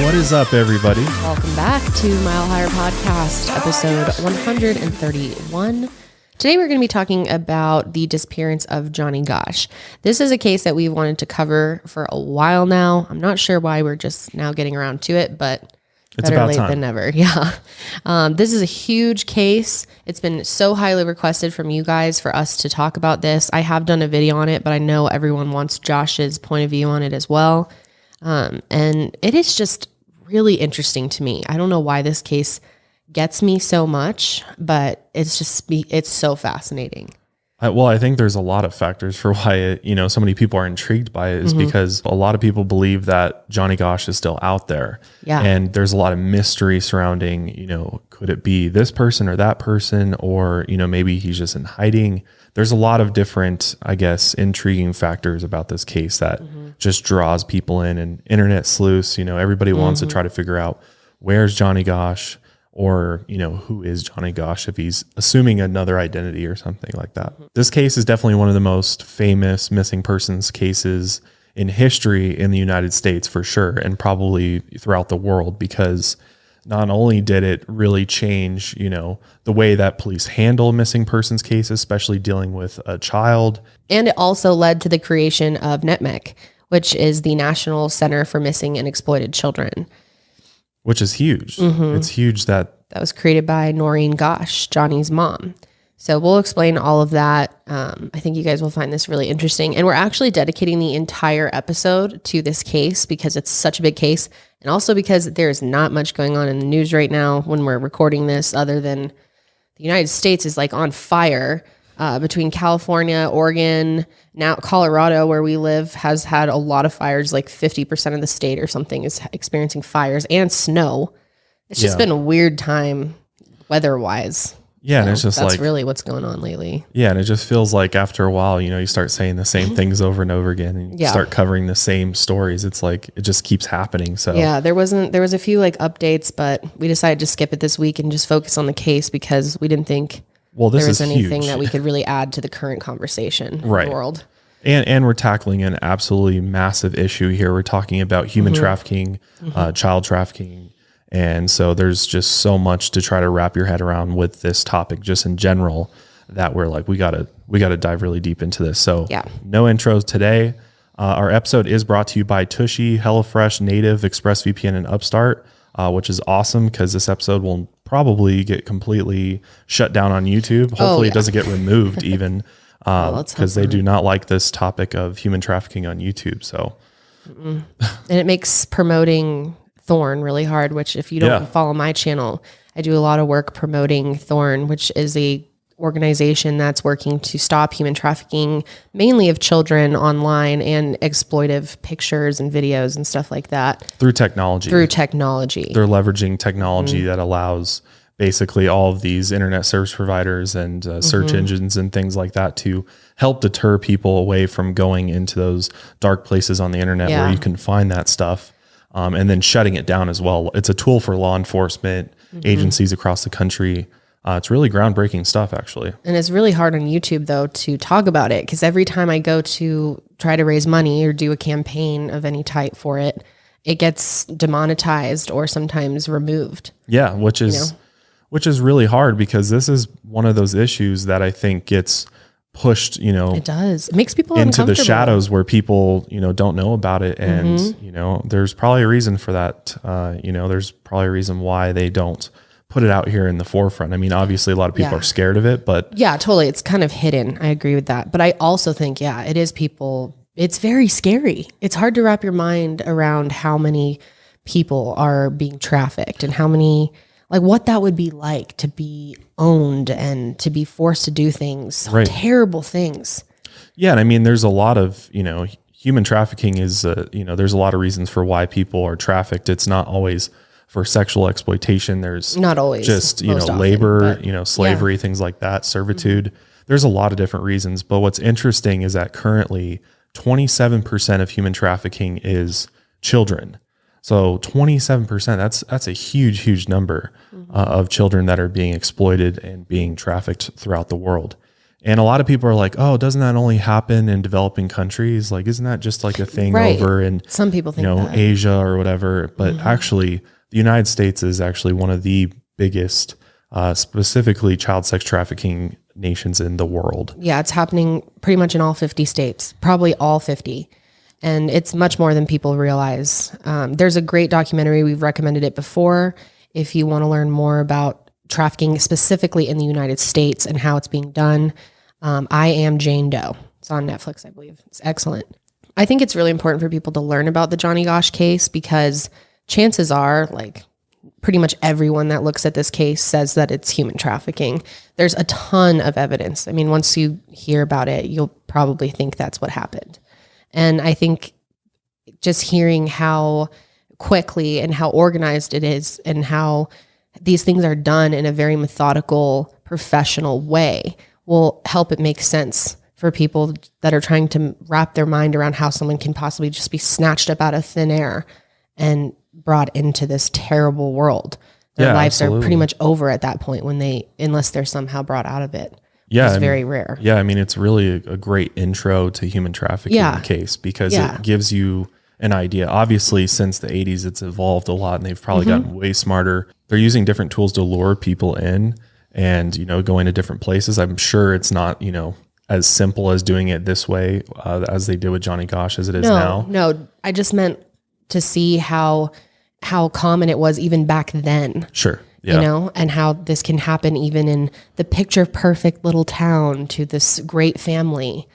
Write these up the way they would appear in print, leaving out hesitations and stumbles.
What is up, everybody? Welcome back to Mile Higher Podcast, episode 131. Today we're going to be talking about the disappearance of Johnny Gosch. This is a case that we've wanted to cover for a while now. I'm not sure why we're just now getting around to it, but it's better about late time than never. Yeah. This is a huge case. It's been so highly requested from you guys for us to talk about this. I have done a video on it, but I know everyone wants Josh's point of view on it as well. And it is just really interesting to me. I don't know why this case gets me so much, but it's so fascinating. I think there's a lot of factors for why so many people are intrigued by it is because a lot of people believe that Johnny Gosch is still out there. Yeah. And there's a lot of mystery surrounding, could it be this person or that person, or, maybe he's just in hiding. There's a lot of different, I guess, intriguing factors about this case that just draws people in, and internet sleuths, everybody wants to try to figure out where's Johnny Gosch, or, who is Johnny Gosch if he's assuming another identity or something like that. This case is definitely one of the most famous missing persons cases in history in the United States for sure, and probably throughout the world, because not only did it really change, the way that police handle missing persons cases, especially dealing with a child. And it also led to the creation of NCMEC, which is the National Center for Missing and Exploited Children. Which is huge. It's huge that was created by Noreen Gosch, Johnny's mom. So we'll explain all of that. I think you guys will find this really interesting. And we're actually dedicating the entire episode to this case because it's such a big case. And also because there's not much going on in the news right now when we're recording this, other than the United States is like on fire. Between California, Oregon, now Colorado, where we live, has had a lot of fires. Like 50% of the state or something is experiencing fires and snow. It's just been a weird time weather-wise. Yeah, and it's just that's really what's going on lately. Yeah, and it just feels like after a while, you start saying the same things over and over again, and you start covering the same stories. It's like it just keeps happening. So yeah, there was a few like updates, but we decided to skip it this week and just focus on the case because we didn't think there was anything that we could really add to the current conversation in the world. And we're tackling an absolutely massive issue here. We're talking about human trafficking, child trafficking. And so there's just so much to try to wrap your head around with this topic just in general that we're like, we gotta dive really deep into this. So no intros today. Our episode is brought to you by Tushy, HelloFresh, Native, ExpressVPN, and Upstart, which is awesome because this episode will probably get completely shut down on YouTube. Hopefully it doesn't get removed even because they do not like this topic of human trafficking on YouTube. So, and it makes promoting Thorn really hard, which if you don't follow my channel, I do a lot of work promoting Thorn, which is a organization that's working to stop human trafficking, mainly of children online, and exploitive pictures and videos and stuff like that. Through technology. They're leveraging technology that allows basically all of these internet service providers and search engines and things like that to help deter people away from going into those dark places on the internet where you can find that stuff. And then shutting it down as well. It's a tool for law enforcement agencies across the country. It's really groundbreaking stuff, actually. And it's really hard on YouTube, though, to talk about it, because every time I go to try to raise money or do a campaign of any type for it, it gets demonetized or sometimes removed. Yeah, which is really hard because this is one of those issues that I think gets pushed, it does. It makes people into the shadows where people, don't know about it. And, there's probably a reason for that. There's probably a reason why they don't put it out here in the forefront. I mean, obviously a lot of people are scared of it, but yeah, totally. It's kind of hidden. I agree with that. But I also think, it is it's very scary. It's hard to wrap your mind around how many people are being trafficked and how many, like what that would be like to be owned and to be forced to do things, terrible things. Yeah. And I mean, there's a lot of, human trafficking is, there's a lot of reasons for why people are trafficked. It's not always for sexual exploitation. There's not always just, labor, slavery, things like that, servitude. There's a lot of different reasons. But what's interesting is that currently 27% of human trafficking is children. So 27%, that's a huge number of children that are being exploited and being trafficked throughout the world. And a lot of people are like, oh, doesn't that only happen in developing countries? Like, isn't that just like a thing over in, some people think that. Asia or whatever? But actually, the United States is actually one of the biggest, specifically child sex trafficking nations in the world. Yeah, it's happening pretty much in all 50 states, probably all 50. And it's much more than people realize. There's a great documentary. We've recommended it before. If you want to learn more about trafficking specifically in the United States and how it's being done, I Am Jane Doe. It's on Netflix, I believe. It's excellent. I think it's really important for people to learn about the Johnny Gosch case because chances are, like, pretty much everyone that looks at this case says that it's human trafficking. There's a ton of evidence. I mean, once you hear about it, you'll probably think that's what happened. And I think just hearing how quickly and how organized it is and how these things are done in a very methodical, professional way will help it make sense for people that are trying to wrap their mind around how someone can possibly just be snatched up out of thin air and brought into this terrible world. Their lives are pretty much over at that point unless they're somehow brought out of it. Yeah, it's very rare. Yeah, I mean, it's really a great intro to human trafficking case because it gives you an idea. Obviously, since the 80s, it's evolved a lot and they've probably gotten way smarter. They're using different tools to lure people in and, going to different places. I'm sure it's not, as simple as doing it this way as they did with Johnny Gosch as it is now. No, I just meant to see how common it was even back then. Sure. Yeah. And how this can happen even in the picture perfect little town to this great family,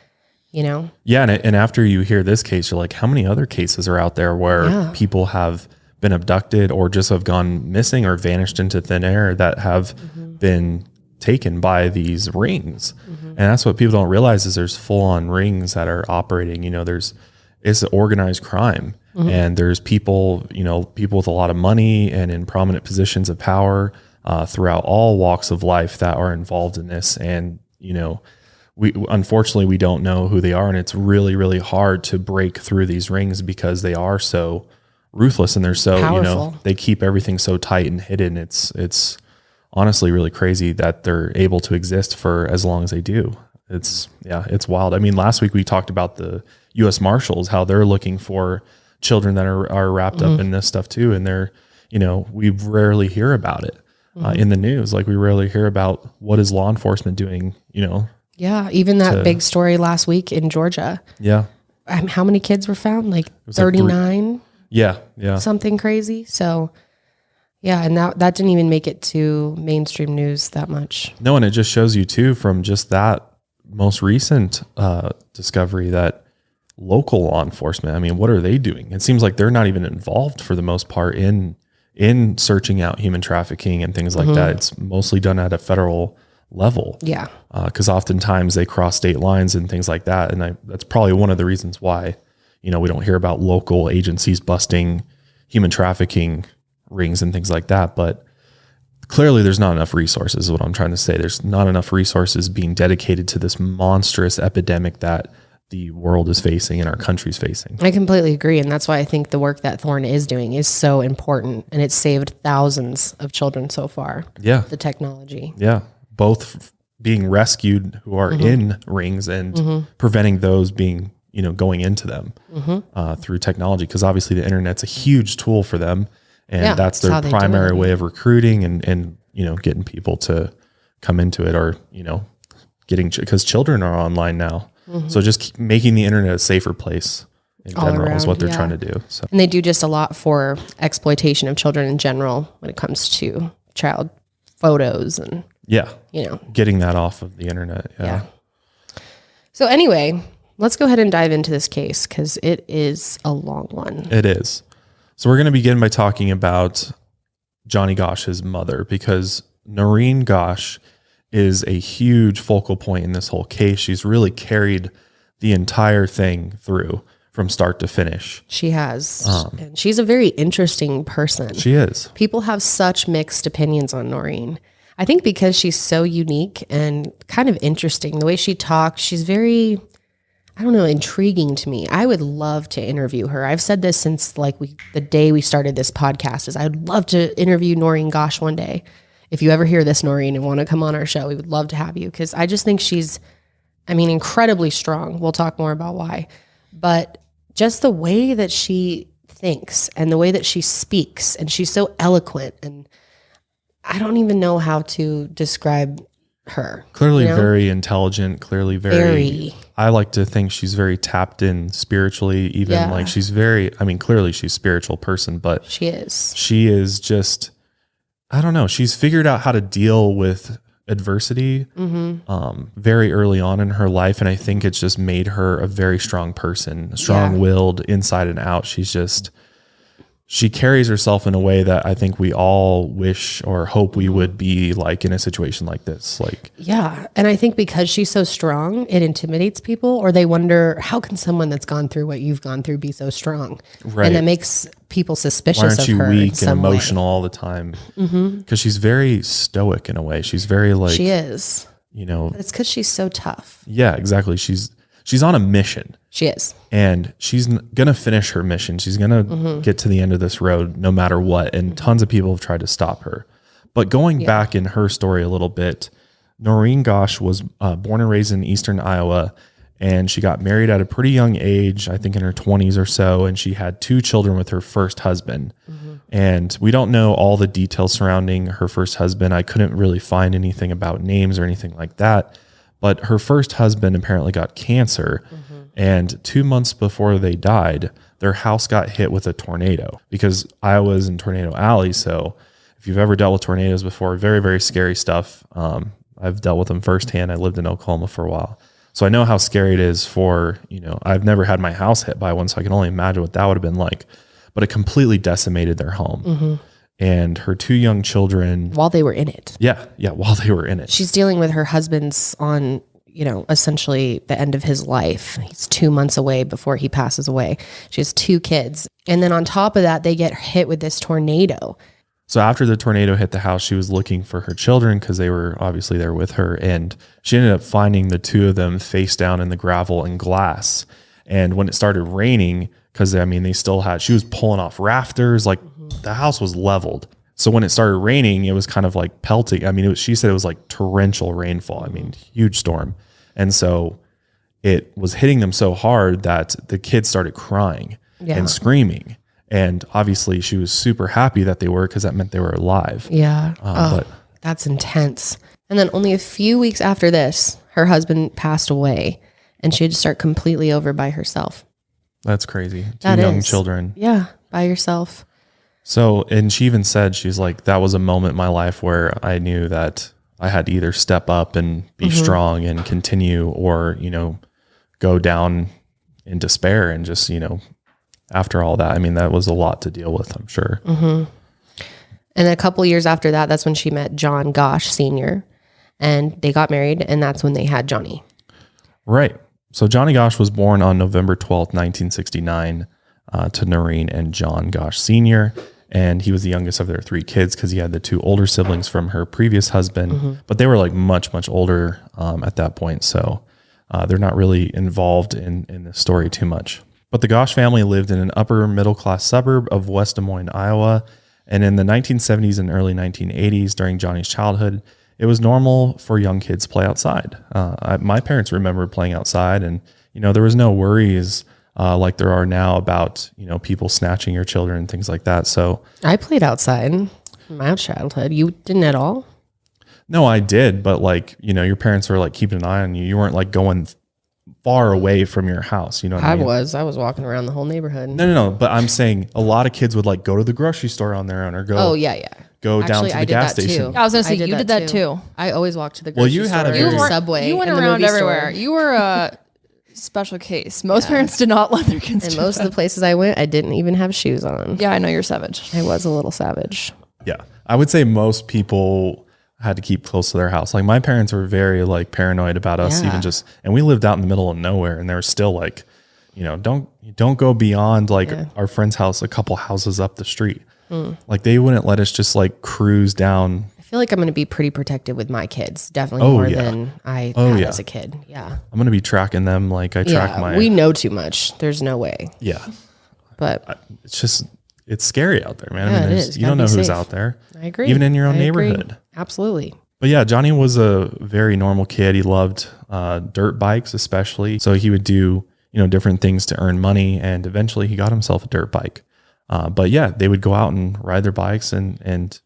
Yeah. And after you hear this case, you're like, how many other cases are out there where people have been abducted or just have gone missing or vanished into thin air that have been taken by these rings? And that's what people don't realize is there's full on rings that are operating, it's organized crime. And there's people, people with a lot of money and in prominent positions of power throughout all walks of life that are involved in this. And, unfortunately, we don't know who they are. And it's really, really hard to break through these rings because they are so ruthless and they're so, powerful. They keep everything so tight and hidden. It's honestly really crazy that they're able to exist for as long as they do. It's wild. I mean, last week we talked about the U.S. Marshals, how they're looking for children that are wrapped up in this stuff too. And they're, we rarely hear about it in the news. Like we rarely hear about what is law enforcement doing, Yeah. Even that big story last week in Georgia. Yeah. How many kids were found? Like 39? Yeah. Yeah. Something crazy. So yeah. And that didn't even make it to mainstream news that much. No. And it just shows you too, from just that most recent discovery that local law enforcement, I mean, what are they doing? It seems like they're not even involved for the most part in searching out human trafficking and things like that. It's mostly done at a federal level. Yeah. Because oftentimes they cross state lines and things like that. And that's probably one of the reasons why, we don't hear about local agencies busting human trafficking rings and things like that. But clearly there's not enough resources is what I'm trying to say. There's not enough resources being dedicated to this monstrous epidemic that the world is facing and our country's facing. I completely agree. And that's why I think the work that Thorn is doing is so important. And it's saved thousands of children so far. Yeah. The technology. Yeah. Both being rescued who are in rings and preventing those being, going into them through technology. Because obviously the internet's a huge tool for them. And that's their primary way of recruiting and, getting people to come into it or, because children are online now. So just making the internet a safer place in general is what they're trying to do. So. And they do just a lot for exploitation of children in general when it comes to child photos and, getting that off of the internet. Yeah. So anyway, let's go ahead and dive into this case because it is a long one. It is. So we're going to begin by talking about Johnny Gosch's mother because Noreen Gosch is a huge focal point in this whole case. She's really carried the entire thing through from start to finish. She has. And she's a very interesting person. She is. People have such mixed opinions on Noreen. I think because she's so unique and kind of interesting. The way she talks, she's very, intriguing to me. I would love to interview her. I've said this since the day we started this podcast is I would love to interview Noreen Gosch one day. If you ever hear this, Noreen, and want to come on our show, we would love to have you because I just think she's I mean, incredibly strong. We'll talk more about why. But just the way that she thinks and the way that she speaks, and she's so eloquent, and I don't even know how to describe her. Clearly very intelligent, clearly very, I like to think she's very tapped in spiritually, even like she's very, I mean, clearly she's a spiritual person, but she is just, I don't know. She's figured out how to deal with adversity very early on in her life. And I think it's just made her a very strong person, strong-willed inside and out. She carries herself in a way that I think we all wish or hope we would be like in a situation like this. Like, yeah. And I think because she's so strong, it intimidates people, or they wonder, how can someone that's gone through what you've gone through be so strong? Right. And that makes people suspicious of her. Why aren't you weak and emotional all the time? Because she's very stoic in a way. She's very like, she is, but it's because she's so tough. Yeah, exactly. She's on a mission. She is. And she's going to finish her mission. She's going to get to the end of this road no matter what. And tons of people have tried to stop her. But going back in her story a little bit, Noreen Gosch was born and raised in eastern Iowa. And she got married at a pretty young age, I think in her 20s or so. And she had 2 children with her first husband. And we don't know all the details surrounding her first husband. I couldn't really find anything about names or anything like that. But her first husband apparently got cancer. And 2 months before they died, their house got hit with a tornado, because Iowa's in Tornado Alley. So if you've ever dealt with tornadoes before, very, very scary stuff. I've dealt with them firsthand. I lived in Oklahoma for a while. So I know how scary it is for, I've never had my house hit by one, so I can only imagine what that would have been like. But it completely decimated their home. And her 2 young children. While they were in it. Yeah, while they were in it. She's dealing with her husband's on, essentially the end of his life. He's 2 months away before he passes away. She has 2 kids. And then on top of that, they get hit with this tornado. So after the tornado hit the house, she was looking for her children because they were obviously there with her. And she ended up finding the 2 of them face down in the gravel and glass. And when it started raining, because they still had, she was pulling off rafters, like the house was leveled. So when it started raining, it was kind of like pelting. She said it was like torrential rainfall. Huge storm. And so it was hitting them so hard that the kids started crying and screaming. And obviously she was super happy that they were, because that meant they were alive. Yeah. But that's intense. And then only a few weeks after this, her husband passed away, and she had to start completely over by herself. That's crazy. 2 young children. Yeah. By yourself. So, and she even said, she's like, that was a moment in my life where I knew that I had to either step up and be strong and continue, or, go down in despair and just, after all that. That was a lot to deal with, I'm sure. And a couple years after that, that's when she met John Gosch Sr. and they got married, and that's when they had Johnny. Right. So Johnny Gosch was born on November 12th, 1969 to Noreen and John Gosch Sr., and he was the youngest of their 3 kids because he had the 2 older siblings from her previous husband, but they were like much, much older at that point. So they're not really involved in the story too much. But the Gosch family lived in an upper middle class suburb of West Des Moines, Iowa. And in the 1970s and early 1980s, during Johnny's childhood, it was normal for young kids to play outside. My parents remember playing outside, and, there was no worries like there are now about, people snatching your children and things like that. So I played outside in my childhood. You didn't at all? No, I did. But your parents were like keeping an eye on you. You weren't like going far away from your house. You know what I mean? I was walking around the whole neighborhood. No. But I'm saying a lot of kids would like go to the grocery store on their own, or go. Oh yeah. Go down to the gas station. I was going to say, you did that too. I always walked to the grocery store. You had Subway. You went around everywhere. You were a special case. Most parents did not let their kids do most of the places I went, I didn't even have shoes on. Yeah, I know, you're savage. I was a little savage. Yeah. I would say most people had to keep close to their house. Like my parents were very like paranoid about us, even just, and we lived out in the middle of nowhere, and they were still like, don't go beyond like our friend's house, a couple houses up the street. Like they wouldn't let us just like cruise down. I feel like I'm going to be pretty protective with my kids, definitely more than I had as a kid. Yeah. I'm going to be tracking them like I track my. We know too much. There's no way. Yeah. But it's scary out there, man. It is. You don't know who's out there. I agree. Even in your own neighborhood. Absolutely. But yeah, Johnny was a very normal kid. He loved dirt bikes, especially. So he would do, different things to earn money, and eventually he got himself a dirt bike. But yeah, they would go out and ride their bikes and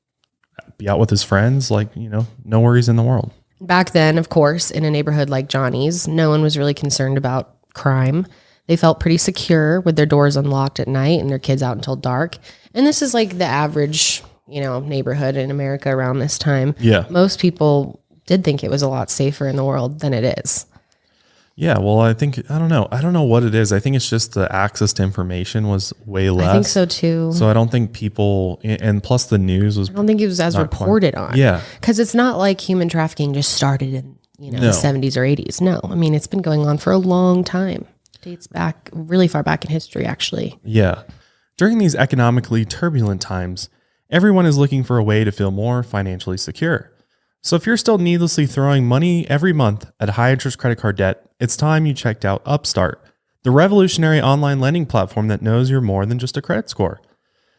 be out with his friends, like, no worries in the world. Back then, of course, in a neighborhood like Johnny's, no one was really concerned about crime. They felt pretty secure with their doors unlocked at night and their kids out until dark. And this is like the average, neighborhood in America around this time. Yeah. Most people did think it was a lot safer in the world than it is. Yeah, well, I don't know what it is. I think it's just the access to information was way less. I think so too. So I don't think people, and plus the news was, I don't think it was as reported on. Yeah. Because it's not like human trafficking just started in, the 70s or 80s. No, I mean, it's been going on for a long time. Dates back really far back in history, actually. Yeah. During these economically turbulent times, everyone is looking for a way to feel more financially secure. So if you're still needlessly throwing money every month at high interest credit card debt, it's time you checked out Upstart, the revolutionary online lending platform that knows you're more than just a credit score.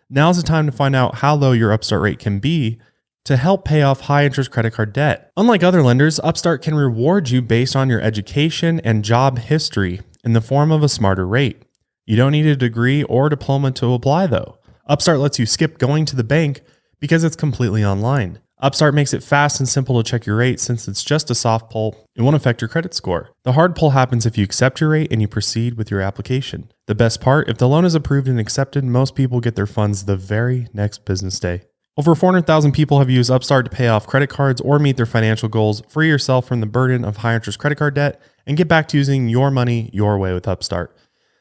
Now's the time to find out how low your Upstart rate can be to help pay off high interest credit card debt. Unlike other lenders, Upstart can reward you based on your education and job history in the form of a smarter rate. You don't need a degree or diploma to apply though. Upstart lets you skip going to the bank because it's completely online. Upstart makes it fast and simple to check your rate since it's just a soft pull. It won't affect your credit score. The hard pull happens if you accept your rate and you proceed with your application. The best part, if the loan is approved and accepted, most people get their funds the very next business day. Over 400,000 people have used Upstart to pay off credit cards or meet their financial goals. Free yourself from the burden of high interest credit card debt and get back to using your money your way with Upstart.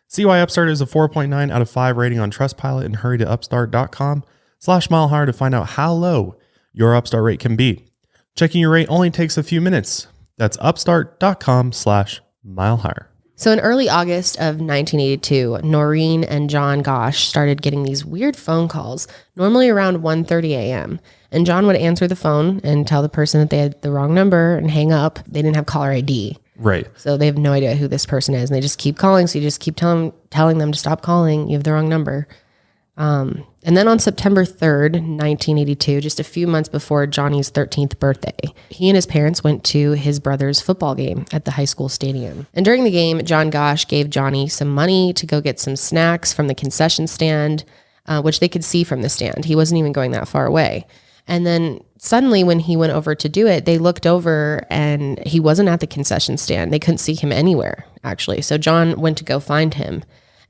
See why Upstart is a 4.9 out of 5 rating on Trustpilot and hurry to upstart.com/milehigher to find out how low your Upstart rate can be. Checking your rate only takes a few minutes. That's upstart.com/milehigher. So in early August of 1982, Noreen and John Gosch started getting these weird phone calls, normally around 1:30 a.m. And John would answer the phone and tell the person that they had the wrong number and hang up. They didn't have caller ID. Right. So they have no idea who this person is. And they just keep calling. So you just keep telling them to stop calling. You have the wrong number. And then on September 3rd, 1982, just a few months before Johnny's 13th birthday, he and his parents went to his brother's football game at the high school stadium. And during the game, John Gosch gave Johnny some money to go get some snacks from the concession stand, which they could see from the stand. He wasn't even going that far away. And then suddenly when he went over to do it, they looked over and he wasn't at the concession stand. They couldn't see him anywhere, actually. So John went to go find him.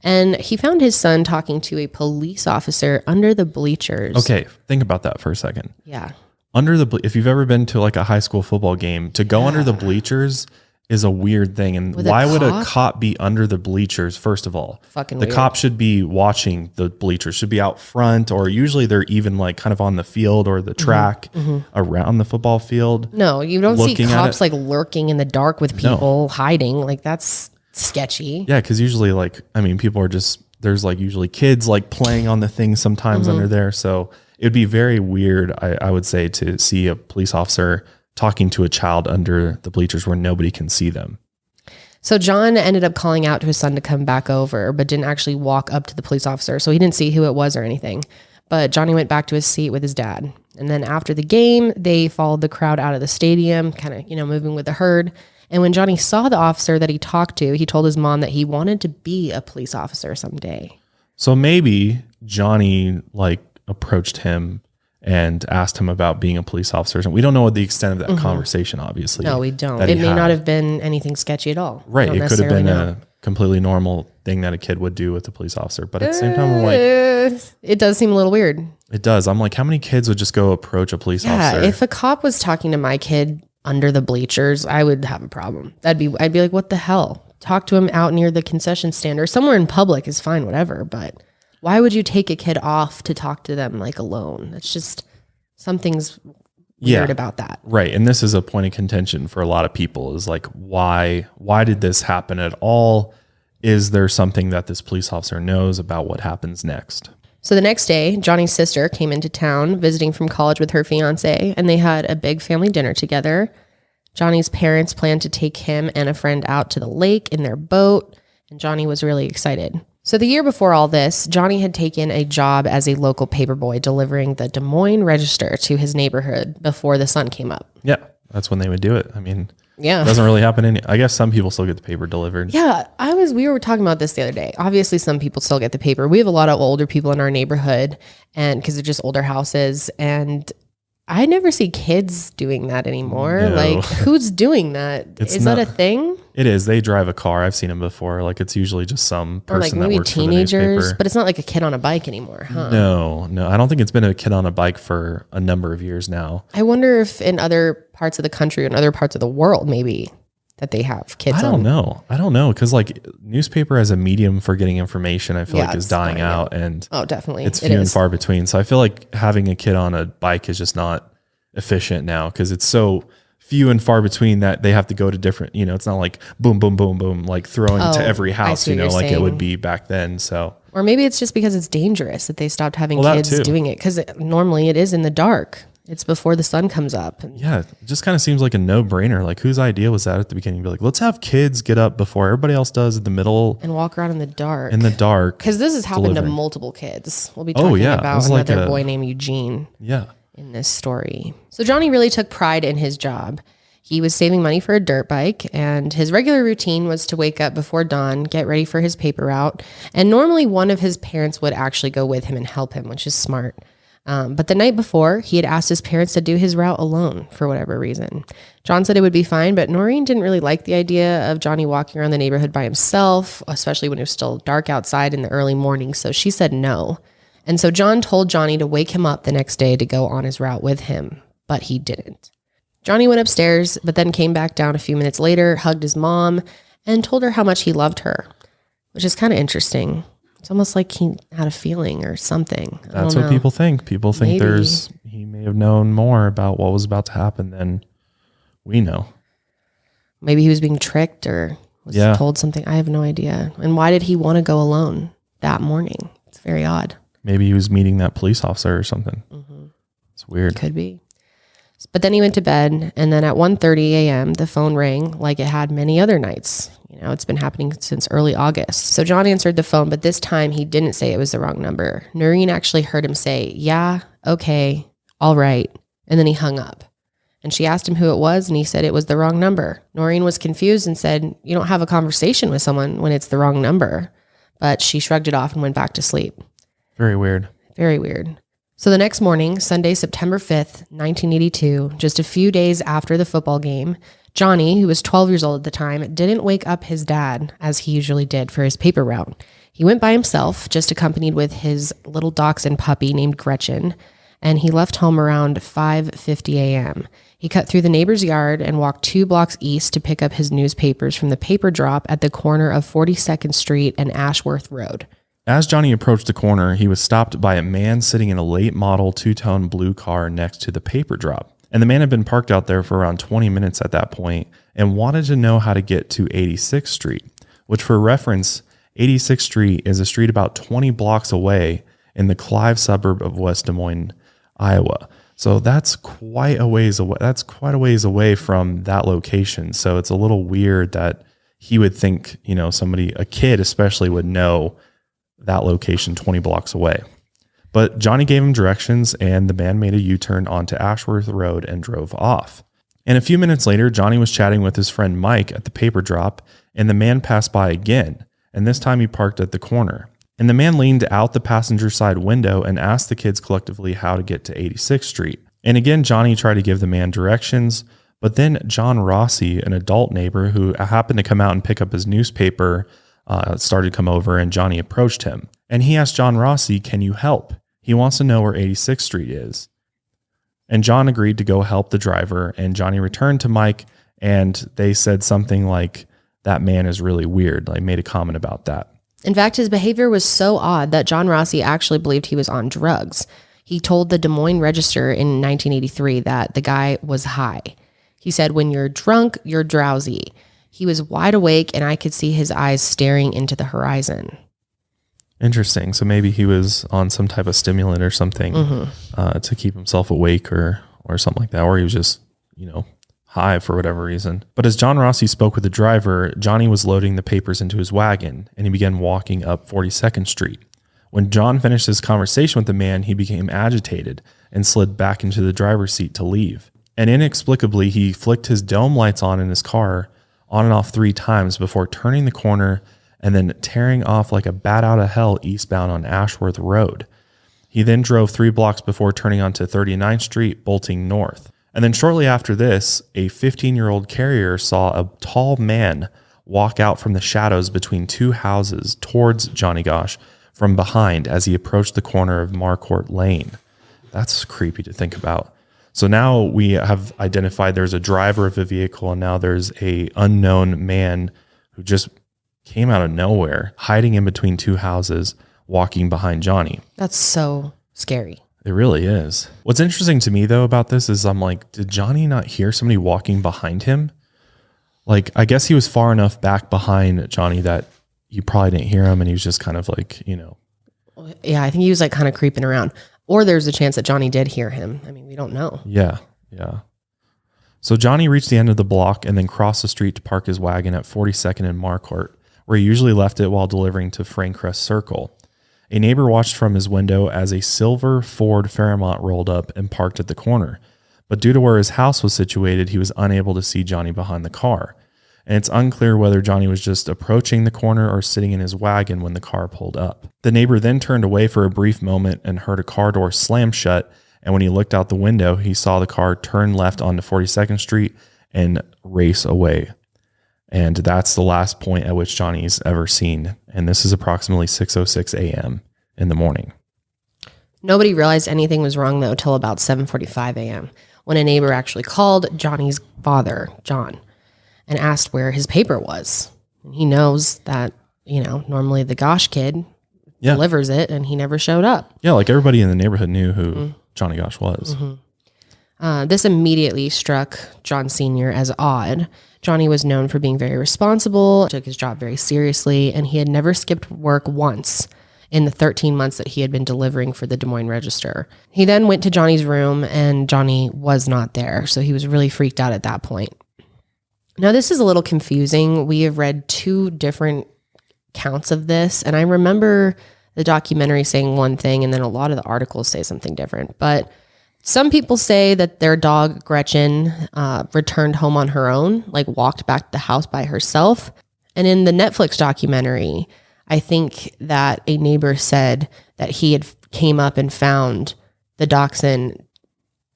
And he found his son talking to a police officer under the bleachers. Okay, think about that for a second. Yeah. If you've ever been to like a high school football game, to go under the bleachers is a weird thing. And why would a cop be under the bleachers, first of all? Fucking the weird. cop should be watching the bleachers, should be out front, or usually they're even like kind of on the field or the track around the football field. No, you don't see cops like lurking in the dark with people hiding. Like that's sketchy. Yeah, because usually people are just, there's like usually kids like playing on the thing sometimes under there. So it'd be very weird, I would say, to see a police officer talking to a child under the bleachers where nobody can see them. So John ended up calling out to his son to come back over, but didn't actually walk up to the police officer. So he didn't see who it was or anything. But Johnny went back to his seat with his dad. And then after the game, they followed the crowd out of the stadium, kind of, moving with the herd. And when Johnny saw the officer that he talked to, he told his mom that he wanted to be a police officer someday. So maybe Johnny approached him and asked him about being a police officer. And we don't know what the extent of that conversation, obviously. No, we don't. It may not have been anything sketchy at all. Right. It could have been a completely normal thing that a kid would do with a police officer. But at the same time, I'm like, it does seem a little weird. It does. I'm like, how many kids would just go approach a police officer? Yeah, if a cop was talking to my kid under the bleachers, I would have a problem. I'd be like, what the hell? Talk to him out near the concession stand or somewhere in public is fine, whatever. But why would you take a kid off to talk to them alone? That's just, something's weird about that. Right. And this is a point of contention for a lot of people is like, why did this happen at all? Is there something that this police officer knows about what happens next? So the next day, Johnny's sister came into town visiting from college with her fiance, and they had a big family dinner together. Johnny's parents planned to take him and a friend out to the lake in their boat, and Johnny was really excited. So the year before all this, Johnny had taken a job as a local paperboy delivering the Des Moines Register to his neighborhood before the sun came up. Yeah. that's when they would do it. I mean, Yeah. it doesn't really happen I guess some people still get the paper delivered. Yeah, we were talking about this the other day. Obviously, some people still get the paper. We have a lot of older people in our neighborhood, and because they're just older houses, and I never see kids doing that anymore. No. Like, who's doing that? Is that a thing? It is. They drive a car. I've seen them before. Like, it's usually just some person Or like that maybe works for the teenagers, newspaper. but it's not like a kid on a bike anymore, huh? No. I don't think it's been a kid on a bike for a number of years now. I wonder if in other parts of the country and other parts of the world, maybe that they have kids I don't know. Because like newspaper as a medium for getting information, I feel like is dying out, and oh, definitely, it's few and far between. So I feel like having a kid on a bike is just not efficient now because it's so few and far between that they have to go to different. It's not like boom, boom, boom, boom, like throwing to every house. Like it would be back then. So or maybe it's just because it's dangerous that they stopped having kids doing it because normally it is in the dark. It's before the sun comes up. Yeah, it just kind of seems like a no-brainer. Like, whose idea was that at the beginning? Be like, let's have kids get up before everybody else does in the middle. And walk around in the dark. Because this has happened to multiple kids. We'll be talking about another boy named Eugene in this story. So Johnny really took pride in his job. He was saving money for a dirt bike, and his regular routine was to wake up before dawn, get ready for his paper route. And normally one of his parents would actually go with him and help him, which is smart. But the night before, he had asked his parents to do his route alone for whatever reason. John said it would be fine, but Noreen didn't really like the idea of Johnny walking around the neighborhood by himself, especially when it was still dark outside in the early morning. So she said no. And so John told Johnny to wake him up the next day to go on his route with him, but he didn't. Johnny went upstairs, but then came back down a few minutes later, hugged his mom, and told her how much he loved her, which is kind of interesting. It's almost like he had a feeling or something. That's what people think. People think he may have known more about what was about to happen than we know. Maybe he was being tricked or was told something. I have no idea. And why did he want to go alone that morning? It's very odd. Maybe he was meeting that police officer or something. Mm-hmm. It's weird. Could be. But then he went to bed, and then at 1:30 a.m., the phone rang like it had many other nights. It's been happening since early August. So John answered the phone, but this time he didn't say it was the wrong number. Noreen actually heard him say, yeah, okay, all right. And then he hung up. And she asked him who it was, and he said it was the wrong number. Noreen was confused and said, you don't have a conversation with someone when it's the wrong number. But she shrugged it off and went back to sleep. Very weird. Very weird. So the next morning, Sunday, September 5th, 1982, just a few days after the football game, Johnny, who was 12 years old at the time, didn't wake up his dad as he usually did for his paper route. He went by himself, just accompanied with his little dachshund puppy named Gretchen, and he left home around 5:50 a.m. He cut through the neighbor's yard and walked 2 blocks east to pick up his newspapers from the paper drop at the corner of 42nd Street and Ashworth Road. As Johnny approached the corner, he was stopped by a man sitting in a late model 2-tone blue car next to the paper drop. And the man had been parked out there for around 20 minutes at that point and wanted to know how to get to 86th Street, which for reference, 86th Street is a street about 20 blocks away in the Clive suburb of West Des Moines, Iowa. So that's quite a ways away. That's quite a ways away from that location. So it's a little weird that he would think, somebody, a kid especially, would know that location 20 blocks away. But Johnny gave him directions, and the man made a U-turn onto Ashworth Road and drove off. And a few minutes later, Johnny was chatting with his friend Mike at the paper drop, and the man passed by again, and this time he parked at the corner. And the man leaned out the passenger side window and asked the kids collectively how to get to 86th Street. And again, Johnny tried to give the man directions, but then John Rossi, an adult neighbor who happened to come out and pick up his newspaper, started to come over, and Johnny approached him. And he asked John Rossi, can you help? He wants to know where 86th Street is. And John agreed to go help the driver, and Johnny returned to Mike, and they said something like, that man is really weird. Like, made a comment about that. In fact, his behavior was so odd that John Rossi actually believed he was on drugs. He told the Des Moines Register in 1983 that the guy was high. He said, when you're drunk, you're drowsy. He was wide awake, and I could see his eyes staring into the horizon. Interesting. So maybe he was on some type of stimulant or something to keep himself awake or something like that. Or he was just, high for whatever reason. But as John Rossi spoke with the driver, Johnny was loading the papers into his wagon, and he began walking up 42nd Street. When John finished his conversation with the man, he became agitated and slid back into the driver's seat to leave. And inexplicably, he flicked his dome lights on in his car on and off 3 times before turning the corner and then tearing off like a bat out of hell eastbound on Ashworth Road. He then drove 3 blocks before turning onto 39th Street, bolting north. And then shortly after this, a 15-year-old carrier saw a tall man walk out from the shadows between 2 houses towards Johnny Gosch from behind as he approached the corner of Marcourt Lane. That's creepy to think about. So now we have identified there's a driver of a vehicle, and now there's a unknown man who just came out of nowhere, hiding in between 2 houses, walking behind Johnny. That's so scary. It really is. What's interesting to me, though, about this is I'm like, did Johnny not hear somebody walking behind him? Like, I guess he was far enough back behind Johnny that you probably didn't hear him, and he was just kind of like, you know. Yeah, I think he was like kind of creeping around. Or there's a chance that Johnny did hear him. I mean, we don't know. Yeah. So Johnny reached the end of the block and then crossed the street to park his wagon at 42nd and Marcourt, where he usually left it while delivering to Frankrest Circle. A neighbor watched from his window as a silver Ford Fairmont rolled up and parked at the corner. But due to where his house was situated, he was unable to see Johnny behind the car. And it's unclear whether Johnny was just approaching the corner or sitting in his wagon when the car pulled up. The neighbor then turned away for a brief moment and heard a car door slam shut. And when he looked out the window, he saw the car turn left onto 42nd Street and race away. And that's the last point at which Johnny's ever seen. And this is approximately 6:06 a.m. in the morning. Nobody realized anything was wrong, though, till about 7:45 a.m. when a neighbor actually called Johnny's father, John, and asked where his paper was. And he knows that, you know, normally the Gosch kid delivers it, and he never showed up. Yeah, like everybody in the neighborhood knew who Johnny Gosch was. This immediately struck John Sr. as odd. Johnny was known for being very responsible, took his job very seriously, and he had never skipped work once in the 13 months that he had been delivering for the Des Moines Register. He then went to Johnny's room, and Johnny was not there, so he was really freaked out at that point. Now, this is a little confusing. We have read 2 different counts of this, and I remember the documentary saying one thing, and then a lot of the articles say something different. But some people say that their dog, Gretchen, returned home on her own, like walked back to the house by herself. And in the Netflix documentary, I think that a neighbor said that he had came up and found the dachshund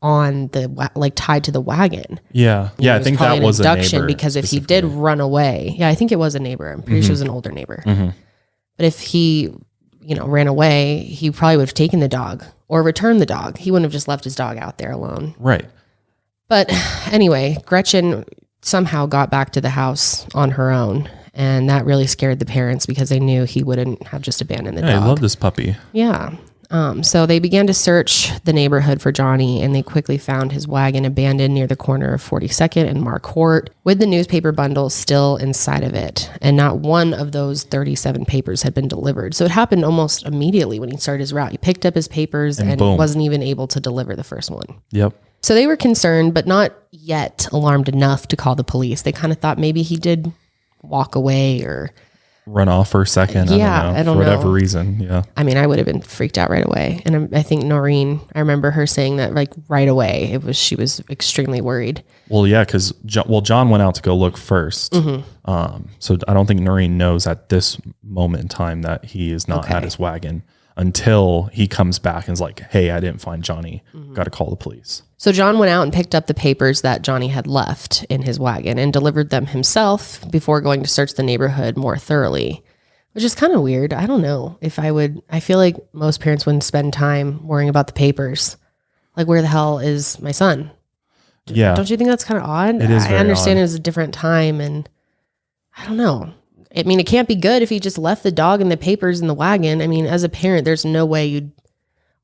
on the like tied to the wagon. Yeah. I think that was a neighbor. Because if he did run away, I think it was a neighbor. I'm pretty sure it was an older neighbor. But if he, ran away, he probably would have taken the dog or returned the dog. He wouldn't have just left his dog out there alone. Right. But anyway, Gretchen somehow got back to the house on her own. And that really scared the parents because they knew he wouldn't have just abandoned the dog. I love this puppy. Yeah. So they began to search the neighborhood for Johnny, and they quickly found his wagon abandoned near the corner of 42nd and Marcourt with the newspaper bundle still inside of it. And not one of those 37 papers had been delivered. So it happened almost immediately when he started his route. He picked up his papers and wasn't even able to deliver the first one. Yep. So they were concerned, but not yet alarmed enough to call the police. They kind of thought maybe he did walk away or run off for a second. I don't know. For whatever reason. Yeah. I mean, I would have been freaked out right away. And I think Noreen, I remember her saying that like right away, she was extremely worried. Well, yeah. Cause John went out to go look first. So I don't think Noreen knows at this moment in time that he is not at his wagon until he comes back and is like, hey, I didn't find Johnny. Got to call the police. So John went out and picked up the papers that Johnny had left in his wagon and delivered them himself before going to search the neighborhood more thoroughly, which is kind of weird. I don't know if I would. I feel like most parents wouldn't spend time worrying about the papers. Like, where the hell is my son? Yeah. Don't you think that's kind of odd? It is. I understand it was a different time, and I don't know. I mean, it can't be good if he just left the dog and the papers in the wagon. I mean, as a parent, there's no way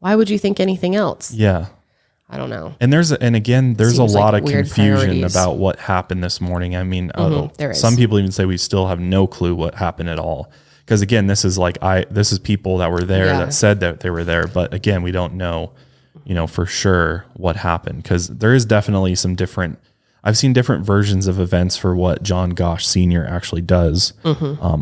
why would you think anything else? Yeah. I don't know. And there's a lot of confusion priorities about what happened this morning. I mean, there is. Some people even say we still have no clue what happened at all. Because again, this is people that were there that said that they were there. But again, we don't know, for sure what happened. Because there is definitely I've seen different versions of events for what John Gosch Sr. actually does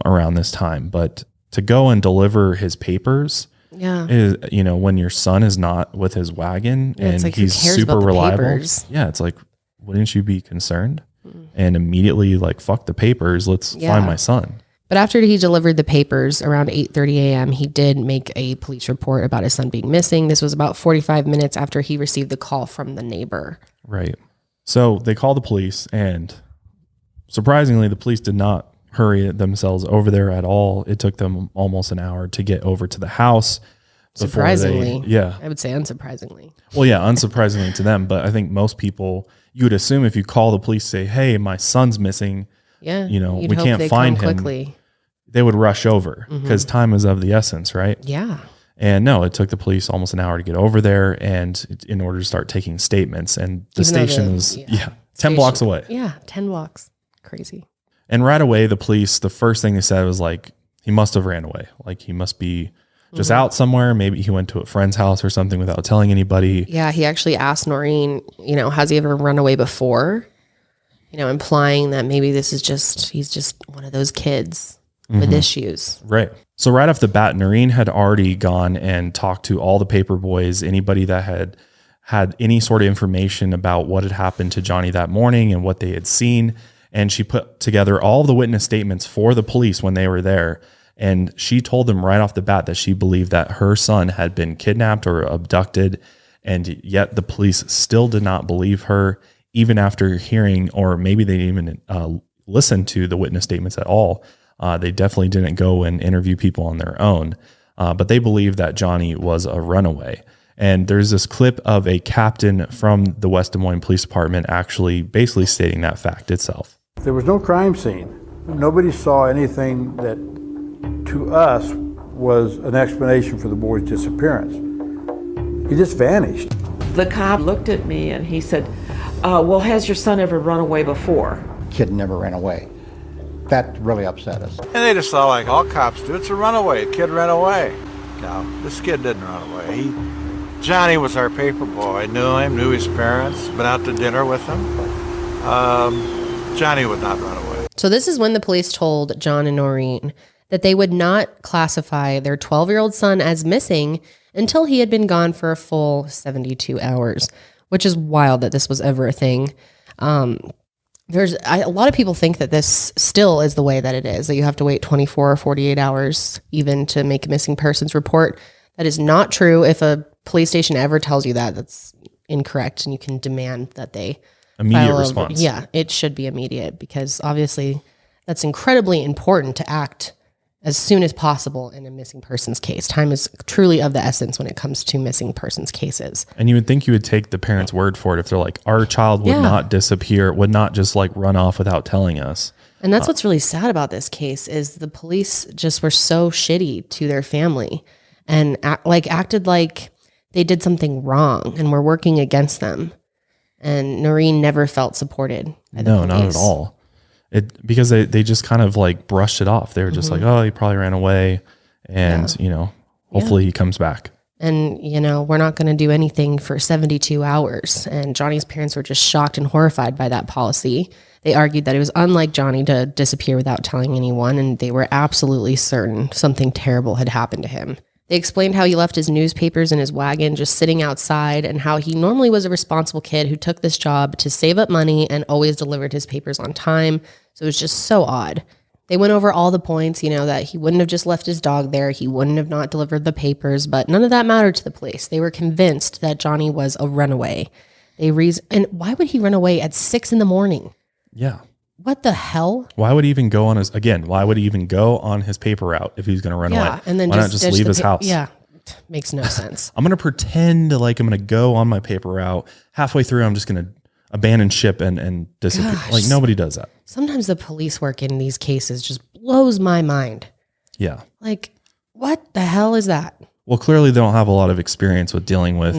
around this time. But to go and deliver his papers Yeah. is, you know, when your son is not with his wagon and it's like, who he's cares super about the reliable. papers? Yeah. It's like, wouldn't you be concerned? And immediately like, fuck the papers. Let's find my son. But after he delivered the papers around 8:30 a.m., he did make a police report about his son being missing. This was about 45 minutes after he received the call from the neighbor. Right. So they called the police, and surprisingly, the police did not hurry themselves over there at all. It took them almost an hour to get over to the house. Surprisingly. Yeah. I would say unsurprisingly. Well, yeah, unsurprisingly to them. But I think most people, you would assume if you call the police, say, hey, my son's missing. Yeah. You know, You'd we hope can't they find come him. quickly. They would rush over because time is of the essence, right? Yeah. And no, it took the police almost an hour to get over there and in order to start taking statements. And the station was 10 blocks away. Yeah, 10 blocks. Crazy. And right away, the police, the first thing they said was like, he must have ran away. Like he must be just out somewhere. Maybe he went to a friend's house or something without telling anybody. Yeah, he actually asked Noreen, you know, has he ever run away before? You know, implying that maybe this is just, he's just one of those kids with issues. Right. So right off the bat, Noreen had already gone and talked to all the paper boys, anybody that had any sort of information about what had happened to Johnny that morning and what they had seen. And she put together all the witness statements for the police when they were there. And she told them right off the bat that she believed that her son had been kidnapped or abducted. And yet the police still did not believe her, even after hearing, or maybe they didn't even listen to the witness statements at all. They definitely didn't go and interview people on their own, but they believed that Johnny was a runaway. And there's this clip of a captain from the West Des Moines Police Department actually basically stating that fact itself. There was no crime scene. Nobody saw anything that to us was an explanation for the boy's disappearance. He just vanished. The cop looked at me and he said, well, has your son ever run away before? Kid never ran away. That really upset us. And they just thought, like all cops do, it's a runaway. The kid ran away. No, this kid didn't run away. Johnny was our paper boy. I knew him, knew his parents, been out to dinner with him. Johnny would not run away. So this is when the police told John and Noreen that they would not classify their 12-year-old son as missing until he had been gone for a full 72 hours, which is wild that this was ever a thing. A lot of people think that this still is the way that it is, that you have to wait 24 or 48 hours even to make a missing persons report. That is not true. If a police station ever tells you that, that's incorrect, and you can demand that they Immediate response. Yeah, it should be immediate, because obviously that's incredibly important to act as soon as possible in a missing persons case. Time is truly of the essence when it comes to missing persons cases. And you would think you would take the parents' word for it if they're like, our child would not disappear, would not just like run off without telling us. And that's what's really sad about this case is the police just were so shitty to their family and acted like they did something wrong and were working against them. And Noreen never felt supported by the police. Not at all. Because they just kind of like brushed it off. They were just like, oh, he probably ran away, and hopefully he comes back. And we're not going to do anything for 72 hours. And Johnny's parents were just shocked and horrified by that policy. They argued that it was unlike Johnny to disappear without telling anyone, and they were absolutely certain something terrible had happened to him. They explained how he left his newspapers in his wagon just sitting outside, and how he normally was a responsible kid who took this job to save up money and always delivered his papers on time. So it was just so odd. They went over all the points, that he wouldn't have just left his dog there. He wouldn't have not delivered the papers, but none of that mattered to the police. They were convinced that Johnny was a runaway. And why would he run away at 6 a.m? Yeah. What the hell? Why would he even go on his paper route if he's going to run away? And then why not just leave his house? Yeah. Makes no sense. I'm going to pretend like I'm going to go on my paper route. Halfway through, I'm just going to abandon ship and disappear. Gosh. Like nobody does that. Sometimes the police work in these cases just blows my mind. Yeah. Like, what the hell is that? Well, clearly they don't have a lot of experience with dealing with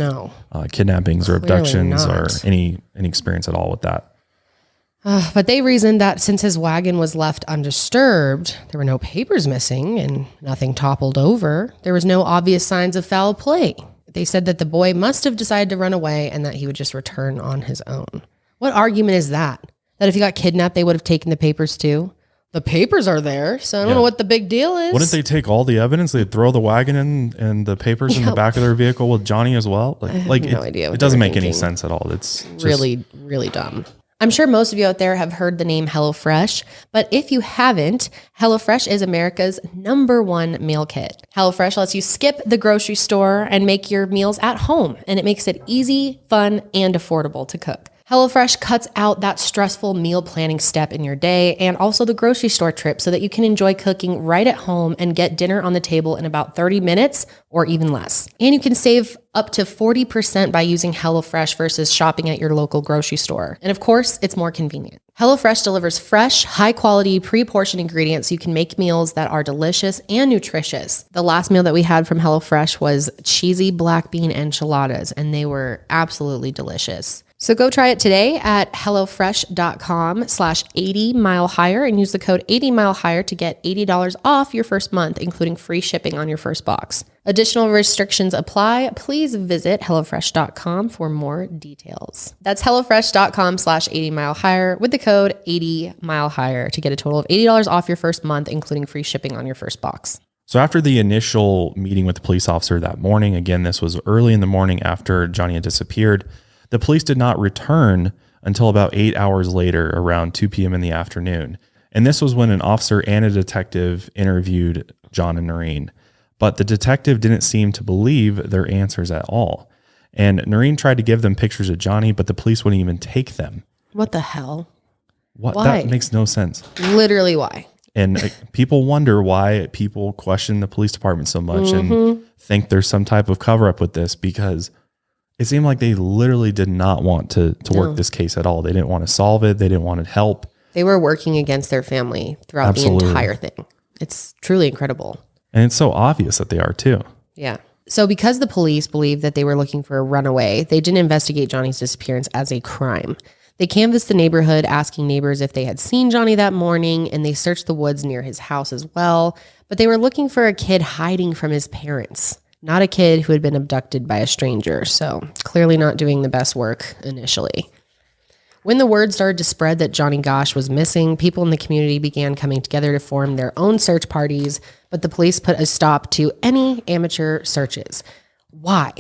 kidnappings or Clearly abductions not. or any experience at all with that. But they reasoned that since his wagon was left undisturbed, there were no papers missing and nothing toppled over, there was no obvious signs of foul play. They said that the boy must have decided to run away and that he would just return on his own. What argument is that? That if he got kidnapped, they would have taken the papers too? the papers are there, so I don't know what the big deal is. Wouldn't they take all the evidence? They'd throw the wagon in and the papers in the back of their vehicle with Johnny as well. Like no idea. It doesn't make any sense at all. It's just really, really dumb. I'm sure most of you out there have heard the name HelloFresh, but if you haven't, HelloFresh is America's #1 meal kit. HelloFresh lets you skip the grocery store and make your meals at home, and it makes it easy, fun, and affordable to cook. HelloFresh cuts out that stressful meal planning step in your day and also the grocery store trip so that you can enjoy cooking right at home and get dinner on the table in about 30 minutes or even less. And you can save up to 40% by using HelloFresh versus shopping at your local grocery store. And of course, it's more convenient. HelloFresh delivers fresh, high-quality, pre-portioned ingredients so you can make meals that are delicious and nutritious. The last meal that we had from HelloFresh was cheesy black bean enchiladas, and they were absolutely delicious. So go try it today at HelloFresh.com/80milehigher and use the code 80milehigher to get $80 off your first month, including free shipping on your first box. Additional restrictions apply. Please visit HelloFresh.com for more details. That's HelloFresh.com/80milehigher with the code 80milehigher to get a total of $80 off your first month, including free shipping on your first box. So after the initial meeting with the police officer that morning, again, this was early in the morning after Johnny had disappeared, the police did not return until about 8 hours later, around 2 p.m. in the afternoon. And this was when an officer and a detective interviewed John and Noreen. But the detective didn't seem to believe their answers at all. And Noreen tried to give them pictures of Johnny, but the police wouldn't even take them. What the hell? What? Why? That makes no sense. Literally why? And people wonder why people question the police department so much and think there's some type of cover up with this, because it seemed like they literally did not want to work this case at all. They didn't want to solve it. They didn't want to help. They were working against their family throughout the entire thing. It's truly incredible. And it's so obvious that they are too. Yeah. So because the police believed that they were looking for a runaway, they didn't investigate Johnny's disappearance as a crime. They canvassed the neighborhood, asking neighbors if they had seen Johnny that morning, and they searched the woods near his house as well. But they were looking for a kid hiding from his parents, not a kid who had been abducted by a stranger. So clearly not doing the best work initially. When the word started to spread that Johnny Gosch was missing, people in the community began coming together to form their own search parties, but the police put a stop to any amateur searches. Why?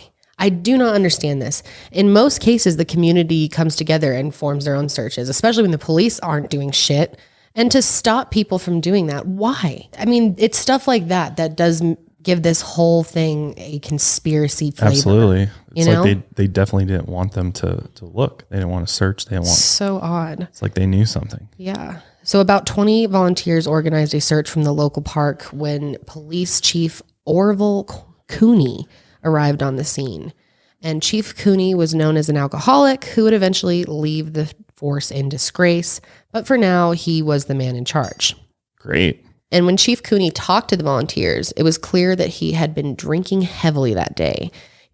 I do not understand this. In most cases, the community comes together and forms their own searches, especially when the police aren't doing shit. And to stop people from doing that, why? I mean, it's stuff like that that does give this whole thing a conspiracy flavor. Absolutely. It's you know? like they definitely didn't want them to look. They didn't want to search. They didn't want. So odd. It's like they knew something. Yeah. So about 20 volunteers organized a search from the local park when Police Chief Orville Cooney arrived on the scene. And Chief Cooney was known as an alcoholic who would eventually leave the force in disgrace. But for now, he was the man in charge. Great. And when Chief Cooney talked to the volunteers, it was clear that he had been drinking heavily that day.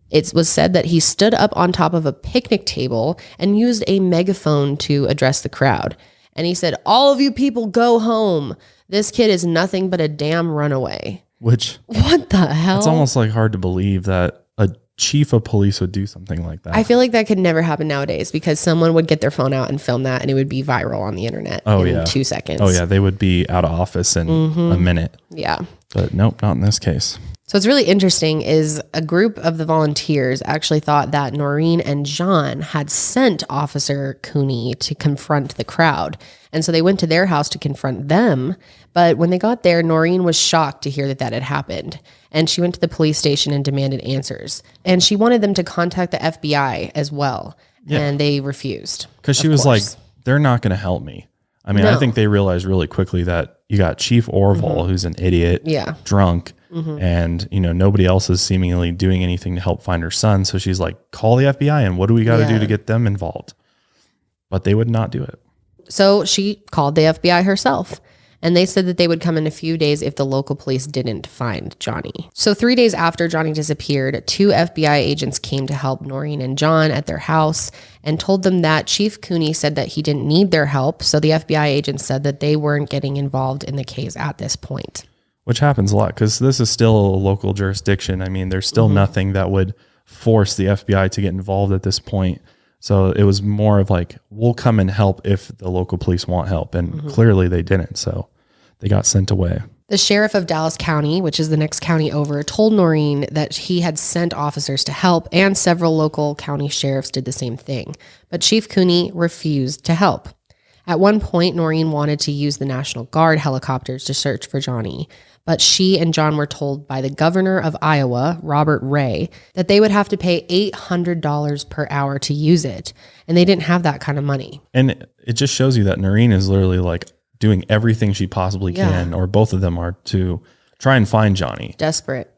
It was said that he stood up on top of a picnic table and used a megaphone to address the crowd. And he said, "All of you people go home. This kid is nothing but a damn runaway." Which, what the hell? it's almost like hard to believe that a chief of police would do something like that. I feel like that could never happen nowadays because someone would get their phone out and film that and it would be viral on the internet in 2 seconds. Oh yeah, they would be out of office in a minute. Yeah. But nope, not in this case. So what's really interesting is a group of the volunteers actually thought that Noreen and John had sent Officer Cooney to confront the crowd. And so they went to their house to confront them. But when they got there, Noreen was shocked to hear that that had happened. And she went to the police station and demanded answers. And she wanted them to contact the FBI as well. Yeah. And they refused. Because she was like, they're not going to help me. I mean, I think they realized really quickly that you got Chief Orville, who's an idiot, drunk, and nobody else is seemingly doing anything to help find her son. So she's like, call the FBI, and what do we got to do to get them involved? But they would not do it. So she called the FBI herself. And they said that they would come in a few days if the local police didn't find Johnny. So 3 days after Johnny disappeared, 2 FBI agents came to help Noreen and John at their house and told them that Chief Cooney said that he didn't need their help. So the FBI agents said that they weren't getting involved in the case at this point. Which happens a lot because this is still a local jurisdiction. I mean, there's still nothing that would force the FBI to get involved at this point. So it was more of like, we'll come and help if the local police want help. And clearly they didn't. So they got sent away. The sheriff of Dallas County, which is the next county over, told Noreen that he had sent officers to help, and several local county sheriffs did the same thing. But Chief Cooney refused to help. At one point, Noreen wanted to use the National Guard helicopters to search for Johnny, but she and John were told by the governor of Iowa, Robert Ray, that they would have to pay $800 per hour to use it, and they didn't have that kind of money. And it just shows you that Noreen is literally like doing everything she possibly can, or both of them are, to try and find Johnny. Desperate.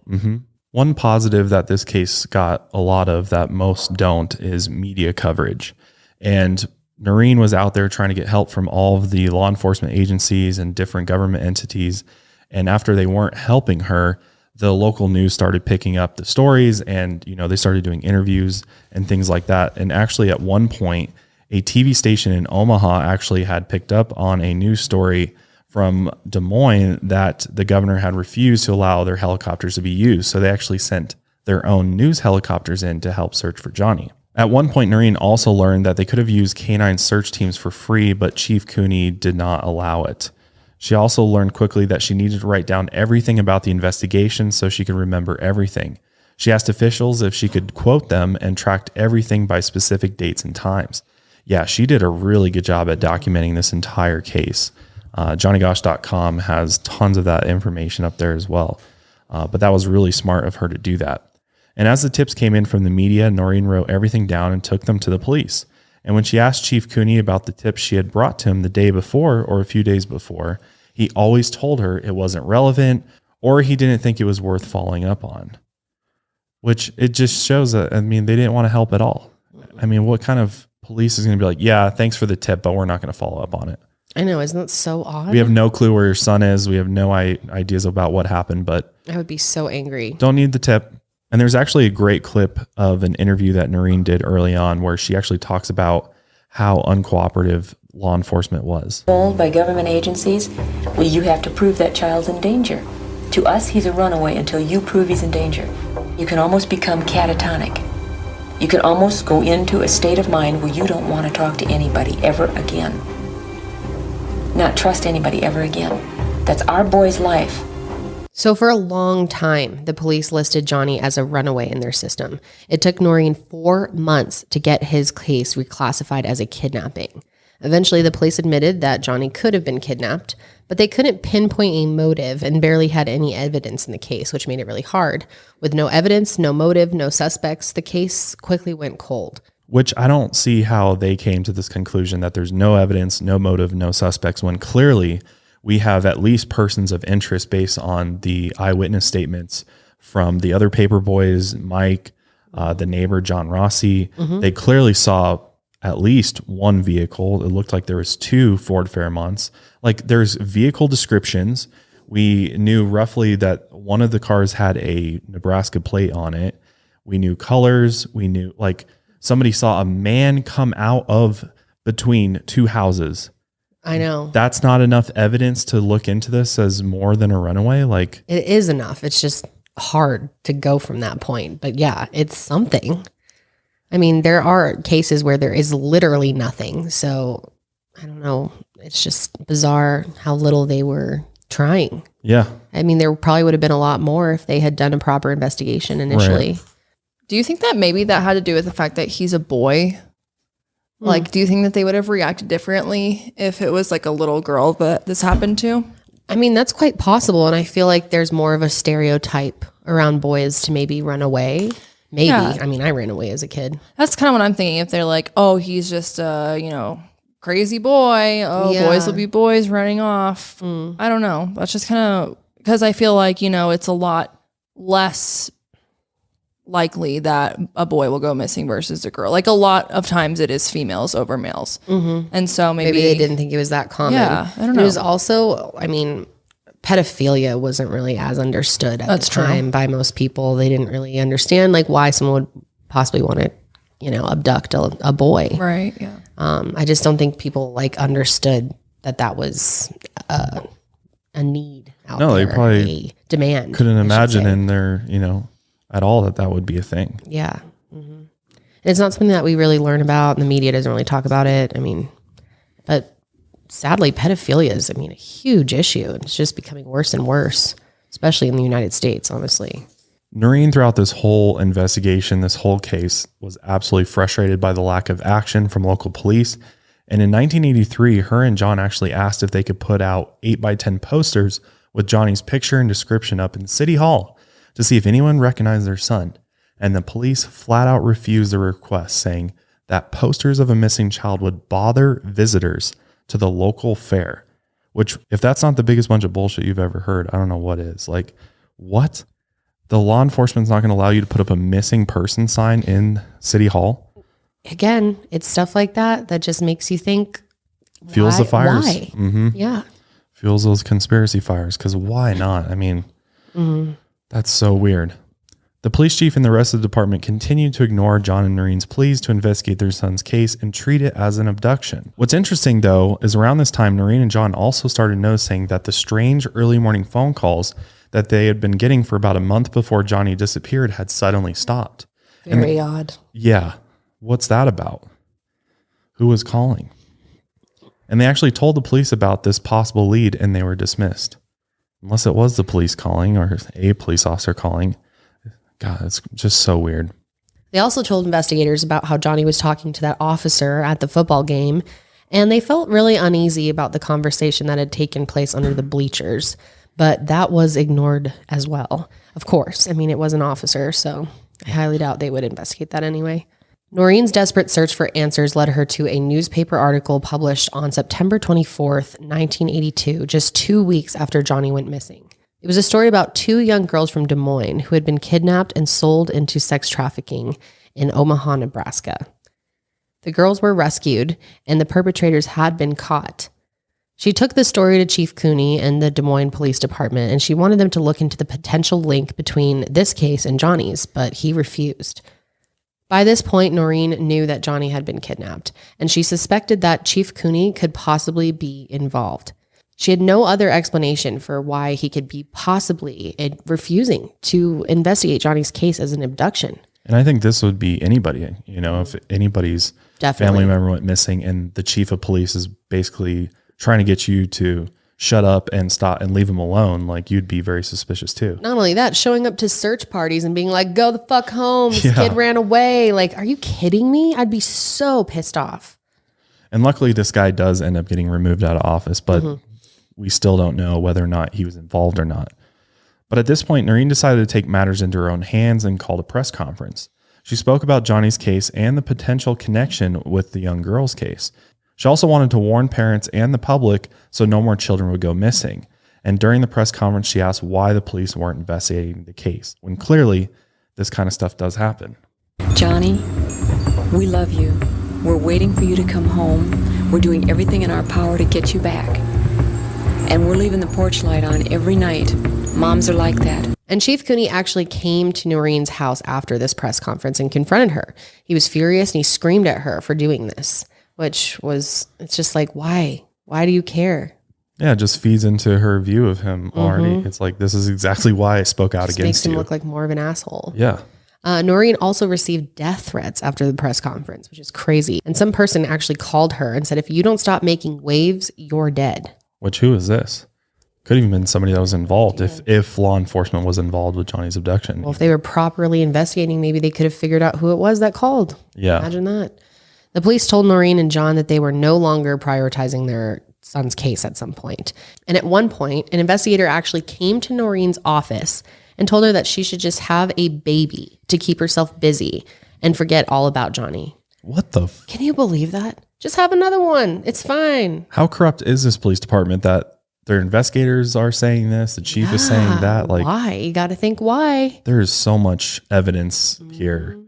One positive that this case got a lot of that most don't is media coverage. And Noreen was out there trying to get help from all of the law enforcement agencies and different government entities. And after they weren't helping her, the local news started picking up the stories, and, you know, they started doing interviews and things like that. And actually at one point, a TV station in Omaha actually had picked up on a news story from Des Moines that the governor had refused to allow their helicopters to be used. So they actually sent their own news helicopters in to help search for Johnny. At one point, Noreen also learned that they could have used canine search teams for free, but Chief Cooney did not allow it. She also learned quickly that she needed to write down everything about the investigation so she could remember everything. She asked officials if she could quote them and tracked everything by specific dates and times. Yeah, she did a really good job at documenting this entire case. JohnnyGosch.com has tons of that information up there as well. But that was really smart of her to do that. And as the tips came in from the media, Noreen wrote everything down and took them to the police. And when she asked Chief Cooney about the tips she had brought to him the day before or a few days before, he always told her it wasn't relevant or he didn't think it was worth following up on. Which it just shows that, I mean, they didn't want to help at all. I mean, what kind of police is going to be like, yeah, thanks for the tip, but we're not going to follow up on it? I know, isn't that so odd? We have no clue where your son is. We have no ideas about what happened, but I would be so angry. Don't need the tip. And there's actually a great clip of an interview that Noreen did early on where she actually talks about how uncooperative law enforcement was. Told by government agencies, well, you have to prove that child's in danger. To us, he's a runaway until you prove he's in danger. You can almost become catatonic. You can almost go into a state of mind where you don't want to talk to anybody ever again. Not trust anybody ever again. That's our boy's life. So for a long time, the police listed Johnny as a runaway in their system. It took Noreen 4 months to get his case reclassified as a kidnapping. Eventually, the police admitted that Johnny could have been kidnapped, but they couldn't pinpoint a motive and barely had any evidence in the case, which made it really hard. With no evidence, no motive, no suspects, the case quickly went cold. Which I don't see how they came to this conclusion that there's no evidence, no motive, no suspects, when clearly we have at least persons of interest based on the eyewitness statements from the other paperboys, Mike, the neighbor, John Rossi. They clearly saw at least one vehicle. It looked like there was 2 Ford Fairmonts. Like, there's vehicle descriptions. We knew roughly that one of the cars had a Nebraska plate on it. We knew colors. We knew, like, somebody saw a man come out of between 2 houses. I know. That's not enough evidence to look into this as more than a runaway. Like, It is enough. It's just hard to go from that point. But yeah, it's something. I mean, there are cases where there is literally nothing. So I don't know. It's just bizarre how little they were trying. yeah. I mean, there probably would have been a lot more if they had done a proper investigation initially. Right. Do you think that maybe that had to do with the fact that he's a boy? Like, do you think that they would have reacted differently if it was like a little girl that this happened to? I mean, that's quite possible. And I feel like there's more of a stereotype around boys to maybe run away. Maybe. Yeah. I mean, I ran away as a kid. That's kind of what I'm thinking. If they're like, oh, he's just a, crazy boy. Oh, Yeah. boys will be boys running off. I don't know. That's just kind of because I feel like, it's a lot less likely that a boy will go missing versus a girl. Like, a lot of times it is females over males. And so maybe Maybe they didn't think it was that common. Yeah, I don't It know. was also, I mean, pedophilia wasn't really as understood at That's the time by most people. They didn't really understand like why someone would possibly want to, abduct a boy. Right. Yeah. I just don't think people like understood that was a need out there. No, they probably a demand. couldn't I should imagine say. in their, at all that would be a thing. Yeah. And it's not something that we really learn about, and the media doesn't really talk about it. I mean, but sadly, pedophilia is, a huge issue. And it's just becoming worse and worse, especially in the United States, honestly. Noreen, throughout this whole investigation, this whole case, was absolutely frustrated by the lack of action from local police. And in 1983, her and John actually asked if they could put out 8x10 posters with Johnny's picture and description up in City Hall to see if anyone recognized their son. And the police flat out refused the request, saying that posters of a missing child would bother visitors to the local fair, which, if that's not the biggest bunch of bullshit you've ever heard, I don't know what is. Like, what? The law enforcement's not going to allow you to put up a missing person sign in City Hall? Again, it's stuff like that that just makes you think. Fuels the fires. Why? Mm-hmm. Yeah. Fuels those conspiracy fires, because why not? That's so weird. The police chief and the rest of the department continued to ignore John and Noreen's pleas to investigate their son's case and treat it as an abduction. What's interesting, though, is around this time, Noreen and John also started noticing that the strange early morning phone calls that they had been getting for about a month before Johnny disappeared had suddenly stopped. Very odd. Yeah. What's that about? Who was calling? And they actually told the police about this possible lead, and they were dismissed. Unless it was the police calling or a police officer calling. God, it's just so weird. They also told investigators about how Johnny was talking to that officer at the football game, and they felt really uneasy about the conversation that had taken place under the bleachers, but that was ignored as well. Of course, it was an officer, so I highly doubt they would investigate that anyway. Noreen's desperate search for answers led her to a newspaper article published on September 24th, 1982, just 2 weeks after Johnny went missing. It was a story about 2 young girls from Des Moines who had been kidnapped and sold into sex trafficking in Omaha, Nebraska. The girls were rescued, and the perpetrators had been caught. She took the story to Chief Cooney and the Des Moines Police Department, and she wanted them to look into the potential link between this case and Johnny's, but he refused. By this point, Noreen knew that Johnny had been kidnapped, and she suspected that Chief Cooney could possibly be involved. She had no other explanation for why he could be possibly refusing to investigate Johnny's case as an abduction. And I think this would be anybody, if anybody's family member went missing and the chief of police is basically trying to get you to shut up and stop and leave him alone, like, you'd be very suspicious too. Not only that, showing up to search parties and being like, go the fuck home, this kid ran away. Like, are you kidding me? I'd be so pissed off. And luckily this guy does end up getting removed out of office, but we still don't know whether or not he was involved or not. But at this point, Noreen decided to take matters into her own hands and called a press conference. She spoke about Johnny's case and the potential connection with the young girl's case. She also wanted to warn parents and the public so no more children would go missing. And during the press conference, she asked why the police weren't investigating the case, when clearly this kind of stuff does happen. Johnny, we love you. We're waiting for you to come home. We're doing everything in our power to get you back. And we're leaving the porch light on every night. Moms are like that. And Chief Cooney actually came to Noreen's house after this press conference and confronted her. He was furious and he screamed at her for doing this, it's just like, why? Why do you care? Yeah, it just feeds into her view of him already. It's like, this is exactly why I spoke out against you. Makes him look like more of an asshole. Yeah. Noreen also received death threats after the press conference, which is crazy. And some person actually called her and said, if you don't stop making waves, you're dead. Which, who is this? Could have even been somebody that was involved if law enforcement was involved with Johnny's abduction. Well, if they were properly investigating, maybe they could have figured out who it was that called. Yeah. Imagine that. The police told Noreen and John that they were no longer prioritizing their son's case at some point. And at one point, an investigator actually came to Noreen's office and told her that she should just have a baby to keep herself busy and forget all about Johnny. What the? Can you believe that? Just have another one. It's fine. How corrupt is this police department that their investigators are saying this? The chief is saying that. Like, why? You got to think why. There's so much evidence here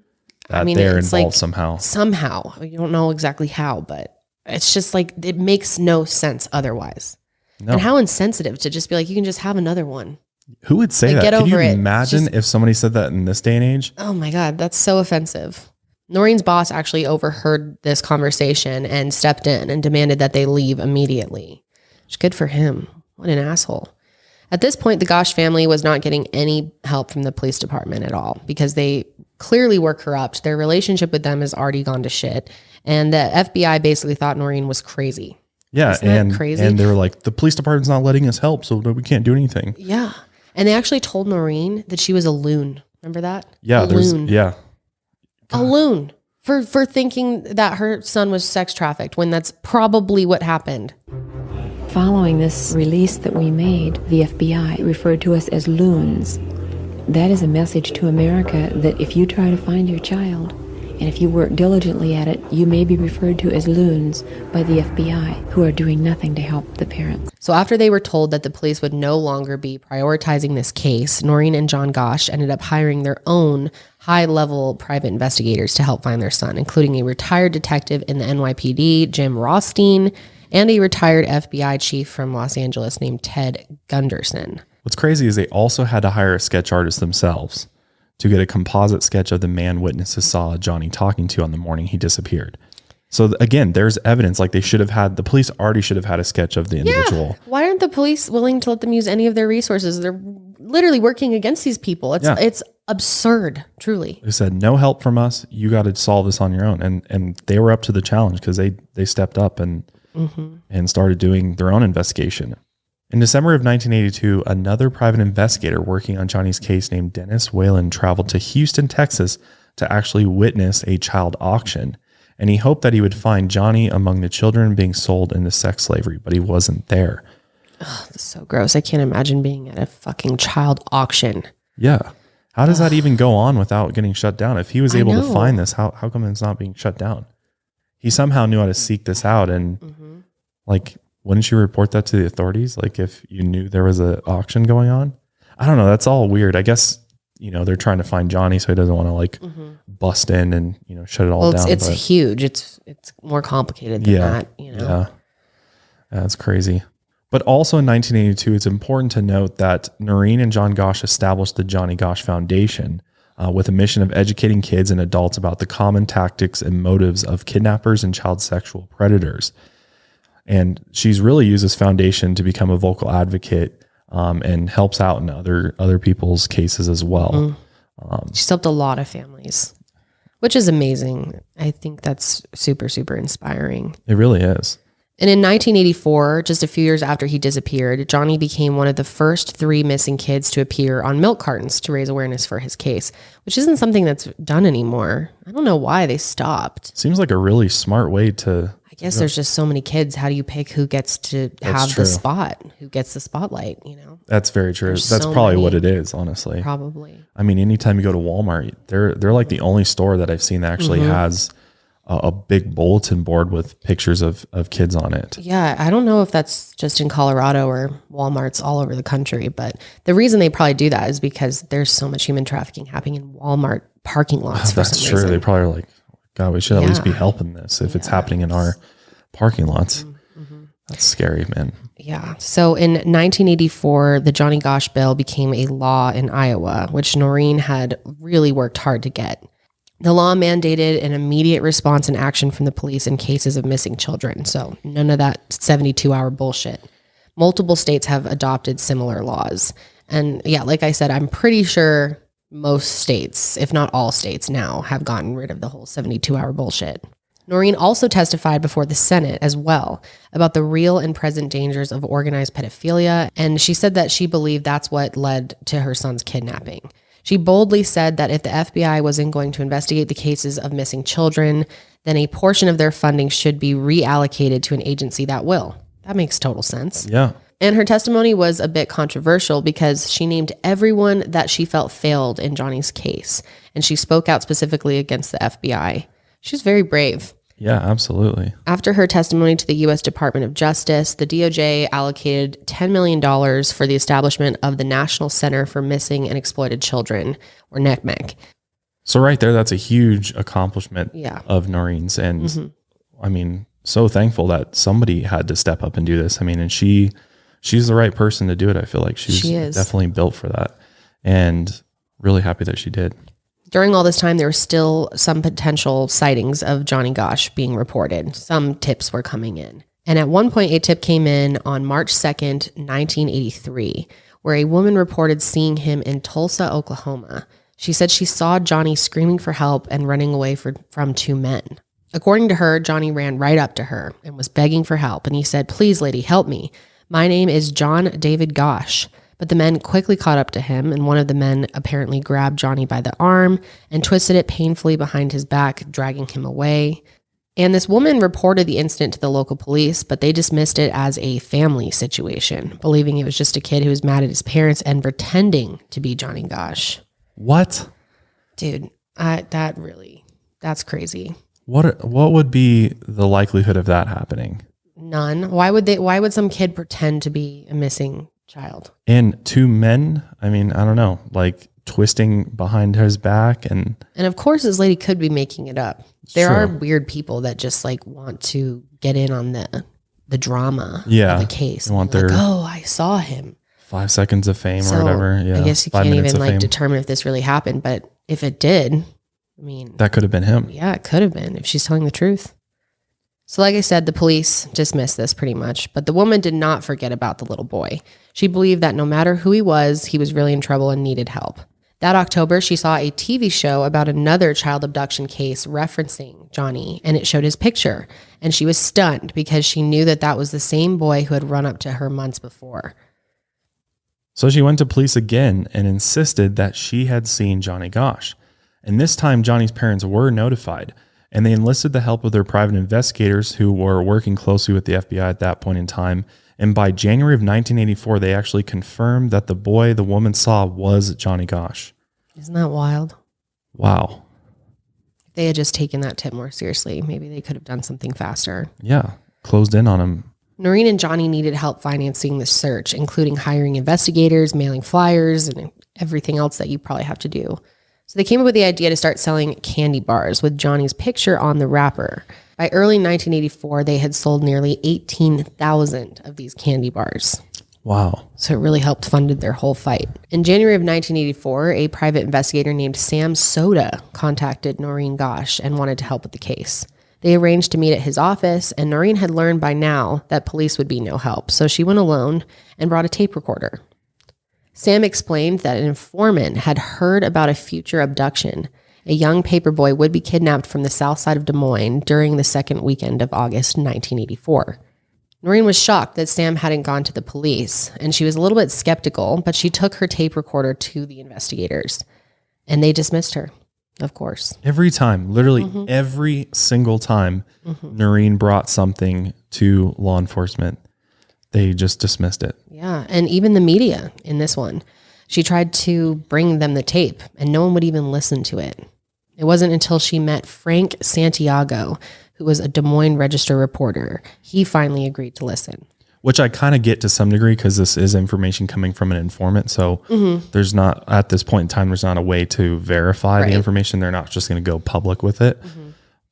that they're involved somehow. Somehow. You don't know exactly how, but it's just like, it makes no sense otherwise. No. And how insensitive to just be like, you can just have another one. Who would say that? Can you imagine if somebody said that in this day and age? Oh my God, that's so offensive. Noreen's boss actually overheard this conversation and stepped in and demanded that they leave immediately. Which is good for him. What an asshole. At this point, the Gosch family was not getting any help from the police department at all because they clearly were corrupt. Their relationship with them has already gone to shit. And the FBI basically thought Noreen was crazy. Yeah. Isn't that And crazy? And they were like, the police department's not letting us help, so we can't do anything. Yeah. And they actually told Noreen that she was a loon. Remember that? Yeah. A loon. Yeah. A loon for thinking that her son was sex trafficked when that's probably what happened. Following this release that we made, the FBI referred to us as loons. That is a message to America that if you try to find your child, and if you work diligently at it, you may be referred to as loons by the FBI, who are doing nothing to help the parents. So after they were told that the police would no longer be prioritizing this case, Noreen and John Gosch ended up hiring their own high-level private investigators to help find their son, including a retired detective in the NYPD, Jim Rothstein, and a retired FBI chief from Los Angeles named Ted Gunderson. What's crazy is they also had to hire a sketch artist themselves to get a composite sketch of the man witnesses saw Johnny talking to on the morning he disappeared. So again, there's evidence. Like the police already should have had a sketch of the individual. Yeah. Why aren't the police willing to let them use any of their resources? They're literally working against these people. It's absurd, truly. They said, no help from us. You got to solve this on your own. And they were up to the challenge because they stepped up and started doing their own investigation. In December of 1982, another private investigator working on Johnny's case named Dennis Whalen traveled to Houston, Texas to actually witness a child auction. And he hoped that he would find Johnny among the children being sold into sex slavery, but he wasn't there. Oh, that's so gross. I can't imagine being at a fucking child auction. Yeah. How does that even go on without getting shut down? If he was able to find this, how come it's not being shut down? He somehow knew how to seek this out. And wouldn't you report that to the authorities? Like if you knew there was an auction going on? I don't know. That's all weird. I guess, they're trying to find Johnny, so he doesn't want to bust in and, shut it all down. It's huge. It's more complicated than that, Yeah. That's crazy. But also in 1982, it's important to note that Noreen and John Gosch established the Johnny Gosch Foundation with a mission of educating kids and adults about the common tactics and motives of kidnappers and child sexual predators. And she's really used this foundation to become a vocal advocate and helps out in other people's cases as well. She's helped a lot of families, which is amazing. I think that's super, super inspiring. It really is. And in 1984, just a few years after he disappeared, Johnny became one of the first 3 missing kids to appear on milk cartons to raise awareness for his case, which isn't something that's done anymore. I don't know why they stopped. Seems like a really smart way to... I guess there's just so many kids. How do you pick who gets to have the spot? Who gets the spotlight, That's very true. There's That's so probably many. what it is, honestly. Probably. I mean, anytime you go to Walmart, they're like the only store that I've seen that actually has a big bulletin board with pictures of kids on it. Yeah, I don't know if that's just in Colorado or Walmarts all over the country, but the reason they probably do that is because there's so much human trafficking happening in Walmart parking lots for some reason. They probably are like, God, we should at least be helping this if it's happening in our parking lots. That's scary, man. Yeah. So in 1984, the Johnny Gosch bill became a law in Iowa, which Noreen had really worked hard to get. The law mandated an immediate response and action from the police in cases of missing children. So none of that 72-hour bullshit. Multiple states have adopted similar laws. And yeah, like I said, I'm pretty sure most states, if not all states now, have gotten rid of the whole 72-hour bullshit. Noreen also testified before the Senate as well about the real and present dangers of organized pedophilia. And she said that she believed that's what led to her son's kidnapping. She boldly said that if the FBI wasn't going to investigate the cases of missing children, then a portion of their funding should be reallocated to an agency that will. That makes total sense. Yeah. And her testimony was a bit controversial because she named everyone that she felt failed in Johnny's case. And she spoke out specifically against the FBI. She's very brave. Yeah, absolutely. After her testimony to the U.S. Department of Justice, the DOJ allocated $10 million for the establishment of the National Center for Missing and Exploited Children, or NCMEC. So right there, that's a huge accomplishment of Noreen's. And I mean, so thankful that somebody had to step up and do this. I mean, and she's the right person to do it. I feel like she's definitely built for that, and really happy that she did. During all this time, there were still some potential sightings of Johnny Gosch being reported. Some tips were coming in. And at one point, a tip came in on March 2nd, 1983, where a woman reported seeing him in Tulsa, Oklahoma. She said she saw Johnny screaming for help and running away from 2 men. According to her, Johnny ran right up to her and was begging for help. And he said, "Please, lady, help me. My name is John David Gosch." But the men quickly caught up to him, and one of the men apparently grabbed Johnny by the arm and twisted it painfully behind his back, dragging him away. And this woman reported the incident to the local police, but they dismissed it as a family situation, believing it was just a kid who was mad at his parents and pretending to be Johnny Gosch. What? Dude, that's crazy. What would be the likelihood of that happening? None. Why would some kid pretend to be a missing child? And two men, I mean, I don't know, like twisting behind his back and of course this lady could be making it up. There Sure. are weird people that just like want to get in on the drama Yeah. of the case. They want Like, their- oh, I saw him. 5 seconds of fame So or whatever. Yeah. I guess you 5 can't minutes even of like fame. determine if this really happened, but if it did, I mean, That could have been him. yeah, it could have been if she's telling the truth. So like I said, the police dismissed this pretty much, but the woman did not forget about the little boy. She believed that no matter who he was really in trouble and needed help. That October, she saw a TV show about another child abduction case referencing Johnny, and it showed his picture. And she was stunned because she knew that was the same boy who had run up to her months before. So she went to police again and insisted that she had seen Johnny Gosch. And this time, Johnny's parents were notified, and they enlisted the help of their private investigators who were working closely with the FBI at that point in time. And by January of 1984, they actually confirmed that the boy the woman saw was Johnny Gosch. Isn't that wild? Wow. If they had just taken that tip more seriously, maybe they could have done something faster. Yeah. Closed in on him. Noreen and Johnny needed help financing the search, including hiring investigators, mailing flyers, and everything else that you probably have to do. So they came up with the idea to start selling candy bars with Johnny's picture on the wrapper. By early 1984, they had sold nearly 18,000 of these candy bars. Wow. So it really helped funded their whole fight. In January of 1984, a private investigator named Sam Soda contacted Noreen Gosch and wanted to help with the case. They arranged to meet at his office, and Noreen had learned by now that police would be no help, so she went alone and brought a tape recorder. Sam explained that an informant had heard about a future abduction. A young paperboy would be kidnapped from the south side of Des Moines during the second weekend of August 1984. Noreen was shocked that Sam hadn't gone to the police, and she was a little bit skeptical, but she took her tape recorder to the investigators, and they dismissed her, of course. Every time, literally every single time Noreen brought something to law enforcement, they just dismissed it. Yeah, and even the media in this one. She tried to bring them the tape, and no one would even listen to it. It wasn't until she met Frank Santiago, who was a Des Moines Register reporter. He finally agreed to listen. Which I kind of get to some degree because this is information coming from an informant. So there's not, at this point in time, there's not a way to verify the information. They're not just going to go public with it.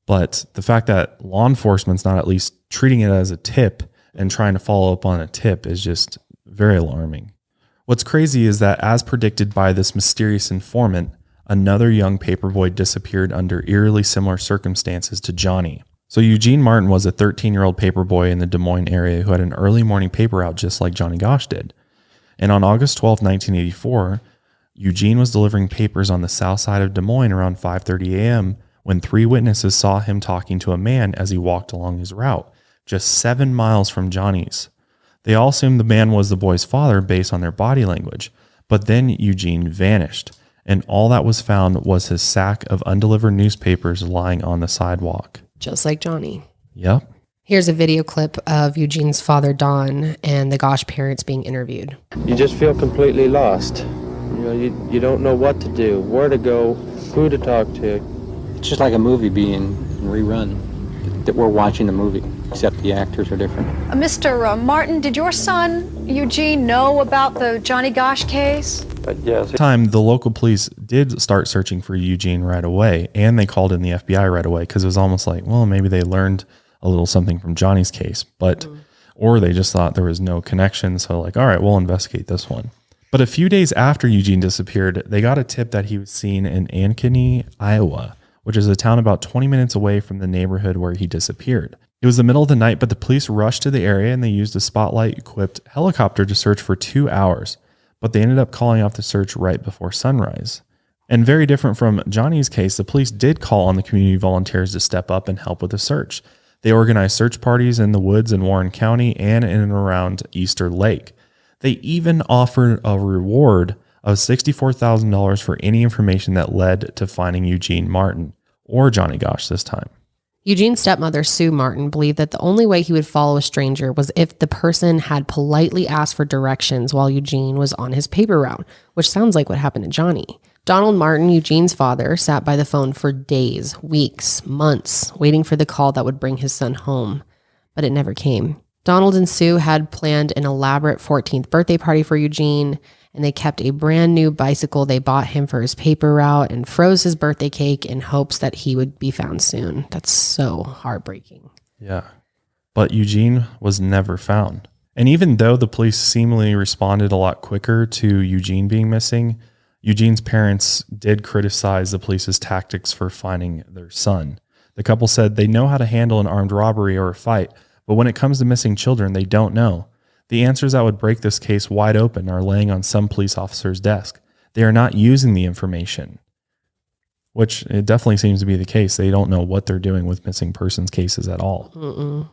But the fact that law enforcement's not at least treating it as a tip and trying to follow up on a tip is just very alarming. What's crazy is that, as predicted by this mysterious informant, another young paperboy disappeared under eerily similar circumstances to Johnny. So Eugene Martin was a 13-year-old paperboy in the Des Moines area who had an early morning paper out just like Johnny Gosch did. And on August 12, 1984, Eugene was delivering papers on the south side of Des Moines around 5:30 a.m. when 3 witnesses saw him talking to a man as he walked along his route, just 7 miles from Johnny's. They all assumed the man was the boy's father based on their body language, but then Eugene vanished, and all that was found was his sack of undelivered newspapers lying on the sidewalk. Just like Johnny. Yep. Here's a video clip of Eugene's father, Don, and the Gosch parents being interviewed. You just feel completely lost. You know, you don't know what to do, where to go, who to talk to. It's just like a movie being rerun, that we're watching the movie, except the actors are different. Mr. Martin, did your son, Eugene, know about the Johnny Gosch case? Yes. At the time, the local police did start searching for Eugene right away, and they called in the FBI right away because it was almost like, well, maybe they learned a little something from Johnny's case, but or they just thought there was no connection, so like, all right, we'll investigate this one. But a few days after Eugene disappeared, they got a tip that he was seen in Ankeny, Iowa, which is a town about 20 minutes away from the neighborhood where he disappeared. It was the middle of the night, but the police rushed to the area and they used a spotlight-equipped helicopter to search for 2 hours. But they ended up calling off the search right before sunrise. And very different from Johnny's case, the police did call on the community volunteers to step up and help with the search. They organized search parties in the woods in Warren County and in and around Easter Lake. They even offered a reward of $64,000 for any information that led to finding Eugene Martin, or Johnny Gosch this time. Eugene's stepmother, Sue Martin, believed that the only way he would follow a stranger was if the person had politely asked for directions while Eugene was on his paper route, which sounds like what happened to Johnny. Donald Martin, Eugene's father, sat by the phone for days, weeks, months, waiting for the call that would bring his son home, but it never came. Donald and Sue had planned an elaborate 14th birthday party for Eugene, and they kept a brand new bicycle they bought him for his paper route and froze his birthday cake in hopes that he would be found soon. That's so heartbreaking. Yeah. But Eugene was never found. And even though the police seemingly responded a lot quicker to Eugene being missing, Eugene's parents did criticize the police's tactics for finding their son. The couple said they know how to handle an armed robbery or a fight, but when it comes to missing children, they don't know. The answers that would break this case wide open are laying on some police officer's desk. They are not using the information, which it definitely seems to be the case. They don't know what they're doing with missing persons cases at all.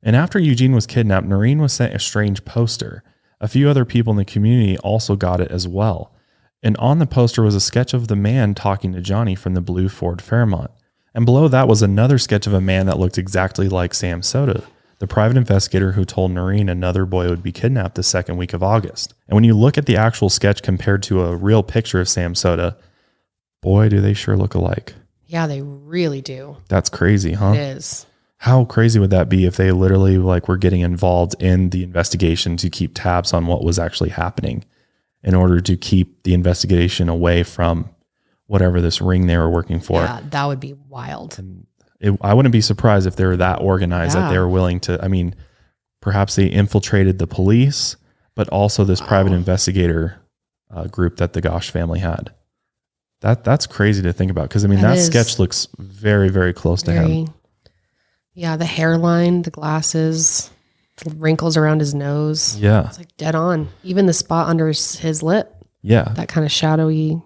And after Eugene was kidnapped, Noreen was sent a strange poster. A few other people in the community also got it as well. And on the poster was a sketch of the man talking to Johnny from the blue Ford Fairmont. And below that was another sketch of a man that looked exactly like Sam Soda, the private investigator who told Noreen another boy would be kidnapped the second week of August. And when you look at the actual sketch compared to a real picture of Sam Soda, boy, do they sure look alike. Yeah, they really do. That's crazy, huh? It is. How crazy would that be if they literally were getting involved in the investigation to keep tabs on what was actually happening in order to keep the investigation away from whatever this ring they were working for? Yeah, that would be wild. And I wouldn't be surprised if they were that organized that they were willing to, perhaps they infiltrated the police, but also this private investigator group that the Gosch family had. That's crazy to think about. Cause that sketch looks very, very close to him. Yeah. The hairline, the glasses, the wrinkles around his nose. Yeah. It's like dead on. Even the spot under his lip. Yeah. That kind of shadowy.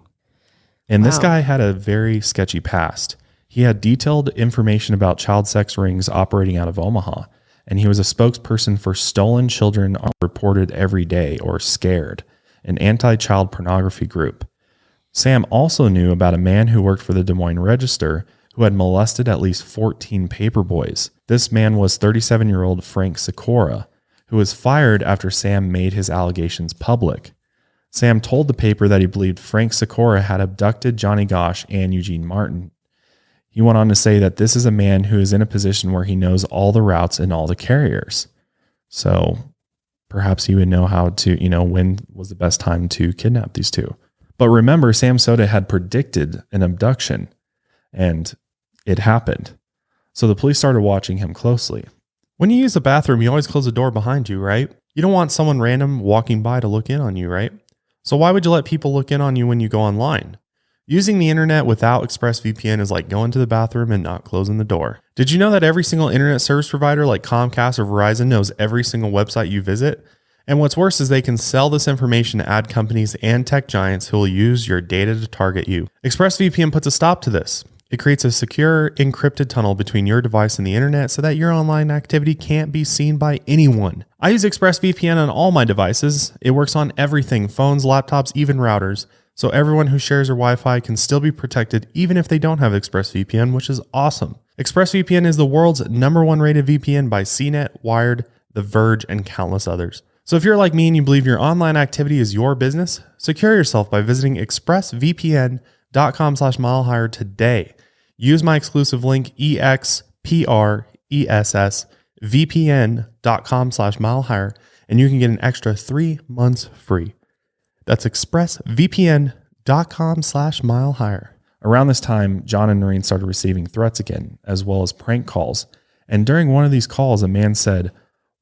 And this guy had a very sketchy past. He had detailed information about child sex rings operating out of Omaha, and he was a spokesperson for Stolen Children Are Reported Every Day, or SCARED, an anti-child pornography group. Sam also knew about a man who worked for the Des Moines Register who had molested at least 14 paperboys. This man was 37-year-old Frank Sikora, who was fired after Sam made his allegations public. Sam told the paper that he believed Frank Sikora had abducted Johnny Gosch and Eugene Martin. He went on to say that this is a man who is in a position where he knows all the routes and all the carriers. So perhaps he would know how to, when was the best time to kidnap these two. But remember, Sam Soda had predicted an abduction, and it happened. So the police started watching him closely. When you use the bathroom, you always close the door behind you, right? You don't want someone random walking by to look in on you, right? So why would you let people look in on you when you go online? Using the internet without ExpressVPN is like going to the bathroom and not closing the door. Did you know that every single internet service provider like Comcast or Verizon knows every single website you visit? And what's worse is they can sell this information to ad companies and tech giants who will use your data to target you. ExpressVPN puts a stop to this. It creates a secure, encrypted tunnel between your device and the internet so that your online activity can't be seen by anyone. I use ExpressVPN on all my devices. It works on everything, phones, laptops, even routers. So everyone who shares their Wi-Fi can still be protected even if they don't have ExpressVPN, which is awesome. ExpressVPN is the world's #1 rated VPN by CNET, Wired, The Verge, and countless others. So if you're like me and you believe your online activity is your business, secure yourself by visiting expressvpn.com/milehigher today. Use my exclusive link expressvpn.com/milehigher and you can get an extra 3 months free. That's expressvpn.com/milehigher. Around this time, John and Noreen started receiving threats again, as well as prank calls. And during one of these calls, a man said,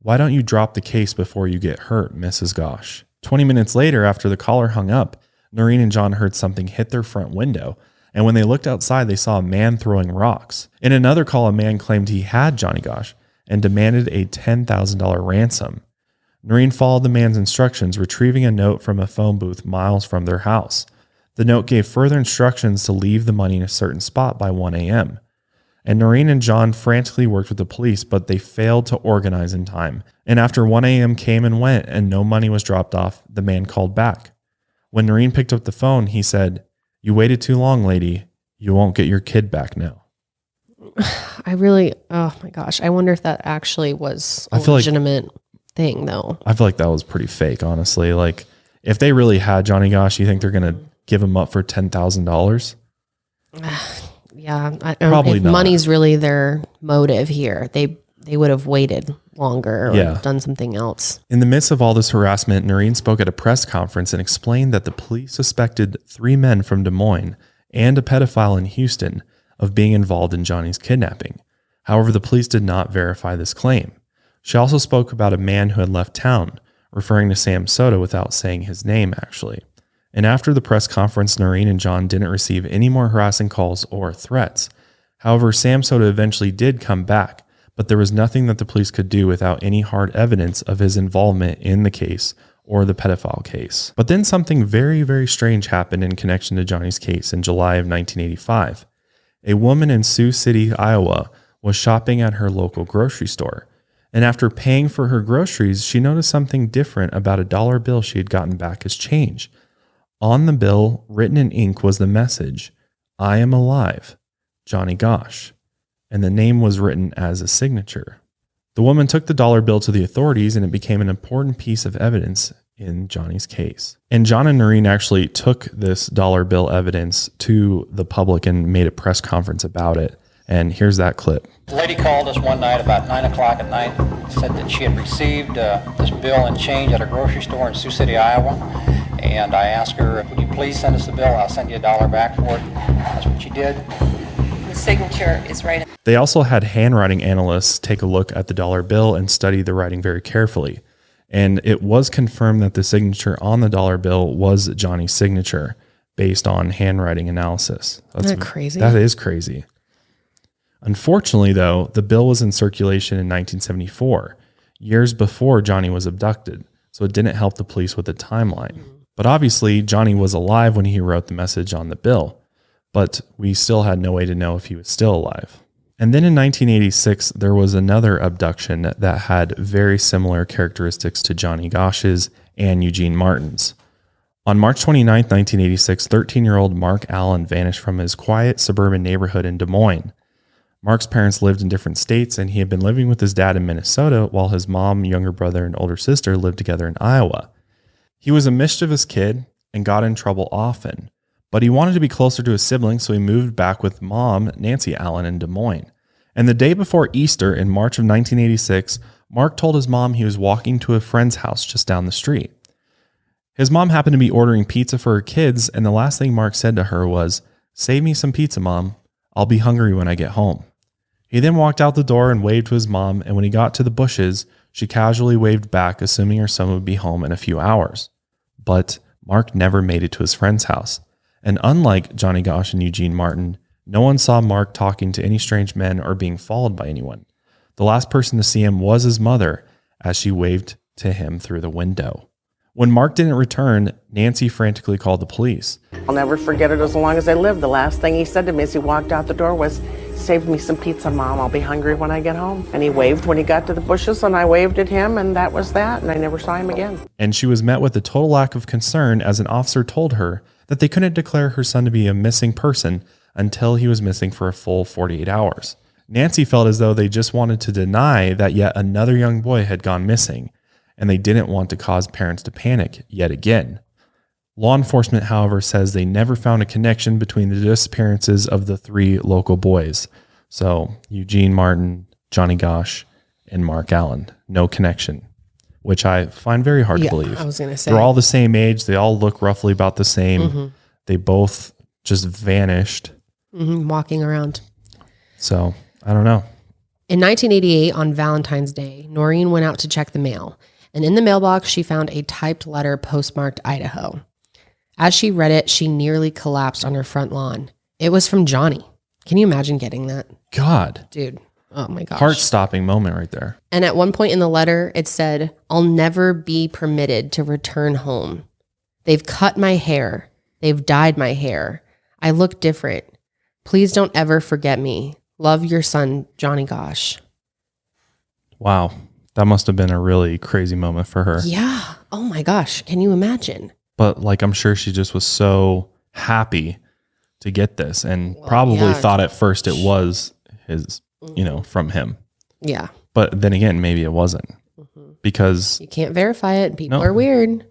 "Why don't you drop the case before you get hurt, Mrs. Gosch?" 20 minutes later, after the caller hung up, Noreen and John heard something hit their front window. And when they looked outside, they saw a man throwing rocks. In another call, a man claimed he had Johnny Gosch and demanded a $10,000 ransom. Noreen followed the man's instructions, retrieving a note from a phone booth miles from their house. The note gave further instructions to leave the money in a certain spot by 1 a.m. And Noreen and John frantically worked with the police, but they failed to organize in time. And after 1 a.m. came and went and no money was dropped off, the man called back. When Noreen picked up the phone, he said, "You waited too long, lady. You won't get your kid back now." Oh my gosh. I wonder if that actually was a legitimate thing though. I feel like that was pretty fake, honestly. Like if they really had Johnny Gosch, you think they're going to give him up for $10,000? Yeah. Probably if not. Money's really their motive here. They would have waited longer or done something else. In the midst of all this harassment, Noreen spoke at a press conference and explained that the police suspected 3 men from Des Moines and a pedophile in Houston of being involved in Johnny's kidnapping. However, the police did not verify this claim. She also spoke about a man who had left town, referring to Sam Soto without saying his name, actually. And after the press conference, Noreen and John didn't receive any more harassing calls or threats. However, Sam Soto eventually did come back, but there was nothing that the police could do without any hard evidence of his involvement in the case or the pedophile case. But then something very, very strange happened in connection to Johnny's case in July of 1985. A woman in Sioux City, Iowa, was shopping at her local grocery store. And after paying for her groceries, she noticed something different about a dollar bill she had gotten back as change. On the bill, written in ink, was the message, "I am alive, Johnny Gosch," and the name was written as a signature. The woman took the dollar bill to the authorities, and it became an important piece of evidence in Johnny's case. And John and Noreen actually took this dollar bill evidence to the public and made a press conference about it. And here's that clip. The lady called us one night about 9 o'clock at night, said that she had received this bill and change at a grocery store in Sioux City, Iowa. And I asked her, "Would you please send us the bill? I'll send you $1 back for it." That's what she did. The signature is right. They also had handwriting analysts take a look at the dollar bill and study the writing very carefully. And it was confirmed that the signature on the dollar bill was Johnny's signature based on handwriting analysis. Isn't that crazy? That is crazy. Unfortunately, though, the bill was in circulation in 1974, years before Johnny was abducted, so it didn't help the police with the timeline. But obviously, Johnny was alive when he wrote the message on the bill, but we still had no way to know if he was still alive. And then in 1986, there was another abduction that had very similar characteristics to Johnny Gosch's and Eugene Martin's. On March 29, 1986, 13-year-old Mark Allen vanished from his quiet suburban neighborhood in Des Moines. Mark's parents lived in different states, and he had been living with his dad in Minnesota while his mom, younger brother, and older sister lived together in Iowa. He was a mischievous kid and got in trouble often, but he wanted to be closer to his siblings, so he moved back with mom, Nancy Allen, in Des Moines. And the day before Easter in March of 1986, Mark told his mom he was walking to a friend's house just down the street. His mom happened to be ordering pizza for her kids, and the last thing Mark said to her was, "Save me some pizza, Mom. I'll be hungry when I get home." He then walked out the door and waved to his mom, and when he got to the bushes, she casually waved back, assuming her son would be home in a few hours. But Mark never made it to his friend's house. And unlike Johnny Gosch and Eugene Martin, no one saw Mark talking to any strange men or being followed by anyone. The last person to see him was his mother, as she waved to him through the window. When Mark didn't return, Nancy frantically called the police. I'll never forget it as long as I live. The last thing he said to me as he walked out the door was, "Save me some pizza, Mom. I'll be hungry when I get home." And he waved when he got to the bushes, and I waved at him, and that was that, and I never saw him again. And she was met with a total lack of concern as an officer told her that they couldn't declare her son to be a missing person until he was missing for a full 48 hours. Nancy felt as though they just wanted to deny that yet another young boy had gone missing, and they didn't want to cause parents to panic yet again. Law enforcement, however, says they never found a connection between the disappearances of the 3 local boys. So Eugene Martin, Johnny Gosch, and Mark Allen. No connection, which I find very hard to believe. I was going to say. They're all the same age. They all look roughly about the same. Mm-hmm. They both just vanished. Mm-hmm, walking around. So I don't know. In 1988, on Valentine's Day, Noreen went out to check the mail. And in the mailbox, she found a typed letter postmarked Idaho. As she read it, she nearly collapsed on her front lawn. It was from Johnny. Can you imagine getting that? God. Dude. Oh my gosh. Heart-stopping moment right there. And at one point in the letter, it said, "I'll never be permitted to return home. They've cut my hair. They've dyed my hair. I look different. Please don't ever forget me. Love your son, Johnny Gosch. Wow. That must have been a really crazy moment for her. Yeah. Oh my gosh. Can you imagine? But like, I'm sure she just was so happy to get this and probably thought at first it was his, from him. Yeah. But then again, maybe it wasn't because you can't verify it. People are weird.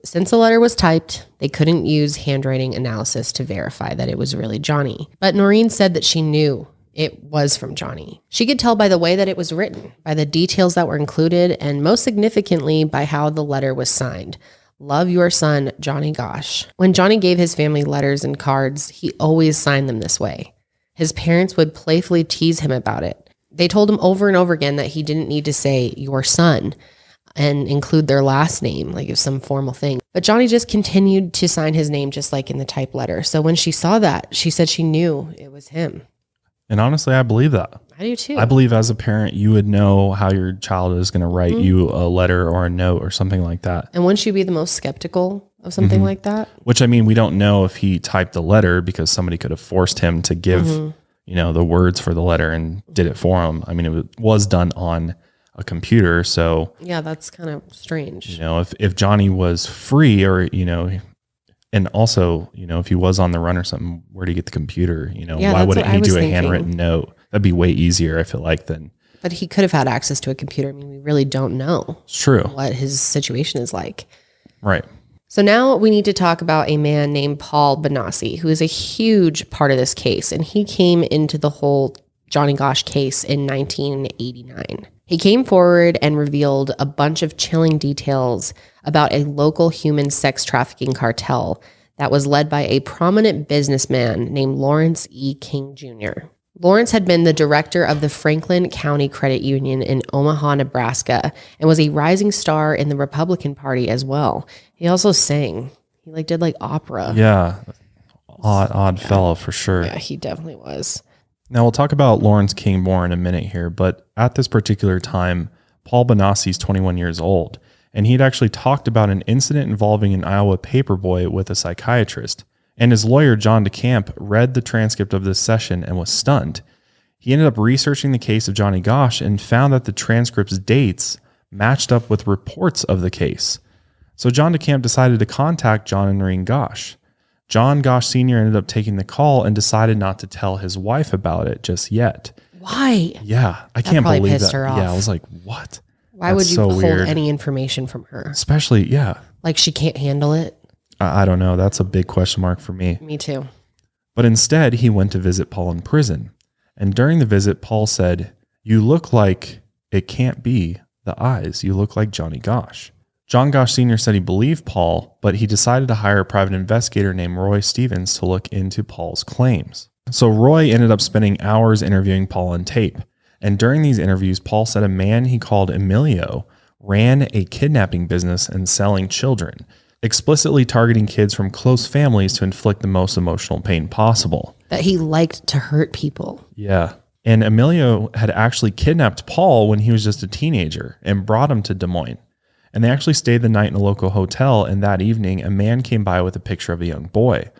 Since the letter was typed, they couldn't use handwriting analysis to verify that it was really Johnny. But Noreen said that she knew it was from Johnny. She could tell by the way that it was written, by the details that were included, and most significantly, by how the letter was signed. Love your son, Johnny Gosch. When Johnny gave his family letters and cards, he always signed them this way. His parents would playfully tease him about it. They told him over and over again that he didn't need to say your son and include their last name, like it's some formal thing. But Johnny just continued to sign his name just like in the type letter. So when she saw that, she said she knew it was him. And honestly, I believe that. I do too. I believe as a parent, you would know how your child is going to write you a letter or a note or something like that. And wouldn't you be the most skeptical of something like that? Which, I mean, we don't know if he typed the letter because somebody could have forced him to give, the words for the letter and did it for him. I mean, it was done on a computer. So yeah, that's kind of strange. If Johnny was free or, and also, if he was on the run or something, where do you get the computer? Why wouldn't he do a handwritten note? That'd be way easier, I feel like, than. But he could have had access to a computer. I mean, we really don't know. It's true. What his situation is like. Right. So now we need to talk about a man named Paul Benassi, who is a huge part of this case. And he came into the whole Johnny Gosch case in 1989. He came forward and revealed a bunch of chilling details about a local human sex trafficking cartel that was led by a prominent businessman named Lawrence E. King Jr. Lawrence had been the director of the Franklin County Credit Union in Omaha, Nebraska, and was a rising star in the Republican Party as well. He also sang. He did opera. Yeah. Odd fellow for sure. Yeah, he definitely was. Now we'll talk about Lawrence King more in a minute here, but at this particular time, Paul Benassi is 21 years old, and he'd actually talked about an incident involving an Iowa paperboy with a psychiatrist. And his lawyer, John DeCamp, read the transcript of this session and was stunned. He ended up researching the case of Johnny Gosch and found that the transcript's dates matched up with reports of the case. So John DeCamp decided to contact John and Noreen Gosch. John Gosch Sr. ended up taking the call and decided not to tell his wife about it just yet. Why? Yeah, I That can't probably believe pissed that. her off. Yeah, I was like, what? Why would you hold any information from her? Especially, yeah. Like she can't handle it? I don't know. That's a big question mark for me. Me too. But instead, he went to visit Paul in prison. And during the visit, Paul said, "You look like it can't be the eyes. You look like Johnny Gosch." John Gosch Sr. said he believed Paul, but he decided to hire a private investigator named Roy Stevens to look into Paul's claims. So Roy ended up spending hours interviewing Paul on tape. And during these interviews, Paul said a man he called Emilio ran a kidnapping business and selling children, explicitly targeting kids from close families to inflict the most emotional pain possible. That he liked to hurt people. Yeah. And Emilio had actually kidnapped Paul when he was just a teenager and brought him to Des Moines. And they actually stayed the night in a local hotel, and that evening, a man came by with a picture of a young boy.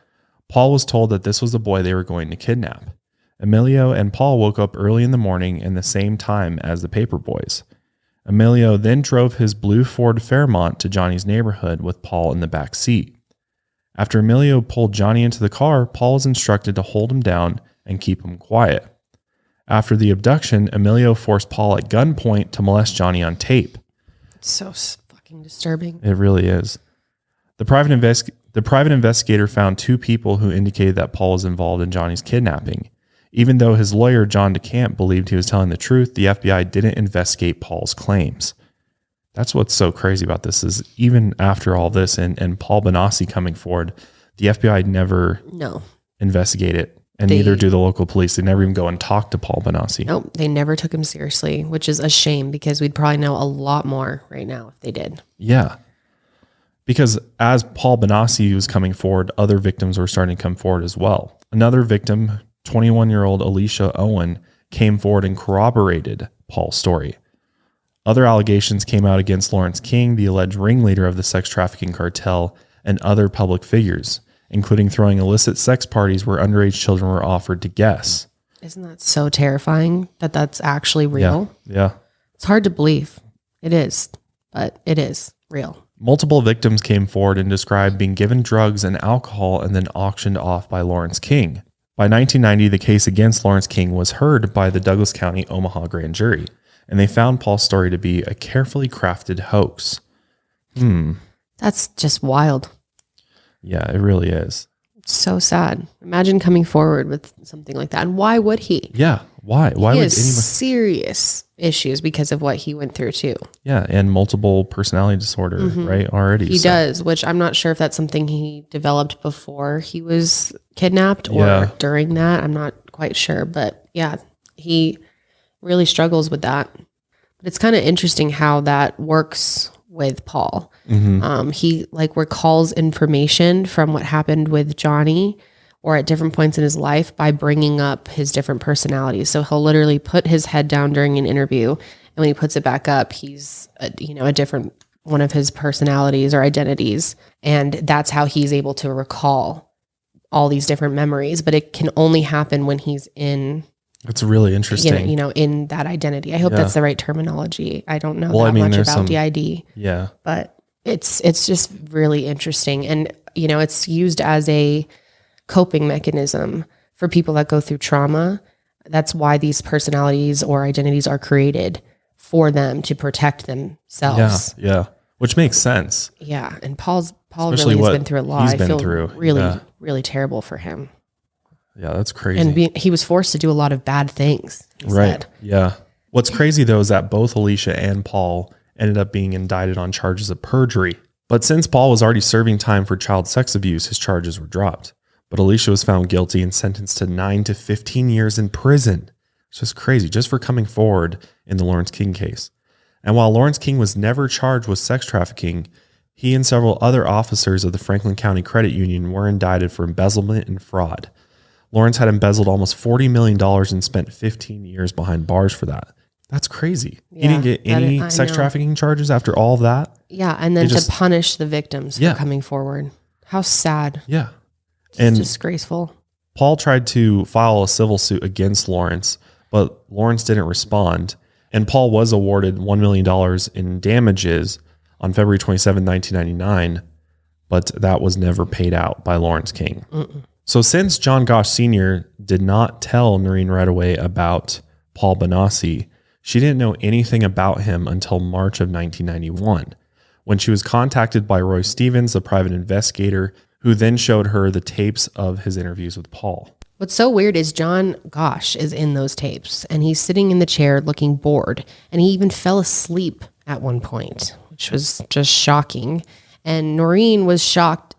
Paul was told that this was the boy they were going to kidnap. Emilio and Paul woke up early in the morning in the same time as the paperboys. Emilio then drove his blue Ford Fairmont to Johnny's neighborhood with Paul in the back seat. After Emilio pulled Johnny into the car, Paul was instructed to hold him down and keep him quiet. After the abduction, Emilio forced Paul at gunpoint to molest Johnny on tape. It's so fucking disturbing. It really is. The private investigator found two people who indicated that Paul was involved in Johnny's kidnapping. Even though his lawyer, John DeCamp, believed he was telling the truth, the FBI didn't investigate Paul's claims. That's what's so crazy about this is even after all this and Paul Benassi coming forward, the FBI never investigate it. And neither do the local police. They never even go and talk to Paul Benassi. Nope, they never took him seriously, which is a shame because we'd probably know a lot more right now if they did. Yeah. Because as Paul Benassi was coming forward, other victims were starting to come forward as well. Another victim, 21-year-old Alicia Owen, came forward and corroborated Paul's story. Other allegations came out against Lawrence King, the alleged ringleader of the sex trafficking cartel, and other public figures. including throwing illicit sex parties where underage children were offered to guests. Isn't that so terrifying that that's actually real? Yeah. It's hard to believe. It is, but it is real. Multiple victims came forward and described being given drugs and alcohol and then auctioned off by Lawrence King. By 1990, the case against Lawrence King was heard by the Douglas County Omaha grand jury, and they found Paul's story to be a carefully crafted hoax. That's just wild. Yeah, it really is. It's so sad. Imagine coming forward with something like that. And why would he? Yeah, why? Why he would has anyone? serious issues because of what he went through too. Yeah, and multiple personality disorder, right? Already. He does, which I'm not sure if that's something he developed before he was kidnapped or during that. I'm not quite sure, but yeah, he really struggles with that. But it's kind of interesting how that works with Paul. He like recalls information from what happened with Johnny or at different points in his life by bringing up his different personalities. So he'll literally put his head down during an interview, and when he puts it back up, he's a different one of his personalities or identities, and that's how he's able to recall all these different memories. But it can only happen when he's in. It's really interesting. In that identity. I hope that's the right terminology. I don't know much about DID. Yeah. But it's just really interesting. And, it's used as a coping mechanism for people that go through trauma. That's why these personalities or identities are created for them to protect themselves. Yeah. Which makes sense. Yeah. And Paul Especially really has been through a lot. He's I been feel through. really terrible for him. Yeah, that's crazy. And he was forced to do a lot of bad things. He said. Yeah. What's crazy though is that both Alicia and Paul ended up being indicted on charges of perjury. But since Paul was already serving time for child sex abuse, his charges were dropped. But Alicia was found guilty and sentenced to 9 to 15 years in prison. It's just crazy, just for coming forward in the Lawrence King case. And while Lawrence King was never charged with sex trafficking, he and several other officers of the Franklin County Credit Union were indicted for embezzlement and fraud. Lawrence had embezzled almost $40 million and spent 15 years behind bars for that. That's crazy. Yeah, he didn't get any sex trafficking charges after all of that. Yeah, and then to punish the victims for coming forward. How sad. Yeah. And disgraceful. Paul tried to file a civil suit against Lawrence, but Lawrence didn't respond. And Paul was awarded $1 million in damages on February 27, 1999, but that was never paid out by Lawrence King. So since John Gosch Sr. did not tell Noreen right away about Paul Bonacci, she didn't know anything about him until March of 1991, when she was contacted by Roy Stevens, a private investigator, who then showed her the tapes of his interviews with Paul. What's so weird is John Gosch is in those tapes, and he's sitting in the chair looking bored, and he even fell asleep at one point, which was just shocking. And Noreen was shocked.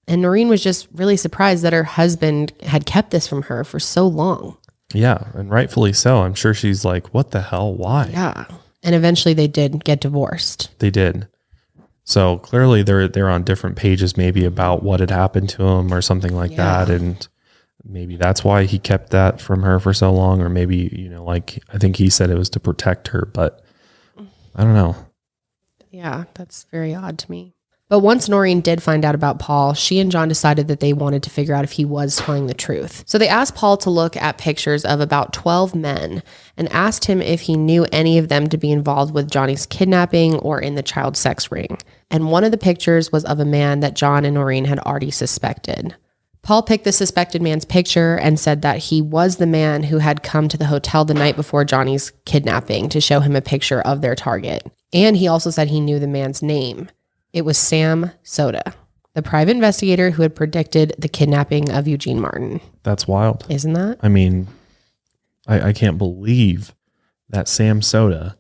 And Noreen was just really surprised that her husband had kept this from her for so long. Yeah, and rightfully so. I'm sure she's like, what the hell? Why? Yeah. And eventually they did get divorced. They did. So clearly they're on different pages maybe about what had happened to him or something like that. And maybe that's why he kept that from her for so long. Or maybe, like I think he said it was to protect her, but I don't know. Yeah, that's very odd to me. But once Noreen did find out about Paul, she and John decided that they wanted to figure out if he was telling the truth. So they asked Paul to look at pictures of about 12 men and asked him if he knew any of them to be involved with Johnny's kidnapping or in the child sex ring. And one of the pictures was of a man that John and Noreen had already suspected. Paul picked the suspected man's picture and said that he was the man who had come to the hotel the night before Johnny's kidnapping to show him a picture of their target. And he also said he knew the man's name. It was Sam Soda, the private investigator who had predicted the kidnapping of Eugene Martin. That's wild. Isn't that? I mean, I can't believe that Sam Soda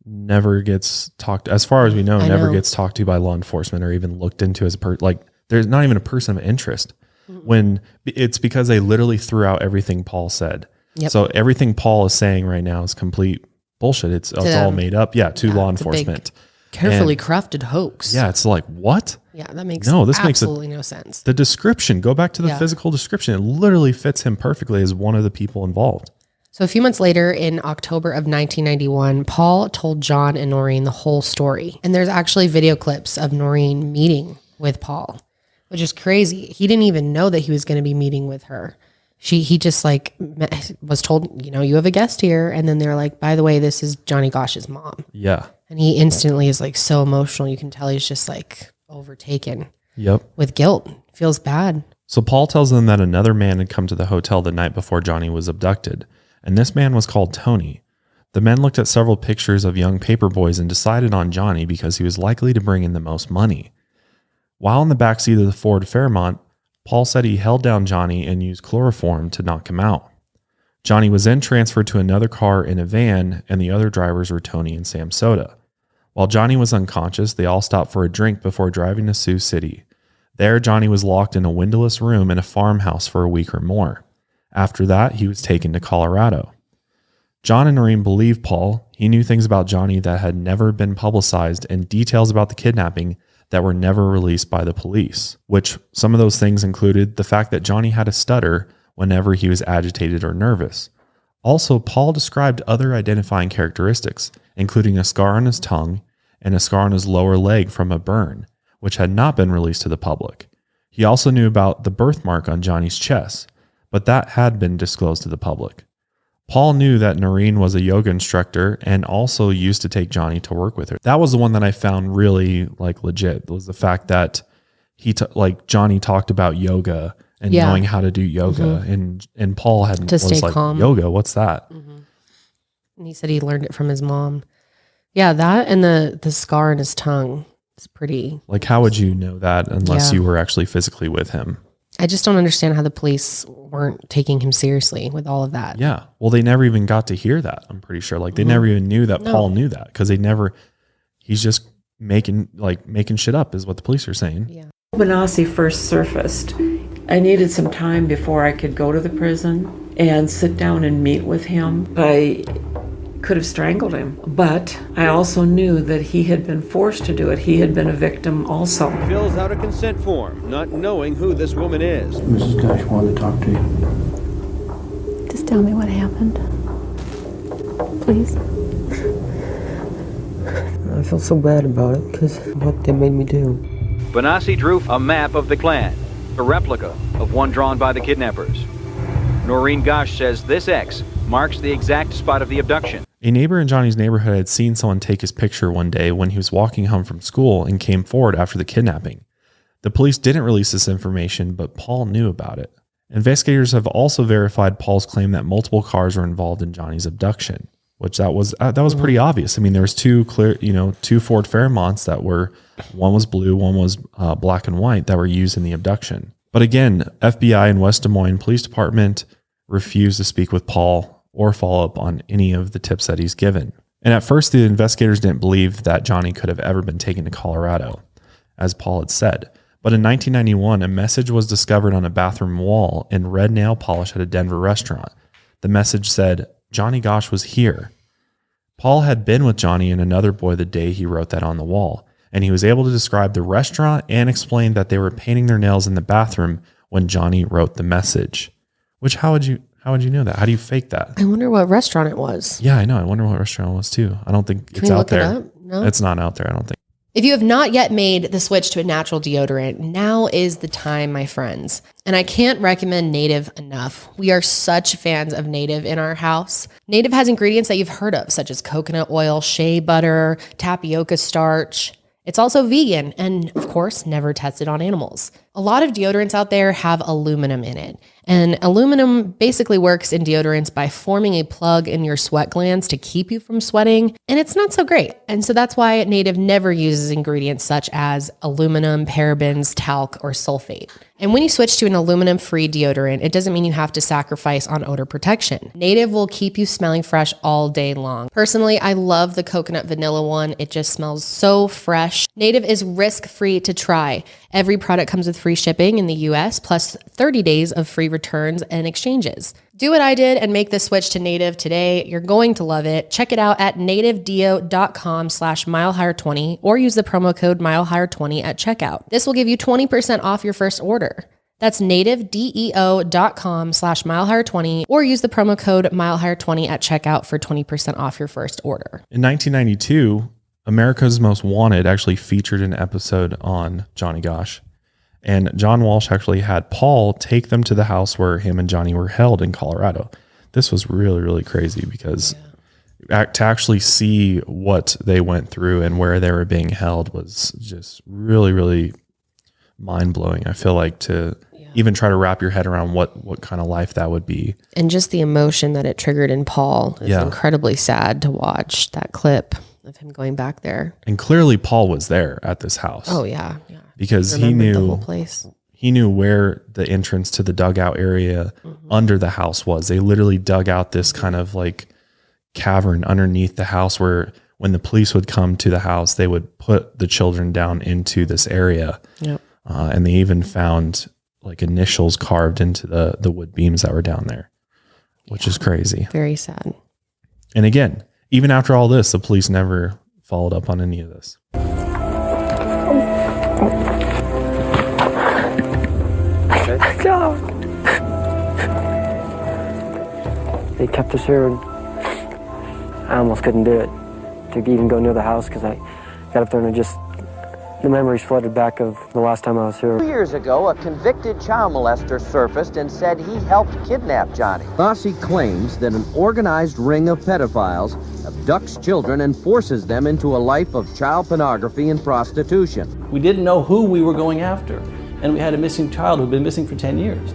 never gets talked, as far as we know, never gets talked to by law enforcement or even looked into as a person. Like, there's not even a person of interest. When it's because they literally threw out everything Paul said. Yep. So everything Paul is saying right now is complete bullshit. It's all made up. Yeah, to law enforcement. Carefully crafted hoax. Yeah, it's like, what? Yeah, that makes absolutely no sense. The description, go back to the physical description. It literally fits him perfectly as one of the people involved. So a few months later, in October of 1991, Paul told John and Noreen the whole story. And there's actually video clips of Noreen meeting with Paul, which is crazy. He didn't even know that he was going to be meeting with her. He just like was told, you have a guest here. And then they're like, by the way, this is Johnny Gosch's mom. Yeah. And he instantly is like so emotional. You can tell he's just like overtaken with guilt. Feels bad. So Paul tells them that another man had come to the hotel the night before Johnny was abducted. And this man was called Tony. The men looked at several pictures of young paperboys and decided on Johnny because he was likely to bring in the most money. While in the backseat of the Ford Fairmont, Paul said he held down Johnny and used chloroform to knock him out. Johnny was then transferred to another car in a van, and the other drivers were Tony and Sam Soda. While Johnny was unconscious, they all stopped for a drink before driving to Sioux City. There, Johnny was locked in a windowless room in a farmhouse for a week or more. After that, he was taken to Colorado. John and Noreen believed Paul. He knew things about Johnny that had never been publicized and details about the kidnapping that were never released by the police, which some of those things included the fact that Johnny had a stutter whenever he was agitated or nervous. Also, Paul described other identifying characteristics, including a scar on his tongue and a scar on his lower leg from a burn, which had not been released to the public. He also knew about the birthmark on Johnny's chest, but that had been disclosed to the public. Paul knew that Noreen was a yoga instructor and also used to take Johnny to work with her. That was the one that I found really legit, was the fact that Johnny talked about yoga and knowing how to do yoga, and Paul had to stay calm. Yoga, what's that? And he said he learned it from his mom. Yeah, that and the scar on his tongue is pretty. Like, how would you know that unless you were actually physically with him? I just don't understand how the police weren't taking him seriously with all of that. Yeah. Well, they never even got to hear that, I'm pretty sure. Like, they never even knew that Paul knew that, because he's just making shit up is what the police are saying. Yeah. Benassi first surfaced, I needed some time before I could go to the prison and sit down and meet with him. I could have strangled him, but I also knew that he had been forced to do it. He had been a victim also. Fills out a consent form, not knowing who this woman is. Mrs. Gosch wanted to talk to you. Just tell me what happened. Please. I feel so bad about it because what they made me do. Benassi drew a map of the clan, a replica of one drawn by the kidnappers. Noreen Gosch says this X marks the exact spot of the abduction. A neighbor in Johnny's neighborhood had seen someone take his picture one day when he was walking home from school and came forward after the kidnapping. The police didn't release this information, but Paul knew about it. Investigators have also verified Paul's claim that multiple cars were involved in Johnny's abduction, which that was pretty obvious. I mean, there was two Ford Fairmonts that were, one was blue, one was black and white, that were used in the abduction. But again, FBI and West Des Moines Police Department refused to speak with Paul or follow up on any of the tips that he's given. And at first, the investigators didn't believe that Johnny could have ever been taken to Colorado, as Paul had said. But in 1991, a message was discovered on a bathroom wall in red nail polish at a Denver restaurant. The message said, "Johnny Gosch was here." Paul had been with Johnny and another boy the day he wrote that on the wall, and he was able to describe the restaurant and explain that they were painting their nails in the bathroom when Johnny wrote the message. Which, how would you know that? How do you fake that? I wonder what restaurant it was. Yeah, I know. I wonder what restaurant it was too. I don't think it's out there. No? It's not out there, I don't think. If you have not yet made the switch to a natural deodorant, now is the time, my friends. And I can't recommend Native enough. We are such fans of Native in our house. Native has ingredients that you've heard of, such as coconut oil, shea butter, tapioca starch. It's also vegan and, of course, never tested on animals. A lot of deodorants out there have aluminum in it. And aluminum basically works in deodorants by forming a plug in your sweat glands to keep you from sweating. And it's not so great. And so that's why Native never uses ingredients such as aluminum, parabens, talc, or sulfate. And when you switch to an aluminum-free deodorant, it doesn't mean you have to sacrifice on odor protection. Native will keep you smelling fresh all day long. Personally, I love the coconut vanilla one. It just smells so fresh. Native is risk-free to try. Every product comes with free shipping in the US, plus 30 days of free returns and exchanges. Do what I did and make the switch to Native today. You're going to love it. Check it out at nativedeo.com/milehigher20 or use the promo code milehigher20 at checkout. This will give you 20% off your first order. That's nativedeo.com/milehigher20 or use the promo code milehigher20 at checkout for 20% off your first order. In 1992, America's Most Wanted actually featured an episode on Johnny Gosch. And John Walsh actually had Paul take them to the house where him and Johnny were held in Colorado. This was really, really crazy because to actually see what they went through and where they were being held was just really, really mind-blowing. I feel like to even try to wrap your head around what kind of life that would be. And just the emotion that it triggered in Paul is incredibly sad to watch that clip of him going back there. And clearly Paul was there at this house. Oh yeah. Because he knew the whole place. He knew where the entrance to the dugout area under the house was. They literally dug out this kind of like cavern underneath the house where when the police would come to the house, they would put the children down into this area. Yep. And they even found like initials carved into the wood beams that were down there, which is crazy. Very sad. And again, even after all this, the police never followed up on any of this. They kept us here, and I almost couldn't do it to even go near the house because I got up there and the memories flooded back of the last time I was here. 2 years ago, a convicted child molester surfaced and said he helped kidnap Johnny. Thus, he claims that an organized ring of pedophiles abducts children and forces them into a life of child pornography and prostitution. We didn't know who we were going after, and we had a missing child who'd been missing for 10 years.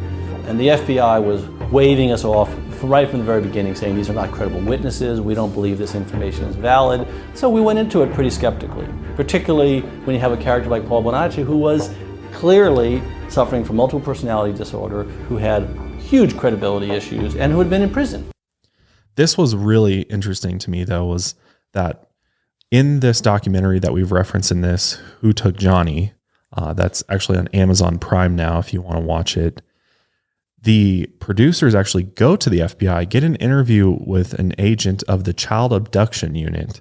And the FBI was waving us off right from the very beginning, saying these are not credible witnesses, we don't believe this information is valid. So we went into it pretty skeptically, particularly when you have a character like Paul Bonacci, who was clearly suffering from multiple personality disorder, who had huge credibility issues, and who had been in prison. This was really interesting to me, though, was that in this documentary that we've referenced in this, Who Took Johnny, that's actually on Amazon Prime now if you want to watch it. The producers actually go to the FBI, get an interview with an agent of the child abduction unit,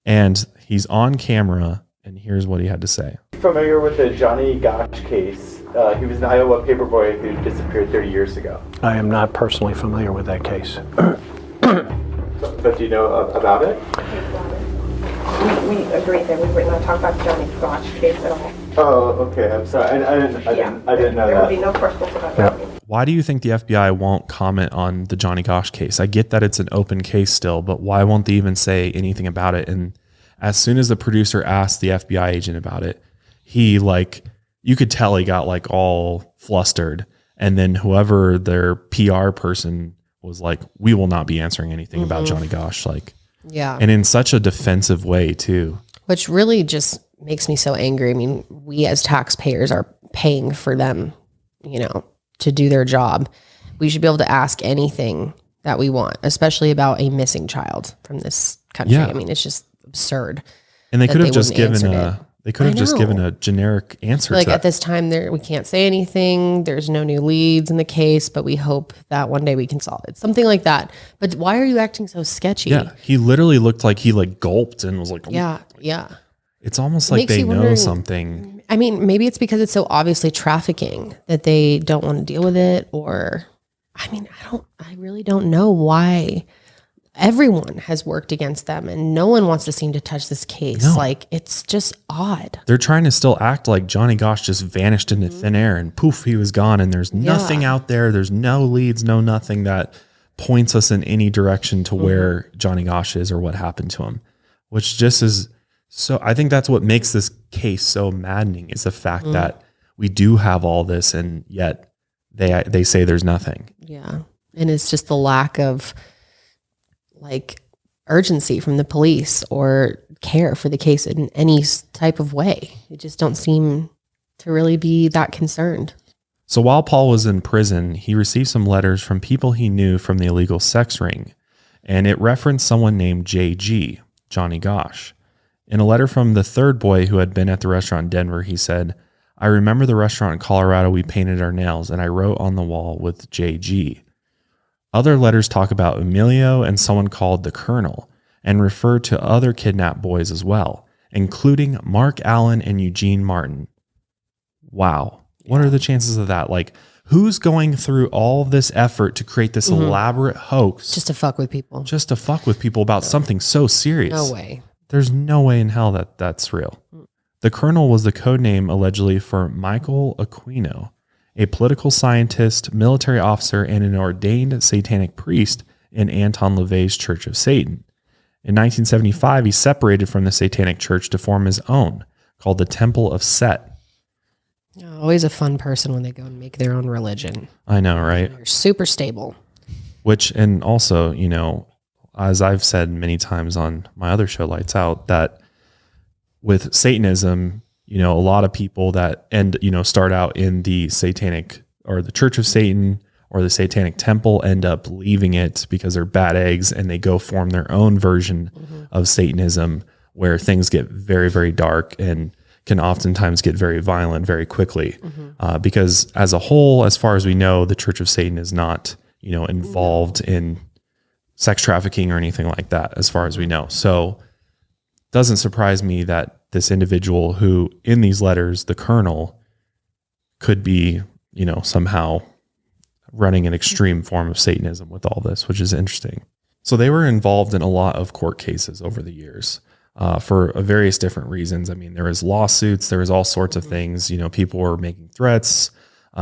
and he's on camera, and here's what he had to say. Familiar with the Johnny Gosch case? He was an Iowa paperboy who disappeared 30 years ago. I am not personally familiar with that case. But do you know about it? We agreed that we would not talk about the Johnny Gosch case at all. Oh, okay. I'm sorry. I didn't know that. There will be no questions about that. Why do you think the FBI won't comment on the Johnny Gosch case? I get that it's an open case still, but why won't they even say anything about it? And as soon as the producer asked the FBI agent about it, he you could tell he got all flustered. And then whoever their PR person was like, we will not be answering anything about Johnny Gosch. Yeah. And in such a defensive way too. Which really just makes me so angry. I mean, we as taxpayers are paying for them, to do their job. We should be able to ask anything that we want, especially about a missing child from this country. Yeah. I mean, it's just absurd. And they could have just given a generic answer to at this time we can't say anything. There's no new leads in the case, but we hope that one day we can solve it. Something like that. But why are you acting so sketchy? Yeah. He literally looked like he gulped and was like, yeah. It's almost like they know something. I mean, maybe it's because it's so obviously trafficking that they don't want to deal with it, or I really don't know why. Everyone has worked against them and no one wants to seem to touch this case. No. It's just odd. They're trying to still act like Johnny Gosch just vanished into thin air and poof, he was gone. And there's nothing out there. There's no leads, no nothing that points us in any direction to where Johnny Gosch is or what happened to him, which just is so, I think that's what makes this case so maddening is the fact that we do have all this and yet they say there's nothing. Yeah. And it's just the lack of urgency from the police or care for the case in any type of way. They just don't seem to really be that concerned. So while Paul was in prison, he received some letters from people he knew from the illegal sex ring, and it referenced someone named JG, Johnny Gosch. In a letter from the third boy who had been at the restaurant in Denver, he said, "I remember the restaurant in Colorado we painted our nails, and I wrote on the wall with JG." Other letters talk about Emilio and someone called the Colonel and refer to other kidnapped boys as well, including Mark Allen and Eugene Martin. Wow. What are the chances of that? Who's going through all this effort to create this elaborate hoax? Just to fuck with people. Just to fuck with people about something so serious. No way. There's no way in hell that that's real. The colonel was the code name allegedly for Michael Aquino, a political scientist, military officer, and an ordained satanic priest in Anton LaVey's Church of Satan. In 1975, he separated from the Satanic Church to form his own, called the Temple of Set. Always a fun person when they go and make their own religion. I know, right? They're super stable. Which, and also, you know, as I've said many times on my other show, Lights Out, that with Satanism, you know, a lot of people that start out in the Satanic or the Church of Satan or the Satanic Temple end up leaving it because they're bad eggs, and they go form their own version of Satanism, where things get very, very dark and can oftentimes get very violent very quickly. Because as a whole, as far as we know, the Church of Satan is not, you know, involved in sex trafficking or anything like that, as far as we know. So doesn't surprise me that this individual who, in these letters, the colonel, could be, you know, somehow running an extreme form of Satanism with all this, which is interesting. So they were involved in a lot of court cases over the years for various different reasons. I mean, there was lawsuits, there was all sorts of things. You know, people were making threats,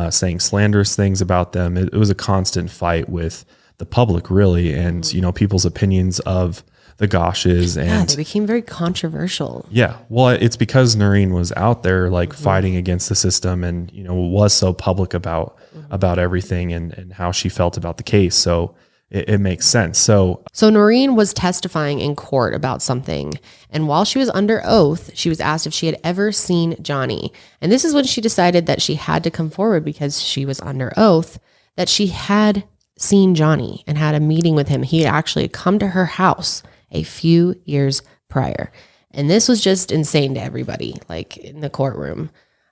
saying slanderous things about them. It was a constant fight with the public, really, and, you know, people's opinions of the Gosches. And they became very controversial. Yeah. Well, it's because Noreen was out there like fighting against the system, and, you know, was so public about everything and how she felt about the case. So it makes sense. So Noreen was testifying in court about something. And while she was under oath, she was asked if she had ever seen Johnny. And this is when she decided that she had to come forward, because she was under oath, that she had seen Johnny and had a meeting with him. He had actually come to her house a few years prior. And this was just insane to everybody, like in the courtroom.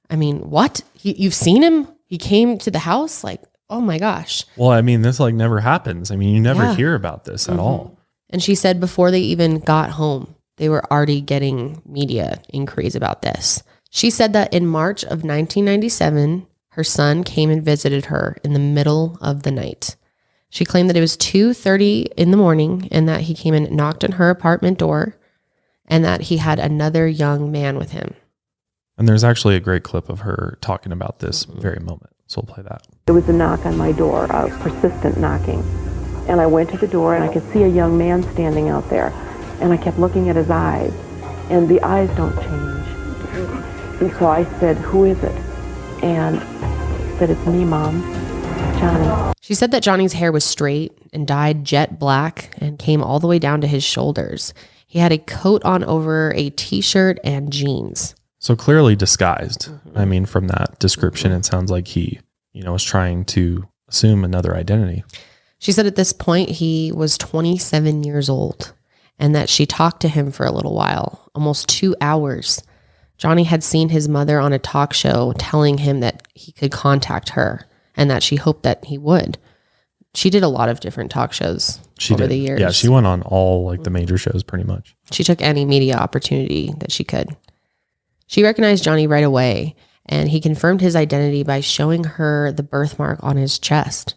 I mean, what? You've seen him? He came to the house? Like, oh my gosh. Well, I mean, this like never happens. I mean, you never hear about this at all. And she said before they even got home, they were already getting media inquiries about this. She said that in March of 1997, her son came and visited her in the middle of the night. She claimed that it was 2:30 in the morning and that he came and knocked on her apartment door and that he had another young man with him. And there's actually a great clip of her talking about this very moment. So we'll play that. There was a knock on my door, a persistent knocking. And I went to the door and I could see a young man standing out there. And I kept looking at his eyes. And the eyes don't change. And so I said, "Who is it?" And he said, "It's me, Mom. Johnny." She said that Johnny's hair was straight and dyed jet black and came all the way down to his shoulders. He had a coat on over a t-shirt and jeans. So clearly disguised. I mean, from that description, it sounds like he, you know, was trying to assume another identity. She said at this point he was 27 years old and that she talked to him for a little while, almost 2 hours. Johnny had seen his mother on a talk show telling him that he could contact her and that she hoped that he would. She did a lot of different talk shows over the years. Yeah, she went on all like the major shows pretty much. She took any media opportunity that she could. She recognized Johnny right away, and he confirmed his identity by showing her the birthmark on his chest.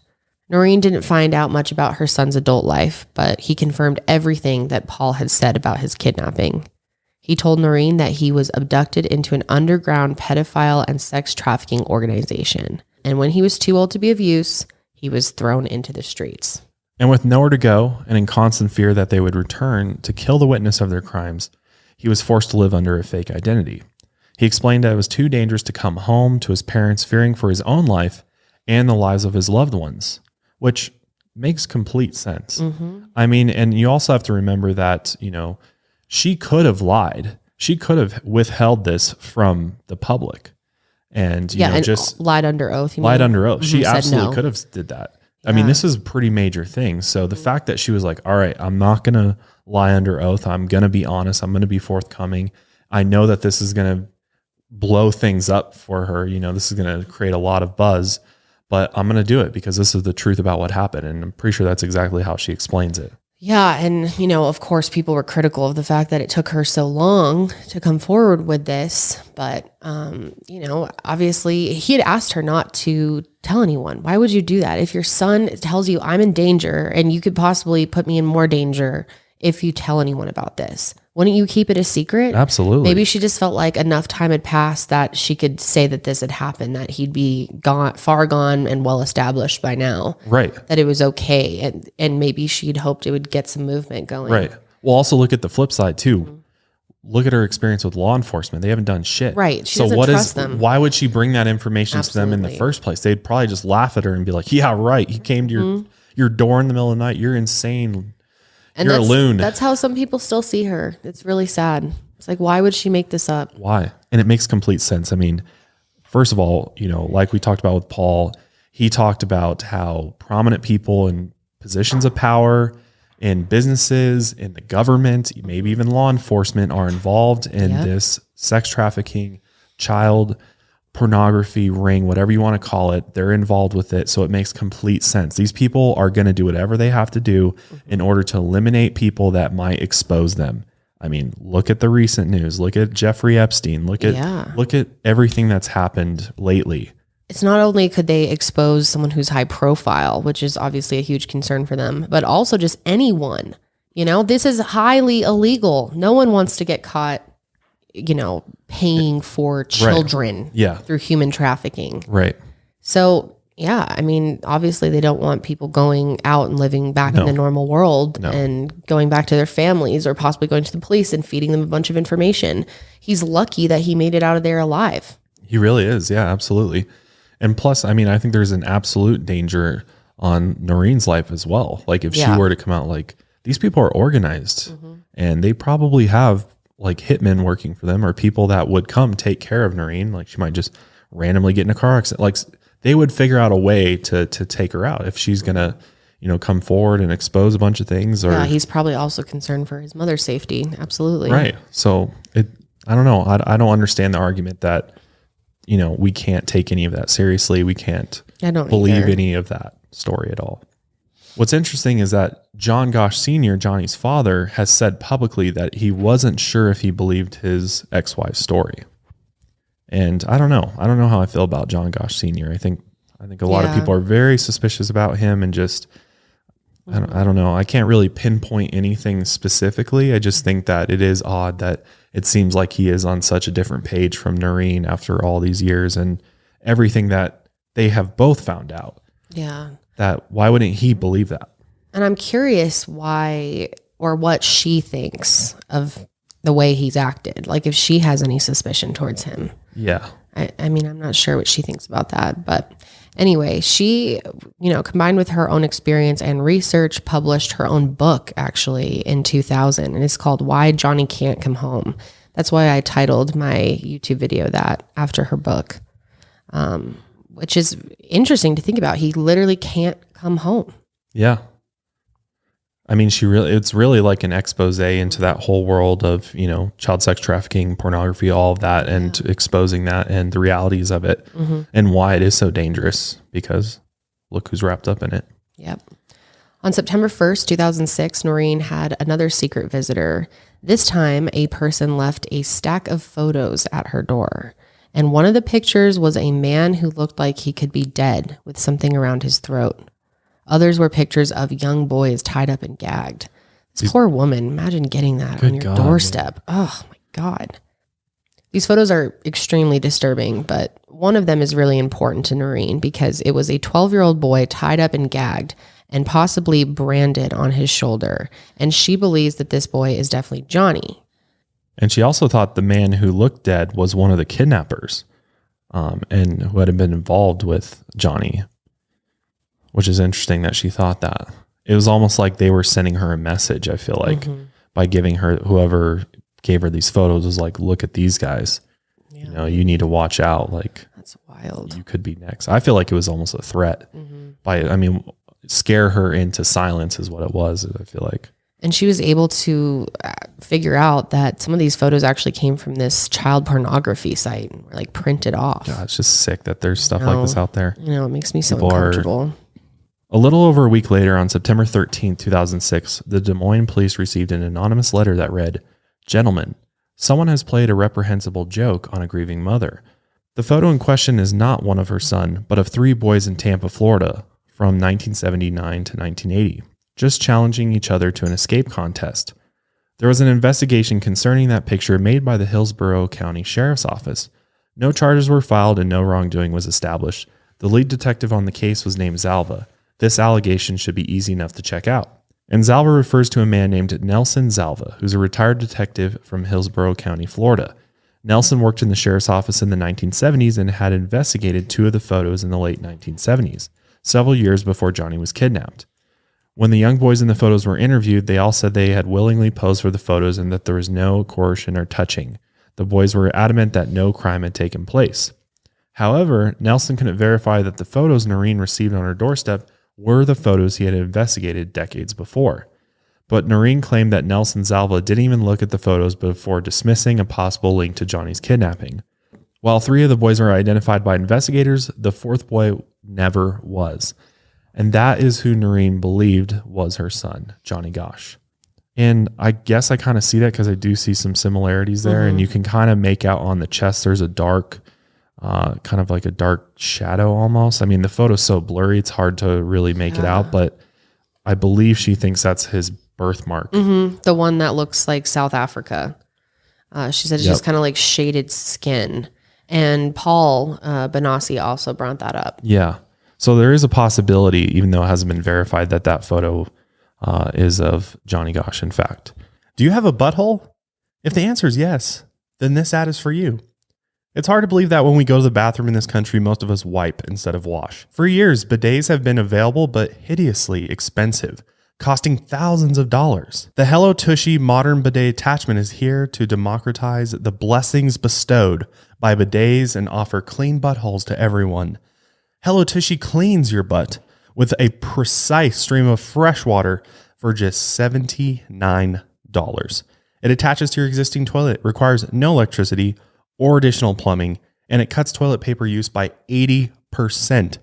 Noreen didn't find out much about her son's adult life, but he confirmed everything that Paul had said about his kidnapping. He told Noreen that he was abducted into an underground pedophile and sex trafficking organization. And when he was too old to be of use, he was thrown into the streets. And with nowhere to go and in constant fear that they would return to kill the witness of their crimes, he was forced to live under a fake identity. He explained that it was too dangerous to come home to his parents, fearing for his own life and the lives of his loved ones, which makes complete sense. I mean, and you also have to remember that, you know, she could have lied. She could have withheld this from the public and, you know, and just lied under oath. Lied under oath. She absolutely no. could have did that. I mean, this is a pretty major thing. So the fact that she was like, all right, I'm not going to lie under oath. I'm going to be honest. I'm going to be forthcoming. I know that this is going to blow things up for her. You know, this is going to create a lot of buzz, but I'm going to do it because this is the truth about what happened. And I'm pretty sure that's exactly how she explains it. Yeah. And, you know, of course, people were critical of the fact that it took her so long to come forward with this. But, you know, obviously he had asked her not to tell anyone. Why would you do that? If your son tells you I'm in danger and you could possibly put me in more danger if you tell anyone about this, Wouldn't you keep it a secret? Absolutely. Maybe she just felt like enough time had passed that she could say that this had happened, that he'd be far gone and well established by now. Right. That it was okay. And maybe she'd hoped it would get some movement going. Right. Well, also look at the flip side too. Look at her experience with law enforcement. They haven't done shit. Right. She doesn't trust them. Why would she bring that information to them in the first place? They'd probably just laugh at her and be like, yeah, right. He came to your door in the middle of the night. You're insane. And you're a loon. That's how some people still see her. It's really sad. It's like, why would she make this up? Why? And it makes complete sense. I mean, first of all, like we talked about with Paul, he talked about how prominent people in positions of power in businesses, in the government, maybe even law enforcement are involved in this sex trafficking, child pornography ring, whatever you want to call it. They're involved with it. So it makes complete sense. These people are going to do whatever they have to do in order to eliminate people that might expose them. I mean, look at the recent news. Look at Jeffrey Epstein. Look at everything that's happened lately. It's not only could they expose someone who's high profile, which is obviously a huge concern for them, but also just anyone. This is highly illegal. No one wants to get caught, paying for children through human trafficking. Right. So, yeah, I mean, obviously they don't want people going out and living back in the normal world and going back to their families or possibly going to the police and feeding them a bunch of information. He's lucky that he made it out of there alive. He really is. Yeah, absolutely. And plus, I mean, I think there's an absolute danger on Noreen's life as well. Like if she were to come out, like these people are organized and they probably have like hitmen working for them or people that would come take care of Noreen. Like she might just randomly get in a car accident. Like they would figure out a way to take her out if she's going to, come forward and expose a bunch of things. Or he's probably also concerned for his mother's safety. Absolutely. Right. So I don't know. I don't understand the argument that, we can't take any of that seriously. We can't believe any of that story at all. What's interesting is that John Gosch Sr., Johnny's father, has said publicly that he wasn't sure if he believed his ex-wife's story. And I don't know. I don't know how I feel about John Gosch Sr. I think a lot of people are very suspicious about him and just, I don't know. I can't really pinpoint anything specifically. I just think that it is odd that it seems like he is on such a different page from Noreen after all these years and everything that they have both found out. Yeah. That why wouldn't he believe that? And I'm curious why or what she thinks of the way he's acted. Like if she has any suspicion towards him. Yeah. I mean, I'm not sure what she thinks about that, but anyway, she, combined with her own experience and research, published her own book actually in 2000, and it's called Why Johnny Can't Come Home. That's why I titled my YouTube video that after her book, which is interesting to think about. He literally can't come home. Yeah. I mean, it's really like an expose into that whole world of, child sex trafficking, pornography, all of that, and exposing that and the realities of it and why it is so dangerous because look who's wrapped up in it. Yep. On September 1st, 2006, Noreen had another secret visitor. This time, a person left a stack of photos at her door. And one of the pictures was a man who looked like he could be dead with something around his throat. Others were pictures of young boys tied up and gagged. This poor woman, imagine getting that on your doorstep. Man. Oh my God. These photos are extremely disturbing, but one of them is really important to Noreen because it was a 12-year-old boy tied up and gagged and possibly branded on his shoulder. And she believes that this boy is definitely Johnny. And she also thought the man who looked dead was one of the kidnappers and who had been involved with Johnny. Which is interesting that she thought that. It was almost like they were sending her a message, I feel like, by giving her, whoever gave her these photos was like, look at these guys. Yeah. You need to watch out. Like, that's wild. You could be next. I feel like it was almost a threat. Scare her into silence is what it was, I feel like. And she was able to figure out that some of these photos actually came from this child pornography site and were like printed off. God, it's just sick that there's stuff like this out there. It makes me so uncomfortable. A little over a week later, on September 13th, 2006, the Des Moines police received an anonymous letter that read, "Gentlemen, someone has played a reprehensible joke on a grieving mother. The photo in question is not one of her son, but of 3 boys in Tampa, Florida, from 1979 to 1980, just challenging each other to an escape contest. There was an investigation concerning that picture made by the Hillsborough County Sheriff's Office. No charges were filed and no wrongdoing was established. The lead detective on the case was named Zalva. This allegation should be easy enough to check out. And Zalva refers to a man named Nelson Zalva, who's a retired detective from Hillsborough County, Florida. Nelson worked in the sheriff's office in the 1970s and had investigated 2 of the photos in the late 1970s, several years before Johnny was kidnapped. When the young boys in the photos were interviewed, they all said they had willingly posed for the photos and that there was no coercion or touching. The boys were adamant that no crime had taken place. However, Nelson couldn't verify that the photos Noreen received on her doorstep were the photos he had investigated decades before. But Noreen claimed that Nelson Zalva didn't even look at the photos before dismissing a possible link to Johnny's kidnapping. While 3 of the boys were identified by investigators, the 4th boy never was. And that is who Noreen believed was her son, Johnny Gosch. And I guess I kind of see that because I do see some similarities there. And you can kind of make out on the chest, there's a dark, kind of like a dark shadow almost. I mean, the photo's so blurry, it's hard to really make it out. But I believe she thinks that's his birthmark. The one that looks like South Africa. She said it's just kind of like shaded skin. And Paul Benassi also brought that up. Yeah. So there is a possibility, even though it hasn't been verified, that that photo is of Johnny Gosch, in fact. Do you have a butthole? If the answer is yes, then this ad is for you. It's hard to believe that when we go to the bathroom in this country, most of us wipe instead of wash. For years, bidets have been available, but hideously expensive, costing thousands of dollars. The Hello Tushy modern bidet attachment is here to democratize the blessings bestowed by bidets and offer clean buttholes to everyone. Hello Tushy cleans your butt with a precise stream of fresh water for just $79. It attaches to your existing toilet, requires no electricity or additional plumbing, and it cuts toilet paper use by 80%.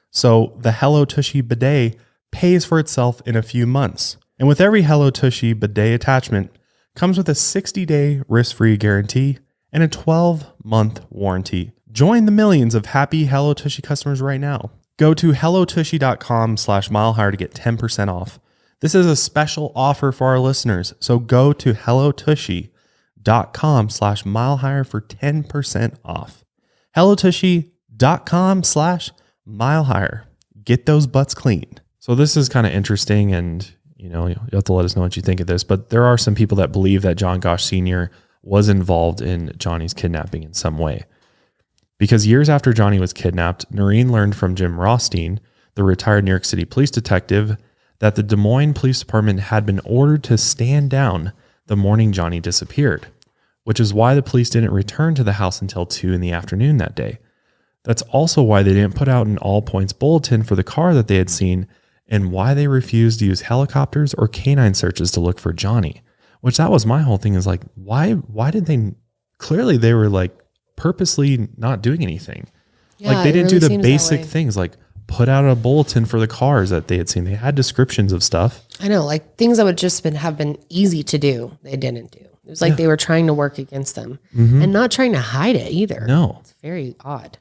So the Hello Tushy bidet pays for itself in a few months. And with every Hello Tushy bidet attachment comes with a 60-day risk-free guarantee and a 12-month warranty. Join the millions of happy Hello Tushy customers right now. Go to hellotushy.com/milehigher to get 10% off. This is a special offer for our listeners. So go to hellotushy.com/milehigher for 10% off. hellotushy.com/milehigher. Get those butts clean. So this is kind of interesting, and you have to let us know what you think of this, but there are some people that believe that John Gosch Sr. was involved in Johnny's kidnapping in some way. Because years after Johnny was kidnapped, Noreen learned from Jim Rothstein, the retired New York City police detective, that the Des Moines Police Department had been ordered to stand down the morning Johnny disappeared, which is why the police didn't return to the house until 2 in the afternoon that day. That's also why they didn't put out an all points bulletin for the car that they had seen, and why they refused to use helicopters or canine searches to look for Johnny, which that was my whole thing, is like, why did they, clearly they were like purposely not doing anything. Yeah, like they didn't really do the seems basic that way. things, like put out a bulletin for the cars that they had seen. They had descriptions of stuff. I know, like things that would just have been easy to do, they didn't do. It was like they were trying to work against them and not trying to hide it either. No. It's very odd.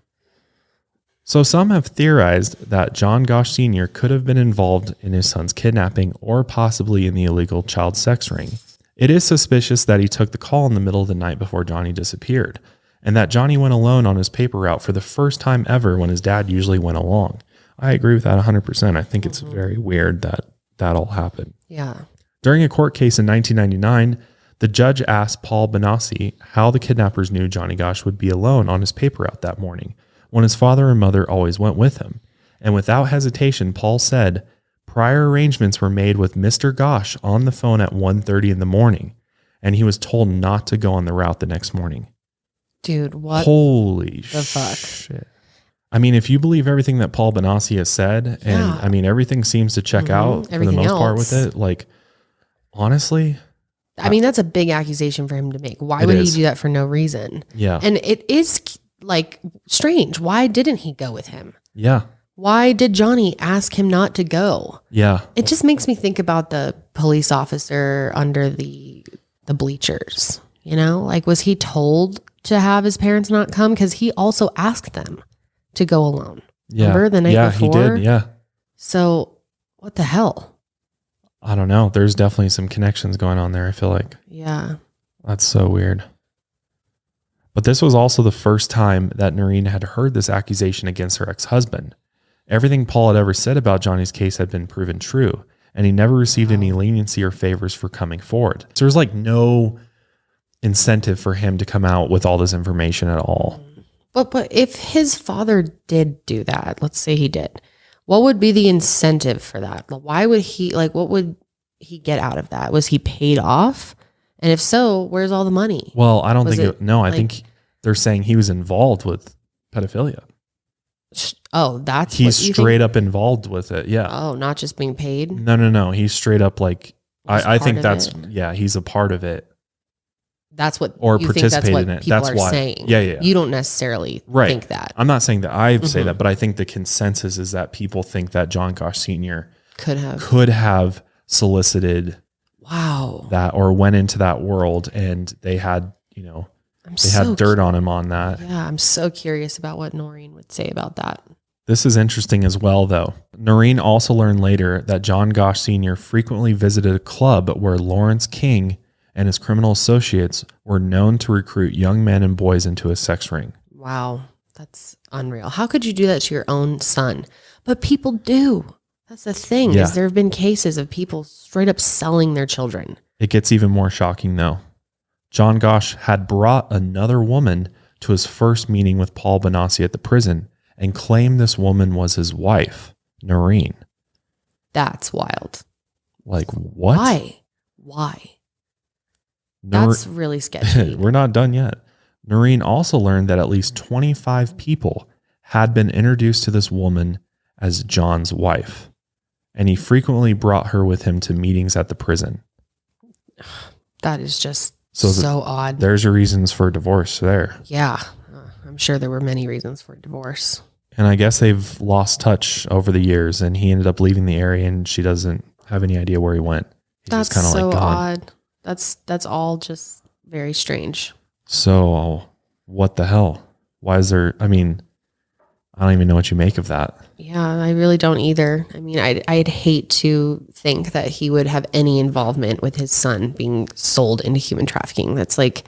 So some have theorized that John Gosch Sr. could have been involved in his son's kidnapping or possibly in the illegal child sex ring. It is suspicious that he took the call in the middle of the night before Johnny disappeared, and that Johnny went alone on his paper route for the first time ever when his dad usually went along. I agree with that 100%. I think it's very weird that that all happened. Yeah. During a court case in 1999, the judge asked Paul Benassi how the kidnappers knew Johnny Gosch would be alone on his paper route that morning, when his father and mother always went with him. And without hesitation, Paul said prior arrangements were made with Mr. Gosch on the phone at 1:30 in the morning, and he was told not to go on the route the next morning. Dude, what Holy the fuck? shit. I mean, if you believe everything that Paul Benassi has said, and I mean, everything seems to check out for the most part with it, like, honestly, I mean, that's a big accusation for him to make. Why would he do that for no reason? Yeah. And it is like strange. Why didn't he go with him? Yeah. Why did Johnny ask him not to go? Yeah. It just makes me think about the police officer under the bleachers, like, was he told to have his parents not come? Because he also asked them to go alone. Yeah. Remember the night before? Yeah, he did. Yeah. So what the hell? I don't know. There's definitely some connections going on there, I feel like. Yeah. That's so weird. But this was also the first time that Noreen had heard this accusation against her ex-husband. Everything Paul had ever said about Johnny's case had been proven true, and he never received any leniency or favors for coming forward. So there's like no incentive for him to come out with all this information at all. But if his father did do that, let's say he did, what would be the incentive for that? Why would he, like, what would he get out of that? Was he paid off? And if so, where's all the money? Well, I don't Was think, it, I think they're saying he was involved with pedophilia. Oh, that's He's what you straight think? up involved with it. Yeah. Oh, not just being paid? No. He's straight up like, I think part that's, of yeah, he's a part of it. That's what Or you think that's participated what in it. people That's are why. saying. Yeah. You don't necessarily think that. I'm not saying that I say Mhm. that, but I think the consensus is that people think that John Gosch Sr. Could have solicited that or went into that world, and they had, had dirt on him on that. Yeah, I'm so curious about what Noreen would say about that. This is interesting as well, though. Noreen also learned later that John Gosch Sr. frequently visited a club where Lawrence King and his criminal associates were known to recruit young men and boys into a sex ring. Wow, that's unreal. How could you do that to your own son? But people do. That's the thing, Yeah. is there have been cases of people straight up selling their children. It gets even more shocking, though. John Gosch had brought another woman to his first meeting with Paul Benassi at the prison and claimed this woman was his wife, Noreen. That's wild. Like, what? Why? Nor- That's really sketchy. We're not done yet. Noreen also learned that at least 25 people had been introduced to this woman as John's wife, and he frequently brought her with him to meetings at the prison. That is just so odd. There's your reasons for divorce there. Yeah, I'm sure there were many reasons for divorce. And I guess they've lost touch over the years, and he ended up leaving the area, and she doesn't have any idea where he went. He's That's just kind of so like gone. odd. That's all just very strange. So what the hell? Why is there, I don't even know what you make of that. Yeah, I really don't either. I mean, I'd hate to think that he would have any involvement with his son being sold into human trafficking. That's like,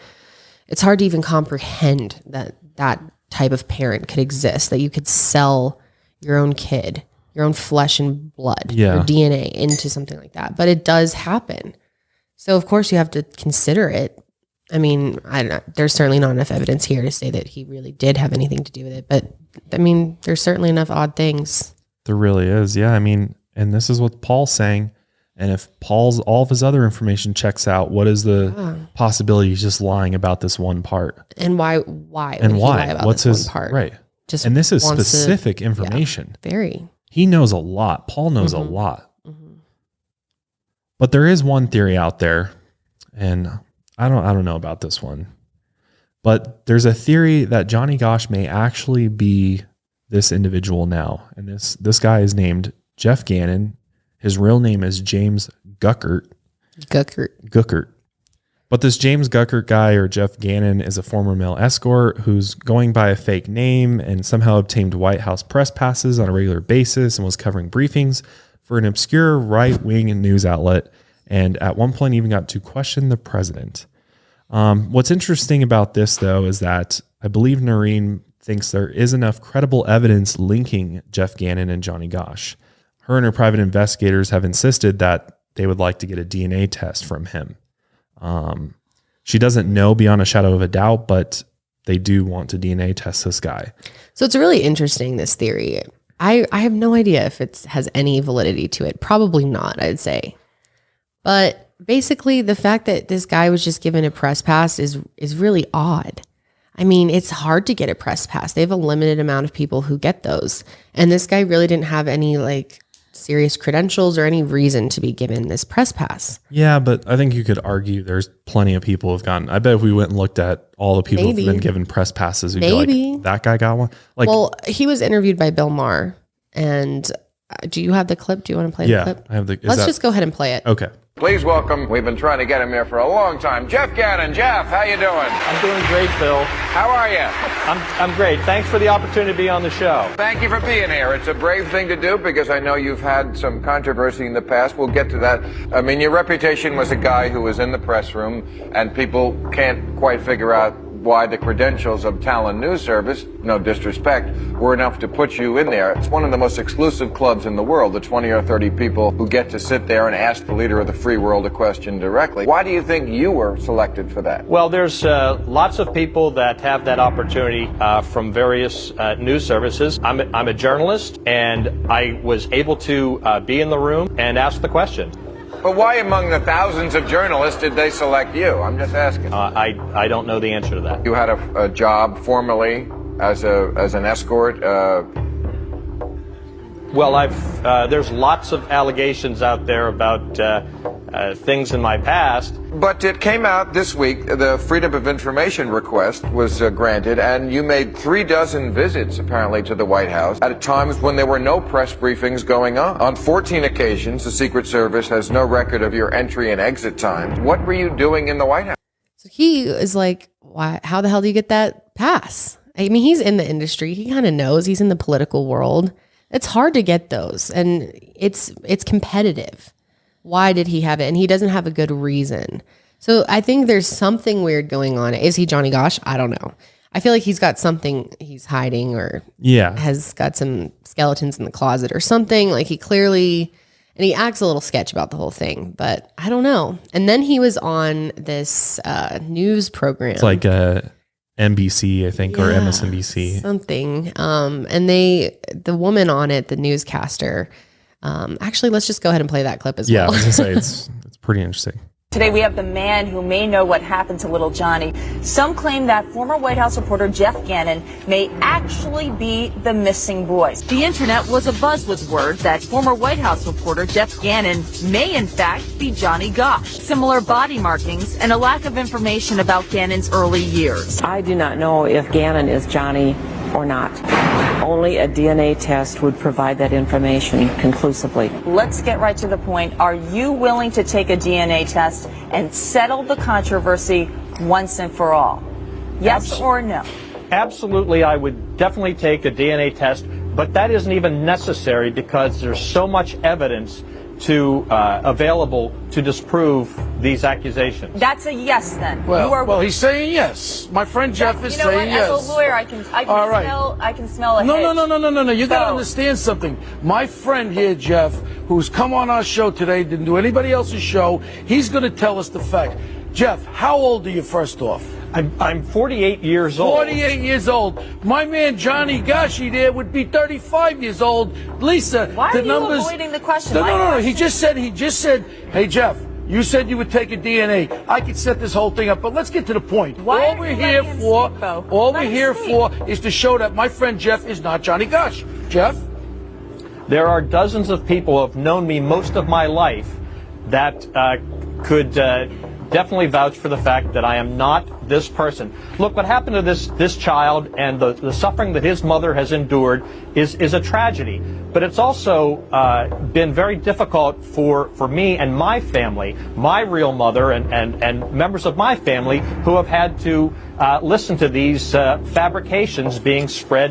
it's hard to even comprehend that that type of parent could exist, that you could sell your own kid, your own flesh and blood, your DNA into something like that. But it does happen. So of course you have to consider it. I mean, I don't know. There's certainly not enough evidence here to say that he really did have anything to do with it. But I mean, there's certainly enough odd things. There really is. Yeah. And this is what Paul's saying. And if all of his other information checks out, what is the possibility he's just lying about this one part? And why? And would he why? lie about What's this his one part? right? Just and this is wants to- specific information. Yeah, very. He knows a lot. Paul knows a lot. But there is one theory out there, and I don't know about this one. But there's a theory that Johnny Gosch may actually be this individual now. And this guy is named Jeff Gannon. His real name is James Guckert. Guckert. But this James Guckert guy, or Jeff Gannon, is a former male escort who's going by a fake name and somehow obtained White House press passes on a regular basis and was covering briefings for an obscure right-wing news outlet, and at one point even got to question the president. What's interesting about this, though, is that I believe Noreen thinks there is enough credible evidence linking Jeff Gannon and Johnny Gosch. Her and her private investigators have insisted that they would like to get a DNA test from him. She doesn't know beyond a shadow of a doubt, but they do want to DNA test this guy. So it's really interesting, this theory. I have no idea if it has any validity to it. Probably not, I'd say. But basically, the fact that this guy was just given a press pass is really odd. I mean, it's hard to get a press pass. They have a limited amount of people who get those. And this guy really didn't have any serious credentials or any reason to be given this press pass. Yeah, but I think you could argue there's plenty of people who've gotten, I bet if we went and looked at all the people who've been given press passes, we'd be like, that guy got one. Well, he was interviewed by Bill Maher. And do you have the clip? Do you want to play the clip? I have the. Let's just go ahead and play it. Okay. Please welcome, we've been trying to get him here for a long time, Jeff Gannon. Jeff, how you doing? I'm doing great, Bill. How are you? I'm great. Thanks for the opportunity to be on the show. Thank you for being here. It's a brave thing to do because I know you've had some controversy in the past. We'll get to that. I mean, your reputation was a guy who was in the press room, and people can't quite figure out why the credentials of Talon News Service, no disrespect, were enough to put you in there. It's one of the most exclusive clubs in the world, the 20 or 30 people who get to sit there and ask the leader of the free world a question directly. Why do you think you were selected for that? Well, there's lots of people that have that opportunity from various news services. I'm a journalist, and I was able to be in the room and ask the question. But why among the thousands of journalists did they select you? I'm just asking. I don't know the answer to that. You had a job formerly as an escort. Well, there's lots of allegations out there about things in my past. But it came out this week, the Freedom of Information request was granted, and you made 36 visits, apparently, to the White House at times when there were no press briefings going on. On 14 occasions, the Secret Service has no record of your entry and exit times. What were you doing in the White House? So he is like, why? How the hell do you get that pass? I mean, he's in the industry. He kind of knows. He's in the political world. It's hard to get those, and it's competitive. Why did he have it? And he doesn't have a good reason. So I think there's something weird going on. Is he Johnny Gosch? I don't know. I feel like he's got something he's hiding, or has got some skeletons in the closet or something. Like he clearly, and he acts a little sketch about the whole thing, but I don't know. And then he was on this news program. It's like NBC, I think, or MSNBC. Something. And the woman on it, the newscaster, actually, let's just go ahead and play that clip as well. Yeah, I was going to say, it's pretty interesting. Today we have the man who may know what happened to little Johnny. Some claim that former White House reporter Jeff Gannon may actually be the missing boy. The internet was abuzz with word that former White House reporter Jeff Gannon may in fact be Johnny Gosch. Similar body markings and a lack of information about Gannon's early years. I do not know if Gannon is Johnny or not. Only a DNA test would provide that information conclusively. Let's get right to the point. Are you willing to take a DNA test and settle the controversy once and for all? Yes or no? Absolutely, I would definitely take a DNA test, but that isn't even necessary because there's so much evidence available to disprove these accusations. That's a yes then. Well, he's saying yes. My friend Jeff is saying yes. As a lawyer, I can smell a No. You got to understand something. My friend here, Jeff, who's come on our show today, didn't do anybody else's show, he's going to tell us the fact. Jeff, how old are you first off? I'm 48 years old. 48 years old. My man Johnny Gosch there would be 35 years old. Lisa, why the are numbers. You avoiding the question? No. He just said, hey Jeff, you said you would take a DNA. I could set this whole thing up, but let's get to the point. All we're here for is to show that my friend Jeff is not Johnny Gosch. Jeff? There are dozens of people who have known me most of my life that could definitely vouch for the fact that I am not this person. Look, what happened to this child and the suffering that his mother has endured is a tragedy. But it's also been very difficult for me and my family, my real mother and members of my family who have had to listen to these fabrications being spread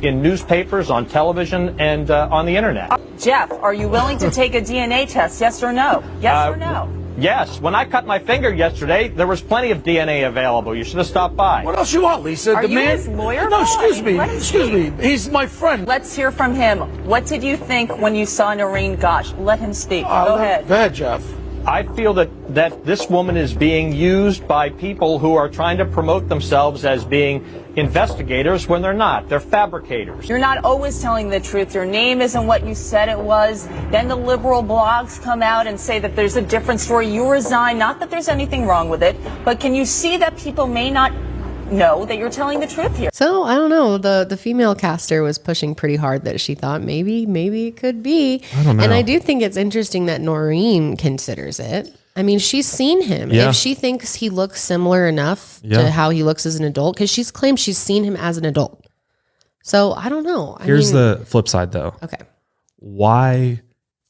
in newspapers, on television, and on the internet. Jeff, are you willing to take a DNA test, yes or no? Yes or no? Yes. When I cut my finger yesterday, there was plenty of DNA available. You should have stopped by. What else you want, Lisa? Are you his lawyer? No, excuse me. He's my friend. Let's hear from him. What did you think when you saw Noreen Gosch? Let him speak. Go ahead. Go ahead, Jeff. I feel that this woman is being used by people who are trying to promote themselves as being investigators when they're not. They're fabricators. You're not always telling the truth. Your name isn't what you said it was. Then the liberal blogs come out and say that there's a different story. You resign. Not that there's anything wrong with it, but can you see that people may not know that you're telling the truth here? So I don't know. The female caster was pushing pretty hard that she thought maybe it could be. I don't know. And I do think it's interesting that Noreen considers it. I mean, she's seen him. Yeah. If she thinks he looks similar enough to how he looks as an adult, because she's claimed she's seen him as an adult. So I don't know. Here's the flip side, though. Okay. Why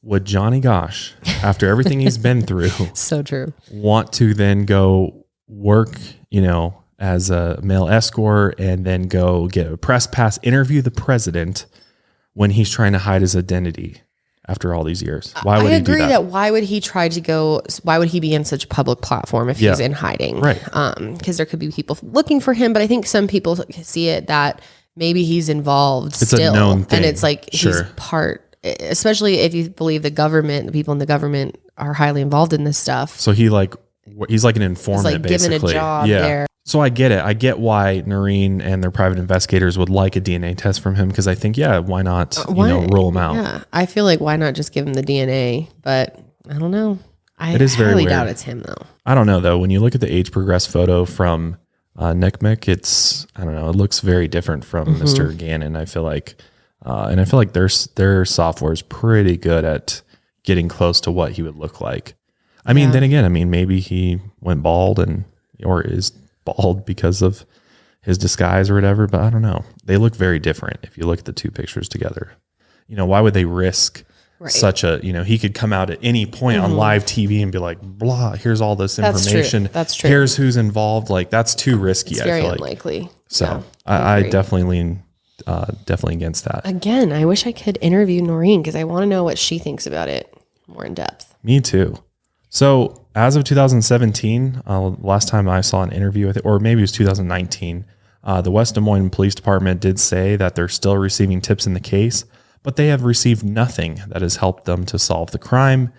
would Johnny Gosch, after everything he's been through, so true, want to then go work, as a male escort and then go get a press pass, interview the president when he's trying to hide his identity after all these years? Why would he do that? Why would he try to go? Why would he be in such a public platform if he's in hiding? Right. Because there could be people looking for him, but I think some people see it that maybe he's involved still. A known thing. And it's like he's part, especially if you believe the government, the people in the government are highly involved in this stuff. So he's like an informant, he's like basically. given a job there. So I get it. I get why Noreen and their private investigators would like a DNA test from him, because I think, why not, rule him out? Yeah, I feel like why not just give him the DNA? But I don't know. It is very highly weird. doubt it's him though. I don't know though. When you look at the age progressed photo from NCMEC, it looks very different from Mr. Gannon. I feel like, and I feel like their software is pretty good at getting close to what he would look like. I mean, then again, maybe he went bald or is bald because of his disguise or whatever, but I don't know. They look very different if you look at the two pictures together. Why would they risk such a, he could come out at any point on live TV and be like, blah, here's all this information. That's true. Here's who's involved. Like, that's too risky. It's very unlikely. So I definitely lean definitely against that. Again, I wish I could interview Noreen because I want to know what she thinks about it more in depth. Me too. So as of 2017, last time I saw an interview with it, or maybe it was 2019, the West Des Moines Police Department did say that they're still receiving tips in the case, but they have received nothing that has helped them to solve the crime.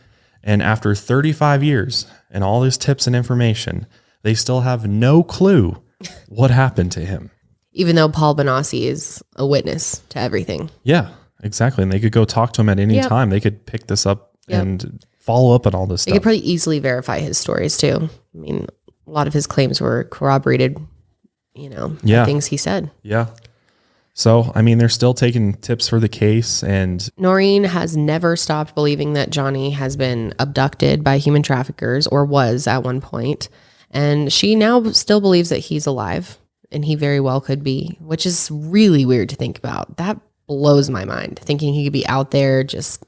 And after 35 years and all these tips and information, they still have no clue what happened to him. Even though Paul Benassi is a witness to everything. Yeah, exactly. And they could go talk to him at any time. They could pick this up and follow up on all this stuff. They could probably easily verify his stories too. I mean, a lot of his claims were corroborated, by things he said. Yeah. So, they're still taking tips for the case, and Noreen has never stopped believing that Johnny has been abducted by human traffickers, or was at one point. And she now still believes that he's alive, and he very well could be, which is really weird to think about. That blows my mind, thinking he could be out there just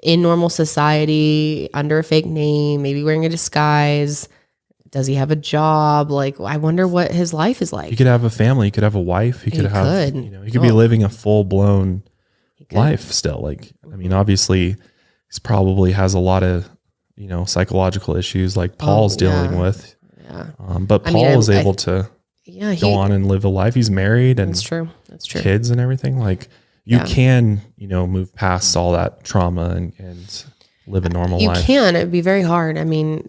in normal society, under a fake name, maybe wearing a disguise. Does he have a job? Like, I wonder what his life is like. He could have a family. He could have a wife. He could be living a full-blown life still. Like, obviously he's probably has a lot of, psychological issues like Paul's dealing with. Yeah. But Paul is able to go on and live a life. He's married and That's true. Kids and everything. Like, you can, move past all that trauma and live a normal life. You can. It'd be very hard.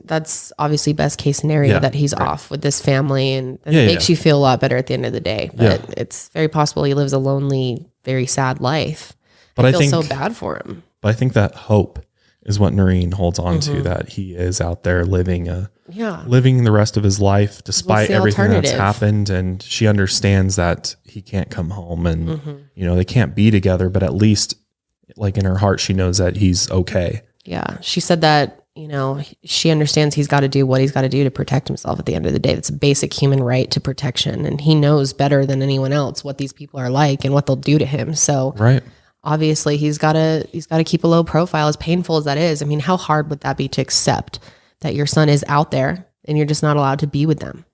That's obviously best case scenario that he's off with this family, and it makes you feel a lot better at the end of the day. But it's very possible he lives a lonely, very sad life. But I feel so bad for him. But I think that hope is what Noreen holds on to, that he is out there living the rest of his life despite everything that's happened. And she understands that he can't come home and, they can't be together, but at least like in her heart, she knows that he's okay. Yeah. She said that, she understands he's got to do what he's got to do to protect himself at the end of the day. It's a basic human right to protection. And he knows better than anyone else what these people are like and what they'll do to him. So obviously he's got to keep a low profile, as painful as that is. How hard would that be to accept that your son is out there and you're just not allowed to be with them?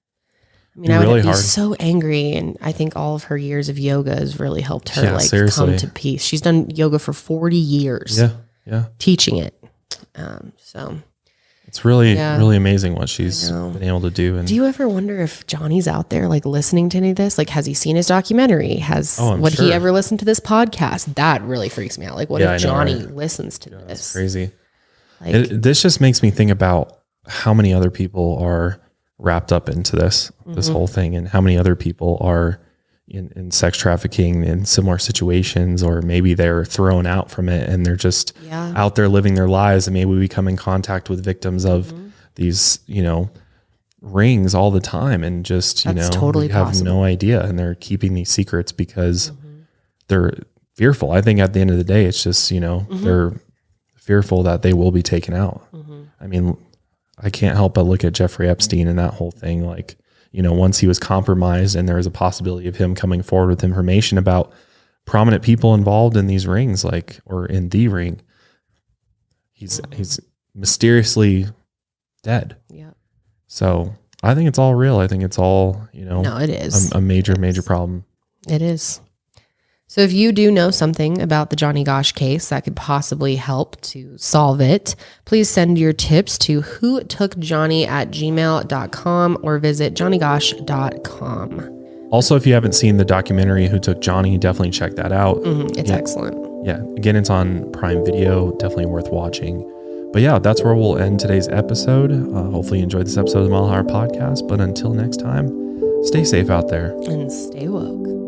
I would be so angry, and I think all of her years of yoga has really helped her come to peace. She's done yoga for 40 years. Yeah. Teaching it. So it's really amazing what she's been able to do. And do you ever wonder if Johnny's out there listening to any of this? Has he seen his documentary? He ever listened to this podcast? That really freaks me out. What if Johnny listens to this? That's crazy. This just makes me think about how many other people are wrapped up into this whole thing, and how many other people are in sex trafficking in similar situations, or maybe they're thrown out from it and they're just out there living their lives, and maybe we come in contact with victims of these, rings all the time, and just, totally have possible. no idea, and they're keeping these secrets because they're fearful. I think at the end of the day, it's just, they're fearful that they will be taken out. I can't help but look at Jeffrey Epstein and that whole thing. Once he was compromised and there was a possibility of him coming forward with information about prominent people involved in these rings, or in the ring, he's mysteriously dead. Yeah. So I think it's all real. I think it's all, No, it is a major problem. It is. So if you do know something about the Johnny Gosch case that could possibly help to solve it, please send your tips to whotookjohnny@gmail.com or visit johnnygosch.com. Also, if you haven't seen the documentary Who Took Johnny, definitely check that out. It's excellent. Yeah. Again, it's on Prime Video. Definitely worth watching. But yeah, that's where we'll end today's episode. Hopefully you enjoyed this episode of the Mile Higher Podcast. But until next time, stay safe out there. And stay woke.